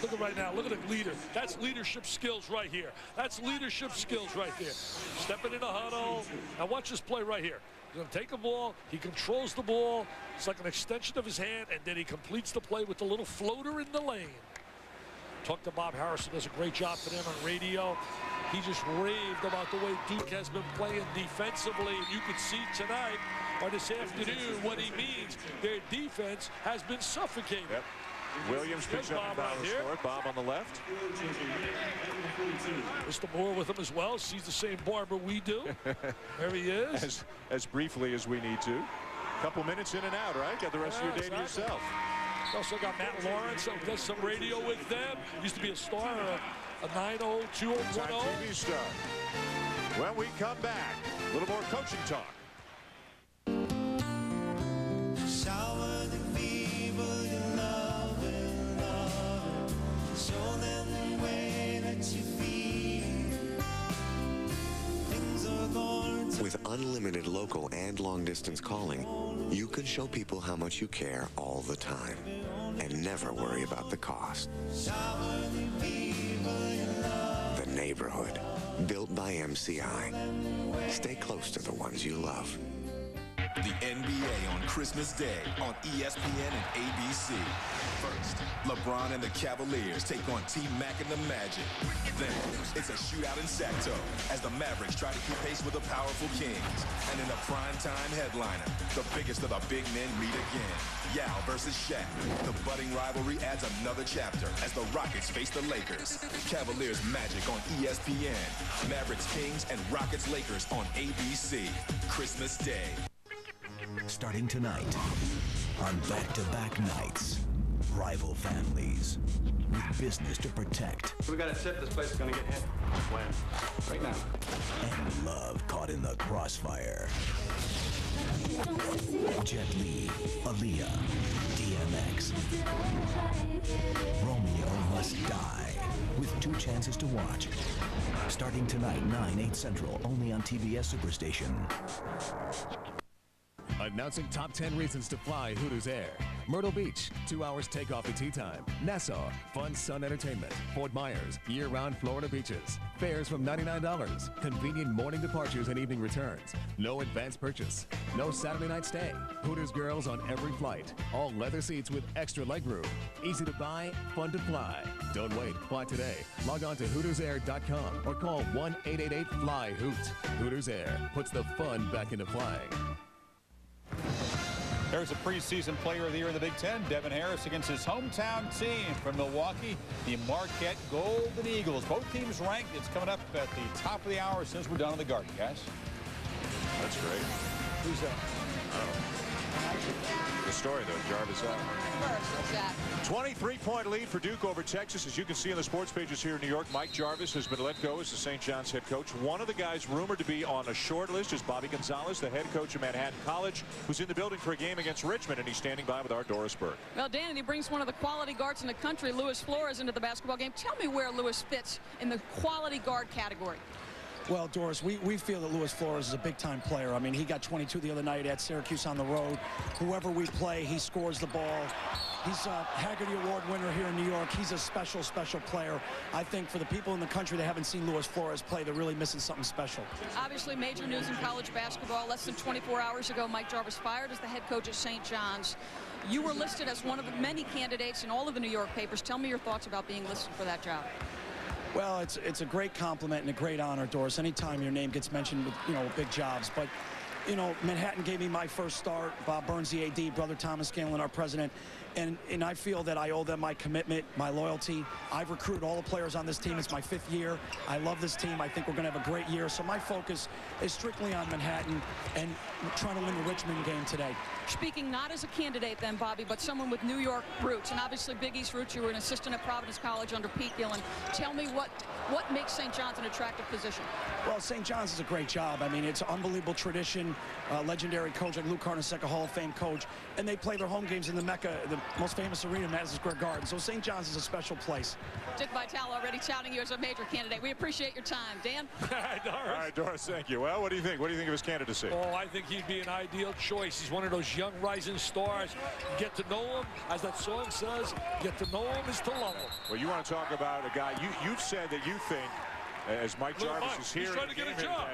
[SPEAKER 9] Look at right now. Look at the leader. That's leadership skills right here. That's leadership skills right there. Stepping in the huddle. Now watch this play right here. He's going to take the ball. He controls the ball. It's like an extension of his hand, and then he completes the play with the little floater in the lane. Talk to Bob Harrison. Does a great job for them on radio. He just raved about the way Duke has been playing defensively. And you could see tonight or this afternoon what he means. Their defense has been suffocated.
[SPEAKER 11] Yep. Williams picks up the foul score. Bob on the left.
[SPEAKER 9] Mr. Moore with him as well. Sees the same barber we do. There he is.
[SPEAKER 11] As briefly as we need to. Couple minutes in and out, right? Got the rest of your day to yourself.
[SPEAKER 9] Also got Matt Lawrence, who does some radio with them. Used to be a star, a 9-0, 2-0, 1-0.
[SPEAKER 11] TV star. When we come back, a little more coaching talk.
[SPEAKER 19] Shower the people you love and show them the way that you feel. Things are going to...
[SPEAKER 20] With unlimited local and long-distance calling, you can show people how much you care all the time and never worry about the cost. The neighborhood, built by MCI. Stay close to the ones you love.
[SPEAKER 21] The NBA on Christmas Day on ESPN and ABC. First, LeBron and the Cavaliers take on T-Mac and the Magic. Then, it's a shootout in Sacto as the Mavericks try to keep pace with the powerful Kings. And in a primetime headliner, the biggest of the big men meet again. Yao versus Shaq. The budding rivalry adds another chapter as the Rockets face the Lakers. Cavaliers Magic on ESPN. Mavericks Kings and Rockets Lakers on ABC. Christmas Day.
[SPEAKER 23] Starting tonight on back-to-back nights, rival families with business to protect.
[SPEAKER 25] We got a tip this place is going to get hit. When? Right now.
[SPEAKER 23] And love caught in the crossfire. Jet Li, Aaliyah, DMX. Romeo Must Die, with 2 chances to watch. Starting tonight, 9, 8 Central, only on TBS Superstation.
[SPEAKER 26] Announcing top 10 reasons to fly Hooters Air. Myrtle Beach, 2 hours takeoff and tea time. Nassau, fun sun entertainment. Fort Myers, year-round Florida beaches. Fares from $99. Convenient morning departures and evening returns. No advance purchase. No Saturday night stay. Hooters girls on every flight. All leather seats with extra legroom. Easy to buy, fun to fly. Don't wait. Fly today. Log on to HootersAir.com or call 1-888-FLY-HOOT. Hooters Air puts the fun back into flying.
[SPEAKER 15] There's a preseason player of the year in the Big Ten, Devin Harris, against his hometown team from Milwaukee, the Marquette Golden Eagles. Both teams ranked. It's coming up at the top of the hour as soon as we're done in the Garden, guys.
[SPEAKER 11] That's great.
[SPEAKER 15] Who's that?
[SPEAKER 11] The story, though, Jarvis out. 23-point lead for Duke over Texas. As you can see on the sports pages here in New York, Mike Jarvis has been let go as the St. John's head coach. One of the guys rumored to be on a short list is Bobby Gonzalez, the head coach of Manhattan College, who's in the building for a game against Richmond, and he's standing by with our Doris Burke.
[SPEAKER 10] Well, Dan, and he brings one of the quality guards in the country, Luis Flores, into the basketball game. Tell me where Luis fits in the quality guard category.
[SPEAKER 4] Well, Doris, we feel that Luis Flores is a big-time player. I mean, he got 22 the other night at Syracuse on the road. Whoever we play, he scores the ball. He's a Haggerty Award winner here in New York. He's a special, special player. I think for the people in the country that haven't seen Luis Flores play, they're really missing something special.
[SPEAKER 10] Obviously, major news in college basketball. Less than 24 hours ago, Mike Jarvis fired as the head coach at St. John's. You were listed as one of the many candidates in all of the New York papers. Tell me your thoughts about being listed for that job.
[SPEAKER 4] Well, it's a great compliment and a great honor, Doris. Anytime your name gets mentioned with, big jobs. But, Manhattan gave me my first start. Bob Burns, the AD, Brother Thomas Scanlon, our president. And I feel that I owe them my commitment, my loyalty. I've recruited all the players on this team. It's my 5th year. I love this team. I think we're going to have a great year. So my focus is strictly on Manhattan and trying to win the Richmond game today.
[SPEAKER 10] Speaking not as a candidate then, Bobby, but someone with New York roots, and obviously Big East roots. You were an assistant at Providence College under Pete Gillen. Tell me what makes St. John's an attractive position?
[SPEAKER 4] Well, St. John's is a great job. I mean, it's an unbelievable tradition. Madison, legendary coach, like Lou Carnesecca, Hall of Fame coach, and they play their home games in the Mecca, the most famous arena, Madison Square Garden. So St. John's is a special place.
[SPEAKER 10] Dick Vitale already touting you as a major candidate. We appreciate your time. Dan?
[SPEAKER 11] All right, Doris, thank you. Well, what do you think? What do you think of his candidacy?
[SPEAKER 9] Oh, I think he'd be an ideal choice. He's one of those young rising stars. Get to know him, as that song says, get to know him is to love him.
[SPEAKER 11] Well, you want to talk about a guy, you've said that you think, as Mike Jarvis is here,
[SPEAKER 9] he's trying to get a job.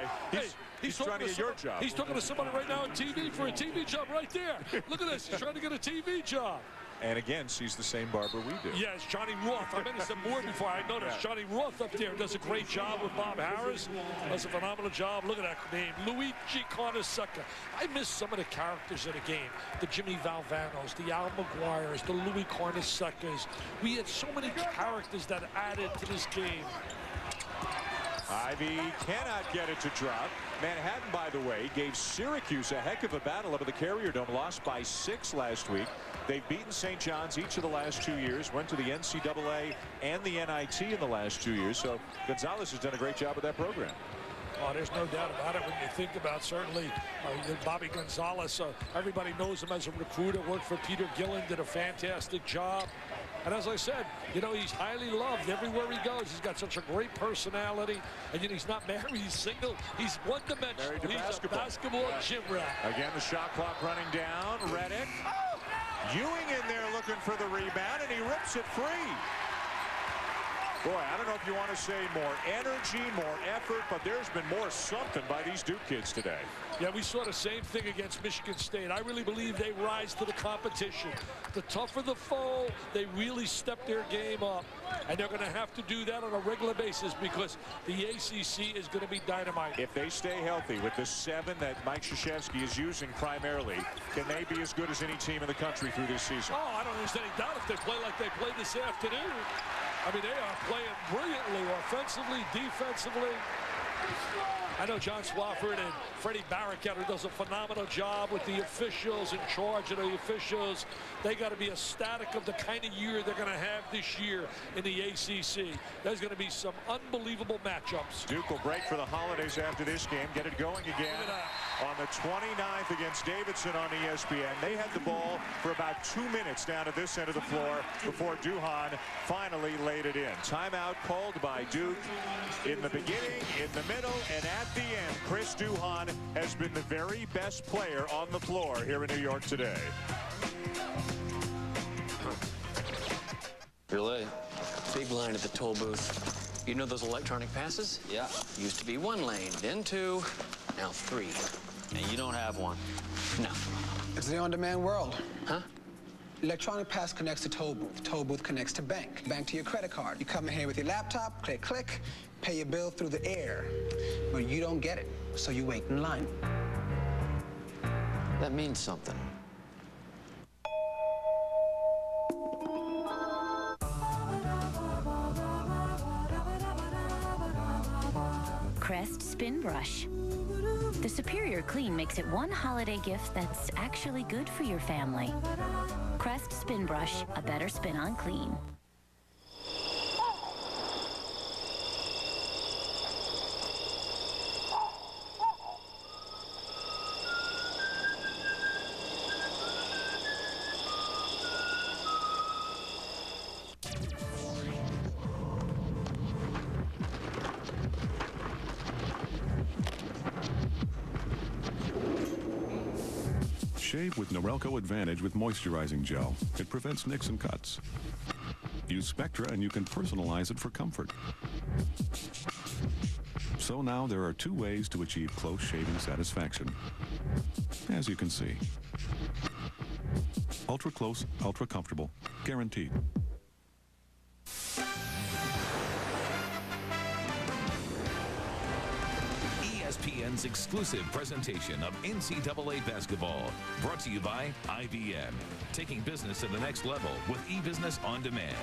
[SPEAKER 11] He's trying to get your job.
[SPEAKER 9] He's talking to somebody right now on TV for a TV job right there. Look at this. He's trying to get a TV job.
[SPEAKER 11] And again, sees the same barber we do.
[SPEAKER 9] Yes, Johnny Roth. I mentioned some more before. I noticed Johnny Roth up there does a great job with Bob Harris. Does a phenomenal job. Look at that name, Luigi Carnesecca. I miss some of the characters in the game. The Jimmy Valvanos, the Al McGuires, the Louis Carneseccas. We had so many characters that added to this game.
[SPEAKER 11] Ivy cannot get it to drop. Manhattan, by the way, gave Syracuse a heck of a battle up at the Carrier Dome. Lost by 6 last week. They've beaten St. John's each of the last 2 years. Went to the NCAA and the NIT in the last 2 years. So Gonzalez has done a great job with that program.
[SPEAKER 9] Oh, there's no doubt about it when you think about certainly Bobby Gonzalez. Everybody knows him as a recruiter. Worked for Peter Gillen, did a fantastic job. And as I said, you know, he's highly loved everywhere he goes. He's got such a great personality. And yet he's not married, he's single. He's one-dimensional. He's a basketball gym rat.
[SPEAKER 11] Again, the shot clock running down. Redick. Ewing in there looking for the rebound, and he rips it free. Boy, I don't know if you want to say more energy, more effort, but there's been more something by these Duke kids today.
[SPEAKER 9] Yeah, we saw the same thing against Michigan State. I really believe they rise to the competition. The tougher the foe, they really step their game up. And they're going to have to do that on a regular basis because the ACC is going to be dynamite.
[SPEAKER 11] If they stay healthy with the 7 that Mike Krzyzewski is using primarily, can they be as good as any team in the country through this season?
[SPEAKER 9] Oh, I don't think there's any doubt if they play like they played this afternoon. I mean, they are playing brilliantly, offensively, defensively. I know John Swafford and Freddie Barrichello does a phenomenal job with the officials, in charge of the officials. They got to be ecstatic of the kind of year they're going to have this year in the ACC. There's going to be some unbelievable matchups.
[SPEAKER 11] Duke will break for the holidays after this game. Get it going again on the 29th against Davidson on ESPN. They had the ball for about 2 minutes down at this end of the floor before Duhon finally laid it in. Timeout called by Duke in the beginning, in the middle, and at the end. Chris Duhon has been the very best player on the floor here in New York today.
[SPEAKER 1] You're late. Big line at the toll booth. You know those electronic passes? Yeah. Used to be 1 lane, then 2, now 3. And you don't have one? No.
[SPEAKER 2] It's the on-demand world. Huh? Electronic pass connects to toll booth. Toll booth connects to bank. Bank to your credit card. You come in here with your laptop, click, click, pay your bill through the air. But you don't get it, so you wait in line.
[SPEAKER 1] That means something.
[SPEAKER 3] Crest Spin Brush. The superior clean makes it one holiday gift that's actually good for your family. Crest Spin Brush, a better spin on clean.
[SPEAKER 8] Shave with Norelco Advantage with moisturizing gel. It prevents nicks and cuts. Use Spectra and you can personalize it for comfort. So now there are 2 ways to achieve close shaving satisfaction. As you can see. Ultra close, ultra comfortable, guaranteed.
[SPEAKER 23] ESPN's exclusive presentation of NCAA basketball, brought to you by IBM, taking business to the next level with e-business on demand.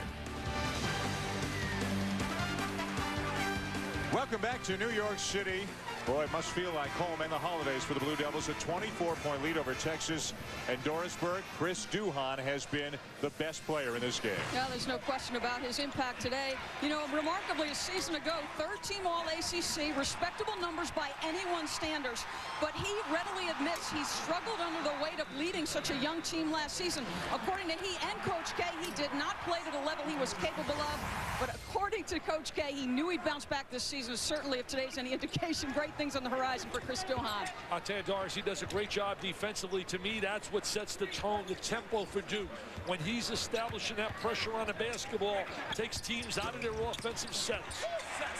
[SPEAKER 11] Welcome back to New York City. Boy, it must feel like home and the holidays for the Blue Devils. A 24-point lead over Texas and Dorisburg. Chris Duhon has been the best player in this game.
[SPEAKER 10] Yeah, there's no question about his impact today. You know, remarkably, a season ago, third-team All-ACC, respectable numbers by anyone's standards. But he readily admits he struggled under the weight of leading such a young team last season. According to he and Coach K, he did not play to the level he was capable of. But according to Coach K, he knew he'd bounce back this season. Certainly, if today's any indication, great things on the horizon for Chris Duhon.
[SPEAKER 9] I'll tell you, Doris, he does a great job defensively. To me, that's what sets the tone, the tempo for Duke. When he's establishing that pressure on the basketball, takes teams out of their offensive sets.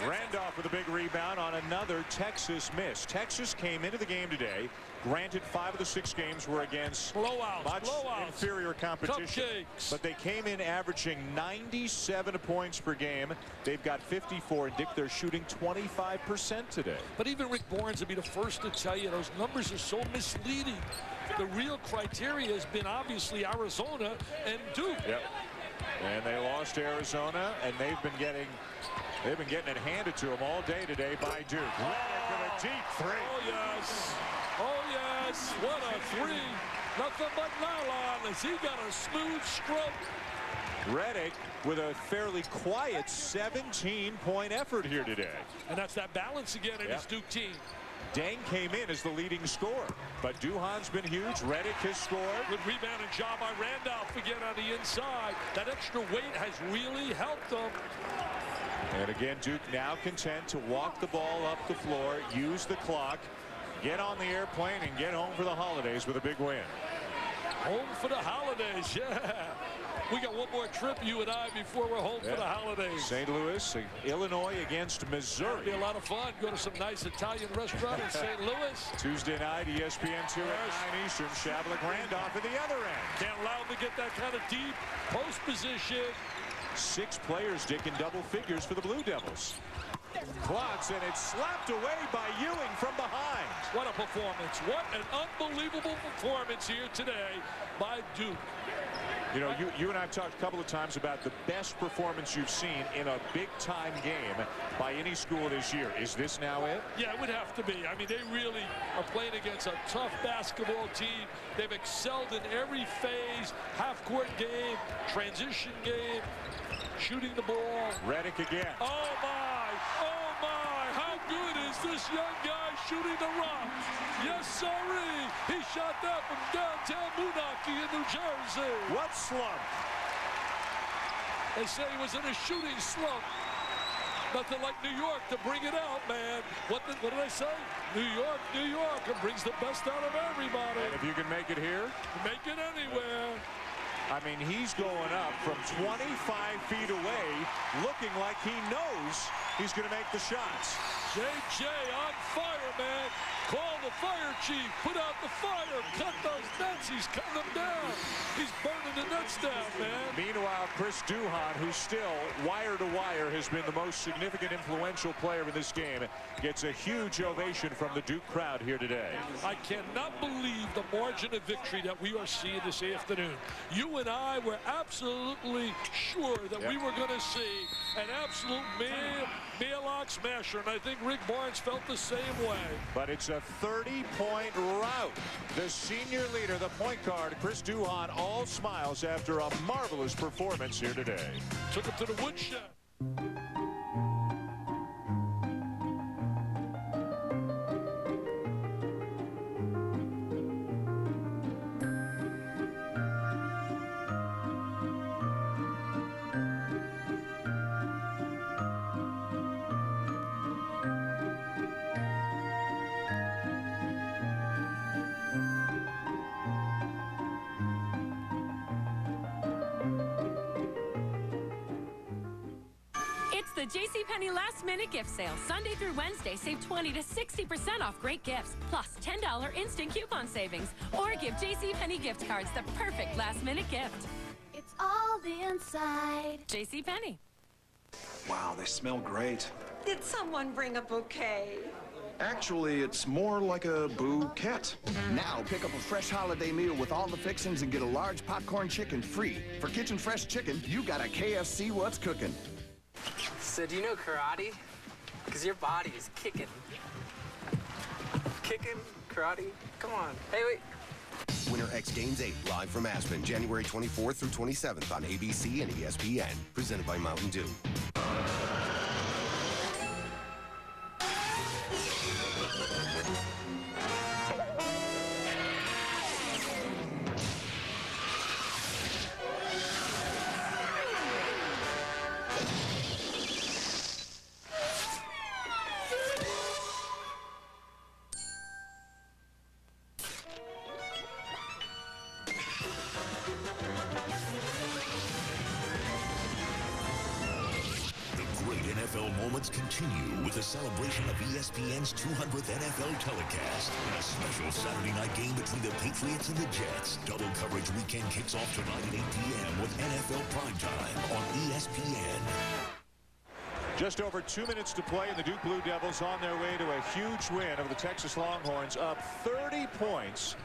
[SPEAKER 11] Randolph with a big rebound on another Texas miss. Texas came into the game today. Granted, 5 of the 6 games were against much inferior competition.
[SPEAKER 9] Cupcakes.
[SPEAKER 11] But they came in averaging 97 points per game. They've got 54. And Dick, they're shooting 25% today.
[SPEAKER 9] But even Rick Barnes would be the first to tell you those numbers are so misleading. The real criteria has been obviously Arizona and Duke.
[SPEAKER 11] Yep. And they lost to Arizona, and they've been getting it handed to them all day today by Duke. Redick with a deep 3.
[SPEAKER 9] Oh, yes. Oh, yes. What a 3. Nothing but nylon as he got a smooth stroke.
[SPEAKER 11] Redick with a fairly quiet 17-point effort here today.
[SPEAKER 9] And that's that balance again in his Duke team.
[SPEAKER 11] Dang came in as the leading scorer, but Duhon's been huge. Redick has scored.
[SPEAKER 9] Good rebound and job by Randolph again on the inside. That extra weight has really helped them.
[SPEAKER 11] And again, Duke now content to walk the ball up the floor, use the clock, get on the airplane, and get home for the holidays with a big win.
[SPEAKER 9] Home for the holidays, yeah. We got one more trip, you and I, before we're home for the holidays.
[SPEAKER 11] St. Louis, Illinois against Missouri.
[SPEAKER 9] It'll be a lot of fun. Go to some nice Italian restaurant in St. Louis.
[SPEAKER 11] Tuesday night, ESPN 2 at 9 Eastern. Shavlik Randolph at the other end.
[SPEAKER 9] Can't allow them to get that kind of deep post position.
[SPEAKER 11] 6 players, Dick, in double figures for the Blue Devils. Klotz, and it's slapped away by Ewing from behind.
[SPEAKER 9] What a performance. What an unbelievable performance here today by Duke.
[SPEAKER 11] You know, you and I have talked a couple of times about the best performance you've seen in a big-time game by any school this year. Is this now it?
[SPEAKER 9] Yeah, it would have to be. I mean, they really are playing against a tough basketball team. They've excelled in every phase, half-court game, transition game, shooting the ball.
[SPEAKER 11] Redick again.
[SPEAKER 9] Oh, my. Oh, my. How good is this young guy shooting the rock? Yes, sirree. He shot that from downtown Moonachie in New Jersey.
[SPEAKER 11] What slump?
[SPEAKER 9] They say he was in a shooting slump. Nothing like New York to bring it out, man. What did I say? New York, New York. It brings the best out of everybody.
[SPEAKER 11] And if you can make it here?
[SPEAKER 9] Make it anywhere.
[SPEAKER 11] I mean, he's going up from 25 feet away, looking like he knows he's going to make the shots.
[SPEAKER 9] JJ on fire, man. Call the fire chief. Put out the fire. Cut those nets. He's cutting them down. He's burning the nets down, man.
[SPEAKER 11] Meanwhile, Chris Duhon, who still, wire to wire, has been the most significant, influential player in this game, gets a huge ovation from the Duke crowd here today.
[SPEAKER 9] I cannot believe the margin of victory that we are seeing this afternoon. You and I were absolutely sure that we were going to see an absolute mail-out smasher, and I think Rick Barnes felt the same way.
[SPEAKER 11] But it's a 30-point rout. The senior leader, the point guard, Chris Duhon, all smiles after a marvelous performance here today.
[SPEAKER 9] Took him to the woodshed.
[SPEAKER 6] It's the JCPenney last minute gift sale. Sunday through Wednesday, save 20 to 60% off great gifts, plus $10 instant coupon savings. Or give JCPenney gift cards, the perfect last minute gift.
[SPEAKER 13] It's all inside.
[SPEAKER 6] JCPenney.
[SPEAKER 14] Wow, they smell great.
[SPEAKER 16] Did someone bring a bouquet?
[SPEAKER 14] Actually, it's more like a bouquet.
[SPEAKER 17] Now, pick up a fresh holiday meal with all the fixings and get a large popcorn chicken free. For Kitchen Fresh Chicken, you got a KFC What's Cooking.
[SPEAKER 22] So do you know karate? Because your body is kicking.
[SPEAKER 25] Kicking, karate. Come on. Hey, wait.
[SPEAKER 5] Winter X Games 8, live from Aspen, January 24th through 27th on ABC and ESPN. Presented by Mountain Dew.
[SPEAKER 7] Moments continue with a celebration of ESPN's 200th NFL telecast and a special Saturday night game between the Patriots and the Jets. Double coverage weekend kicks off tonight at 8 p.m. with NFL Primetime on ESPN.
[SPEAKER 11] Just over 2 minutes to play, and the Duke Blue Devils on their way to a huge win over the Texas Longhorns, up 30 points.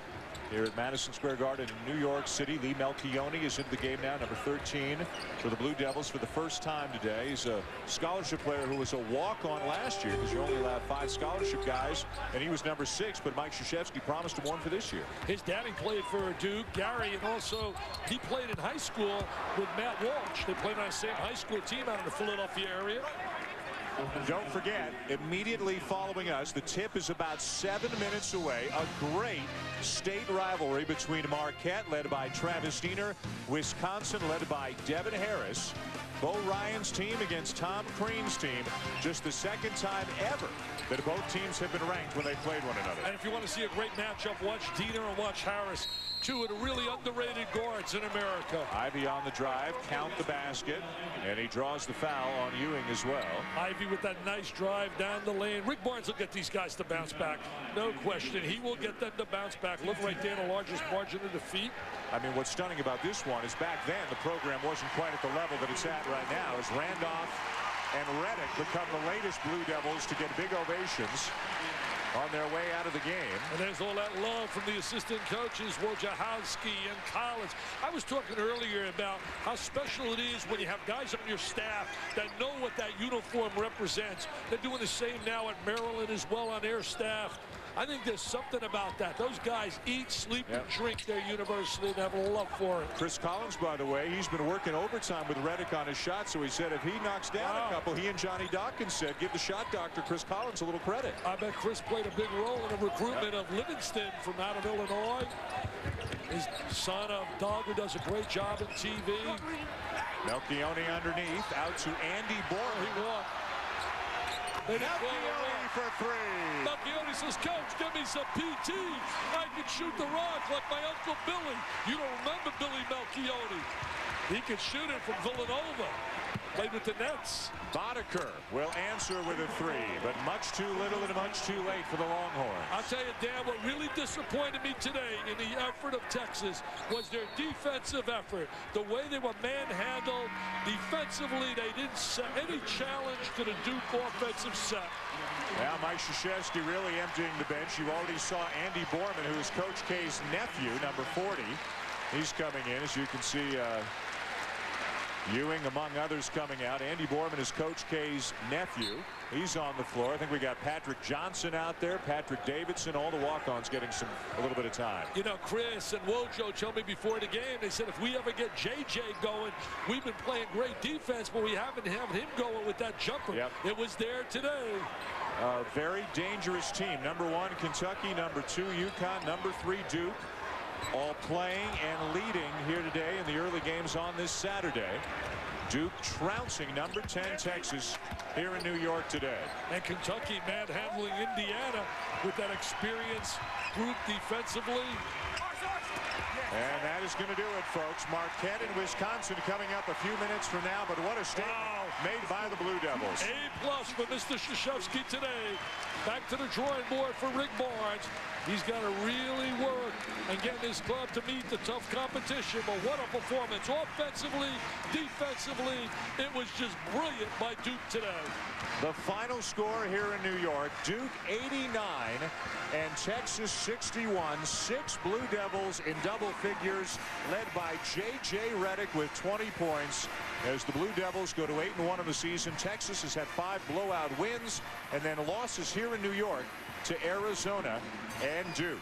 [SPEAKER 11] Here at Madison Square Garden in New York City, Lee Melchione is into the game now, number 13 for the Blue Devils for the first time today. He's a scholarship player who was a walk-on last year because you only allowed 5 scholarship guys, and he was number 6, but Mike Krzyzewski promised him one for this year.
[SPEAKER 9] His daddy played for Duke, Gary, and also he played in high school with Matt Walsh. They played on the same high school team out in the Philadelphia area.
[SPEAKER 11] Don't forget, immediately following us, the tip is about 7 minutes away. A great state rivalry between Marquette, led by Travis Diener, Wisconsin, led by Devin Harris. Bo Ryan's team against Tom Crean's team. Just the second time ever that both teams have been ranked when they played one another.
[SPEAKER 9] And if you want to see a great matchup, watch Diener and watch Harris. Two of the really underrated guards in America.
[SPEAKER 11] Ivy on the drive, count the basket, and he draws the foul on Ewing as well.
[SPEAKER 9] Ivy with that nice drive down the lane. Rick Barnes will get these guys to bounce back. No question. He will get them to bounce back. Look right there, the largest margin of defeat.
[SPEAKER 11] I mean, what's stunning about this one is back then the program wasn't quite at the level that it's at right now, as Randolph and Redick become the latest Blue Devils to get big ovations on their way out of the game.
[SPEAKER 9] And there's all that love from the assistant coaches, Wojciechowski and Collins. I was talking earlier about how special it is when you have guys on your staff that know what that uniform represents. They're doing the same now at Maryland as well on their staff. I think there's something about that. Those guys eat, sleep, and drink their university and have a love for it.
[SPEAKER 11] Chris Collins, by the way, he's been working overtime with Redick on his shot, so he said if he knocks down a couple, he and Johnny Dawkins said, give the shot doctor Chris Collins a little credit.
[SPEAKER 9] I bet Chris played a big role in the recruitment of Livingston from out of Illinois. His son of Doug, who does a great job in TV.
[SPEAKER 11] Melchione underneath, out to Andy Bohr.
[SPEAKER 9] He won.
[SPEAKER 11] Melchione for 3.
[SPEAKER 9] Melchione says, Coach, give me some PT. I can shoot the rock like my Uncle Billy. You don't remember Billy Melchione. He could shoot it from Villanova. Played with the Nets.
[SPEAKER 11] Boddicker will answer with a 3, but much too little and much too late for the Longhorns.
[SPEAKER 9] I'll tell you, Dan, what really disappointed me today in the effort of Texas was their defensive effort. The way they were manhandled defensively, they didn't set any challenge to the Duke offensive set.
[SPEAKER 11] Now Mike Krzyzewski really emptying the bench. You already saw Andy Borman, who is Coach K's nephew, number 40. He's coming in, as you can see. Ewing, among others, coming out. Andy Borman is Coach K's nephew. He's on the floor. I think we got Patrick Johnson out there, Patrick Davidson, all the walk-ons getting a little bit of time.
[SPEAKER 9] You know, Chris and Wojo told me before the game, they said if we ever get JJ going, we've been playing great defense, but we haven't had him going with that jumper.
[SPEAKER 11] Yep.
[SPEAKER 9] It was there today.
[SPEAKER 11] A very dangerous team. Number 1, Kentucky. Number 2, UConn. Number 3, Duke. All playing and leading here today in the early games on this Saturday. Duke trouncing number 10 Texas here in New York today.
[SPEAKER 9] And Kentucky manhandling Indiana with that experienced group defensively.
[SPEAKER 11] And that is going to do it, folks. Marquette and Wisconsin coming up a few minutes from now, but what a statement made by the Blue Devils.
[SPEAKER 9] A+ for Mr. Krzyzewski today. Back to the drawing board for Rick Barnes. He's got to really work and get his club to meet the tough competition. But what a performance. Offensively, defensively, it was just brilliant by Duke today.
[SPEAKER 11] The final score here in New York, Duke 89 and Texas 61. 6 Blue Devils in double figures, led by J.J. Redick with 20 points. As the Blue Devils go to 8-1 in the season, Texas has had 5 blowout wins and then losses here in New York. to Arizona and Duke.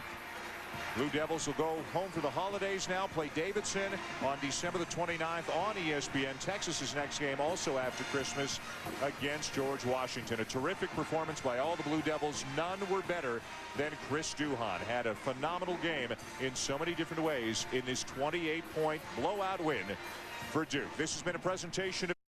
[SPEAKER 11] Blue Devils will go home for the holidays now, play Davidson on December the 29th on ESPN. Texas's next game also after Christmas against George Washington. A terrific performance by all the Blue Devils. None were better than Chris Duhon. Had a phenomenal game in so many different ways in this 28-point blowout win for Duke. This has been a presentation of